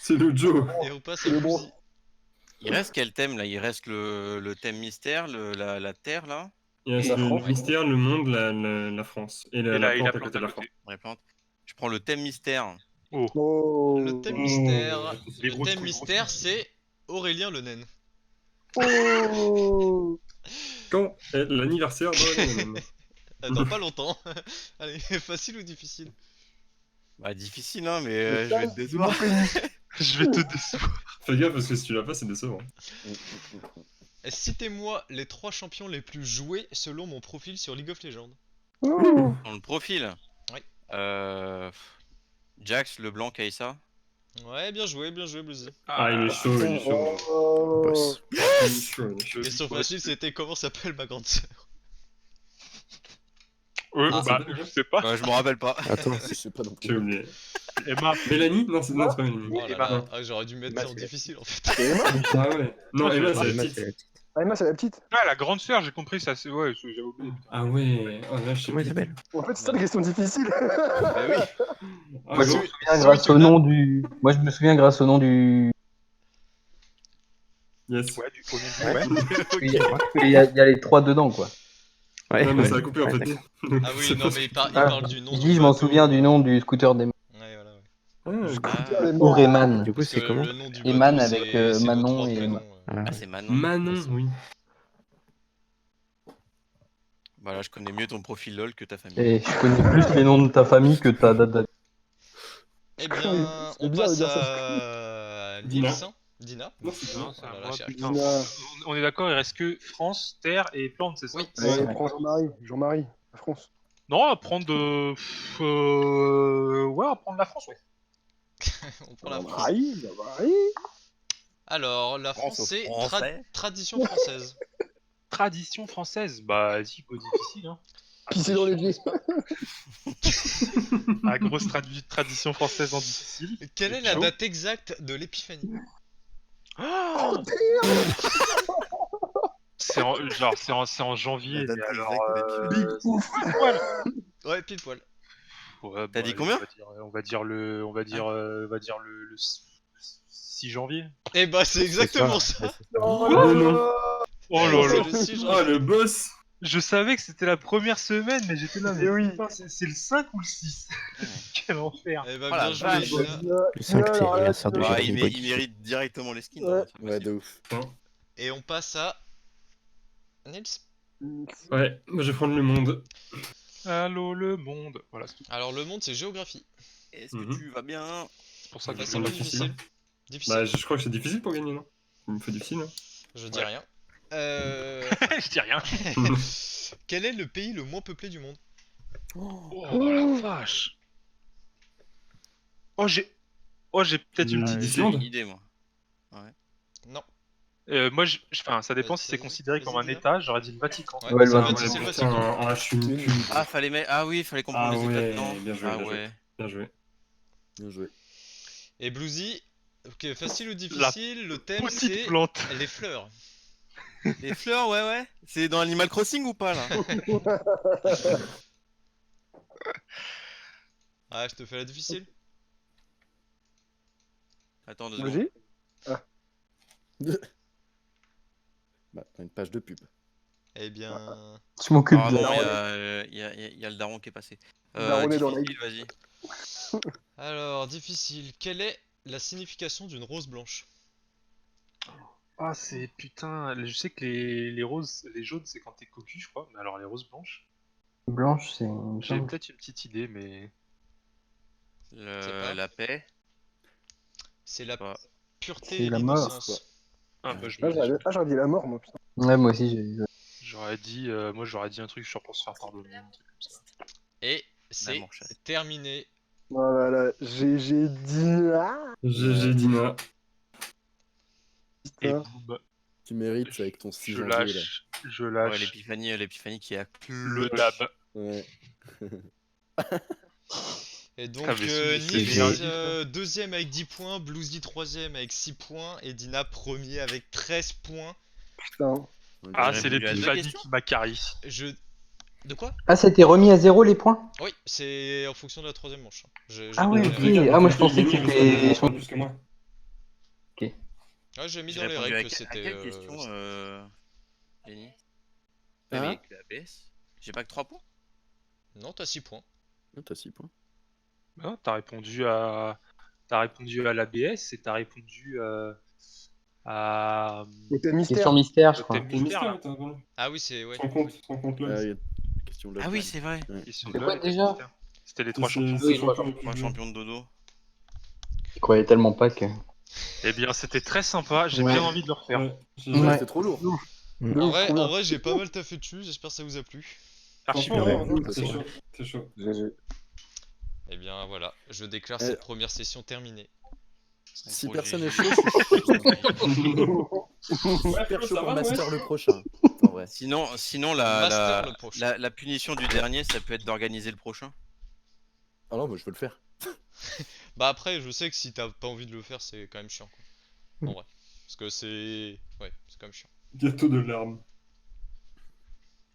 C'est le Joe! Et on passe à Le bon. Bluesy. Il reste quel thème là? Il reste le thème mystère, la Terre là? Il reste La le France. mystère, le monde, la France. Et Et la là, il a plante à côté de la France. Ouais, plante. Je prends le thème mystère. Oh. Le thème mystère. Les Le grosses thème couilles, mystère c'est Aurélien le naine. Oh. Quand est l'anniversaire de Dans pas longtemps. Allez, facile ou difficile? Bah difficile hein, mais je vais te décevoir. Je vais te décevoir. Fais gaffe parce que si tu l'as pas, c'est décevant. Citez-moi les 3 champions les plus joués selon mon profil sur League of Legends. Oh. Dans le profil. Oui. Jax, Leblanc, Kaisa. Ouais, bien joué Bluesy. Ah, il est chaud, il est chaud. Oh. Boss. Il est chaud, il est chaud. Question facile c'était comment s'appelle ma grande sœur? Ah, Bah, je sais pas. Je me rappelle pas. Attends, Je sais pas non J'ai plus. oublié. Emma. Mélanie? Non, c'est pas Mélanie. Oh là Emma. là, ah, j'aurais dû mettre Emma, ça en c'est- difficile en fait. C'est Emma? Ah ouais. Non, Emma, c'est la Emma, petite. c'est la petite. Ah, Emma, c'est la petite. Ah, la grande sœur, j'ai compris ça. Ouais, j'avais oublié. Ah ouais. Oh là, je sais Comment elle plus. s'appelle? En fait, c'est ça la question difficile. Bah oui. Ah, Moi, je bon. me souviens grâce au nom du. Moi, je me souviens grâce au nom du. Yes. Ouais, au nom du. Ouais. Il y a, il y a les 3 dedans, quoi. Ouais, Non, mais ouais. ça a coupé en Ouais, fait. d'accord. Ah oui, C'est non pas- mais il parle Ah, du nom je du dis, je m'en bateau. souviens du nom du scooter d'Emma. Ouais, voilà, ouais. Ah, Oreman. Du coup, Parce c'est que comment? le nom du Eman bateau, avec, c'est nos Manon 3 et prénoms. Emma. Ah, Ah, c'est Manon. Manon, oui. Voilà, je connais mieux ton profil LOL que ta famille. Et je connais plus les noms de ta famille que ta date d'anniversaire. Eh bien, C'est on bizarre de passe dire à Dina. Nils, hein. Dina. Non, c'est Non, pas. c'est Oh là à là, moi, j'ai- putain. Dina. On est d'accord, il reste que France, Terre et Plante, c'est ça? Oui. Ouais, Ouais. prends Jean-Marie. Jean-Marie, la France. Non, on va prendre. Ouais, on va prendre la France, ouais. On prend la France. Jean-Marie, Jean-Marie. Alors, la France France, au c'est français. tradition française. Tradition française. Bah, vas-y, go difficile, hein. Pisser dans les pieds. Ah, grosse tradition française en difficile. Quelle est la Ciao. date exacte de l'épiphanie? Oh, c'est en, genre, c'est en janvier. La date mais alors, exacte de l'épisode. pile poil. Ouais, pile poil. Ouais, T'as dit allez, combien on va dire le 6 janvier. Eh bah, c'est exactement ça. Oh non. Oh là C'est là. le 6 Oh, janvier. le boss. Je savais que c'était la première semaine, mais j'étais là. Mais Eh oui. putain, c'est le 5 ou le 6? Quel enfer. Eh bah, Oh la bien joué, vache. Dina. Le 5, c'est l'anniversaire de Bah, Jérémy il Body. mérite directement les skins. Ouais. hein, c'est Ouais, possible. de ouf. Et on passe à Nils. Ouais, moi je vais prendre le monde. Allô le monde. Voilà, c'est tout. Alors, le monde, c'est géographie. Est-ce que Mhm. tu vas bien? C'est pour ça que Facile ou pas difficile? Difficile. Bah, je crois que c'est difficile pour gagner, non? Il me faut difficile, hein. Je dis Ouais. rien. je dis rien. Quel est le pays le moins peuplé du monde? Oh la vache. Oh, j'ai peut-être une petite J'ai idée. une idée, moi. Non. Moi, enfin, ça dépend si c'est considéré comme un Vas-y, état. J'aurais dit le Vatican. Ouais, Ouais, le c'est Vatican. c'est le Putain, Vatican. ah, je suis une pute. Ah, fallait mettre. Ah oui, fallait comprendre Ah les ouais, états dedans. bien joué, Ah bien joué. ouais. Bien joué. Bien joué. Et Bluesy, ok, facile ou difficile, le thème c'est Petite plante. les fleurs. Les fleurs, ouais, ouais. C'est dans Animal Crossing ou pas là? Ah, je te fais la difficile. Attends 2 secondes. Vas-y. Bah, t'as une page de pub. Eh bien... Je m'occupe Ah de non, la... il y a le daron qui est passé. Daron est dans la Difficile, vas-y. Alors, difficile. Quelle est la signification d'une rose blanche? Ah, c'est putain. Je sais que les roses, les jaunes, c'est quand t'es cocu, je crois. Mais alors, les roses blanches, Blanche, c'est... j'ai peut-être une petite idée, mais. La paix. C'est la Pas. pureté C'est et la mort, l'innocence. Ah, bah, J'aurais dit la mort, moi, putain. Ouais, moi aussi, j'ai... j'aurais dit, moi, j'aurais dit un truc genre pour se faire pardonner. Un truc comme ça. Et c'est L'amour chasse. terminé. Voilà, j'ai dit... Ah, GG Dina. Et putain. boum, Tu mérites ça avec ton 6 je janvier là. lâche, je Ouais, lâche l'épiphanie qui a le dab. Ouais. Et donc, Ah, mais c'est Nix génial. deuxième avec 10 points, Bluesy troisième avec 6 points, et Dina premier avec 13 points. Putain. Ah, J'aurais c'est voulu à deux l'épiphanie questions. qui m'a carry. Je... De quoi? Ah, ça a été remis à 0 les points? Oui, c'est en fonction de la troisième manche. Ah ouais, donné, ok. Ah, moi je pensais que c'était... Plus que moi. Ouais, j'ai mis J'ai dans les répondu règles à que à c'était... quelle question, Lenny? Hein Mais la ABS? J'ai pas que 3 points? Non, t'as 6 points. Oh, t'as 6 points. Non, t'as répondu à l'ABS et t'as répondu à Le thème mystère. Question mystère, je le crois. thème T'es mystère. mystère, Là. t'as Ah oui, c'est... Ouais. Sans compte Ah, là. oui. Question de Ah oui, c'est vrai. Question C'est de quoi, le thème déjà mystère. C'était les trois C'est- champions. c'est Oui, champion trois le plus Trois vieux. champions de dodo. Je croyais tellement pas que... Eh bien, c'était très sympa. J'ai Ouais. bien envie de le refaire. Ouais, j'ai- Ouais, Ouais. c'était trop lourd. En vrai, j'ai pas mal taffé dessus, j'espère que ça vous a plu. Archi Franchement, bien. ouais, Ouais. c'est chaud. C'est chaud. Et bien voilà, je déclare Eh. cette première session terminée. Si Gros personne GG. est chaud, je suis super chaud pour Master le prochain. En vrai. Sinon, Master le prochain. la punition du dernier, ça peut être d'organiser le prochain. Ah non, moi je veux le faire. Bah après, je sais que si t'as pas envie de le faire, c'est quand même chiant. Quoi. En vrai. Parce que c'est... Ouais, c'est quand même chiant. Gâteau de larmes.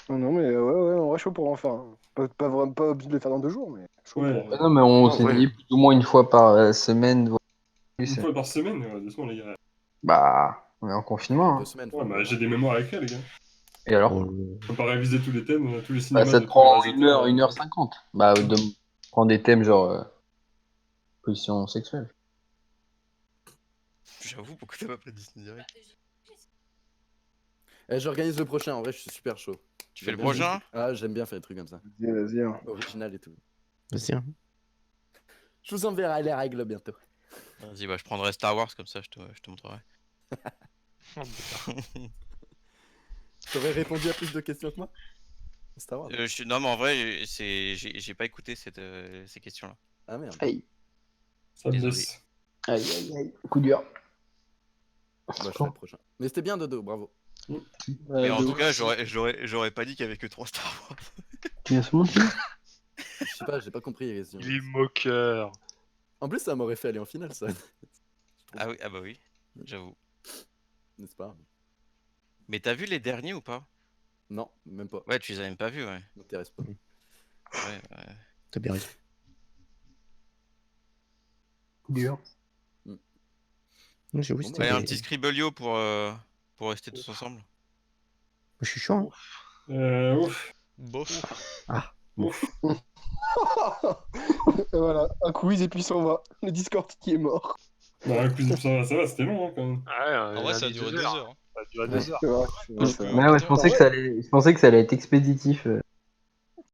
Non, mais ouais, on va chaud pour en faire. Hein. Pas vraiment pas obligé de le faire dans 2 jours, mais chaud Ouais. pour... Non, mais on Non, s'est ouais. dit plus ou moins une fois par semaine. voire Une plus. fois par semaine, doucement les gars. Bah, on est en confinement. 2 Hein. semaines. Ouais, bah j'ai des mémoires à écrire les gars. Et alors? On peut pas réviser tous les thèmes, tous les Bah, cinémas. ça de te tous prend les 1 heure, auteurs. 1h50. Bah, de prendre des thèmes genre position sexuelle. J'avoue, pourquoi t'as pas pris Disney direct? Eh, j'organise le prochain, en vrai, je suis super chaud. Tu fais le J'aime bien- prochain? Ah, j'aime bien faire des trucs comme ça. Vas-y. Hein. Original et tout. Vas-y. Hein. Je vous enverrai les règles bientôt. Vas-y, bah je prendrai Star Wars comme ça, je te montrerai. Oh, putain. T'aurais répondu à plus de questions que moi Star Wars. Non, mais en vrai, j'ai pas écouté ces questions-là. Ah merde. Aïe, Ça me Désolé. laisse. aïe. Coup dur. Bah, je ferai le prochain. Mais c'était bien, Dodo, bravo. Mais en tout cas, j'aurais pas dit qu'il y avait que 3 Star Wars. Tu viens seulement Je sais pas, j'ai pas compris les questions. Il est moqueur. En plus, ça m'aurait fait aller en finale, ça. Ah oui, ah bah oui, j'avoue. N'est-ce pas? Mais t'as vu les derniers ou pas? Non, même pas. Ouais, tu les as même pas vus, ouais. M'intéresse pas. Ouais. T'as bien raison. Coup dur. J'avoue, Bon, c'était... Allez, un petit scribblio pour rester tous ensemble. Je suis chaud. Hein. Ouf. Bof. Et voilà, un quiz et puis ça va. Le Discord qui est mort. Bah, écoute, ça va, c'était long hein, quand même. Ouais, En vrai, ça a duré 2 heures. Hein. Ça a duré 2 heures. C'est vrai. Ouais, je pensais que ça allait être expéditif.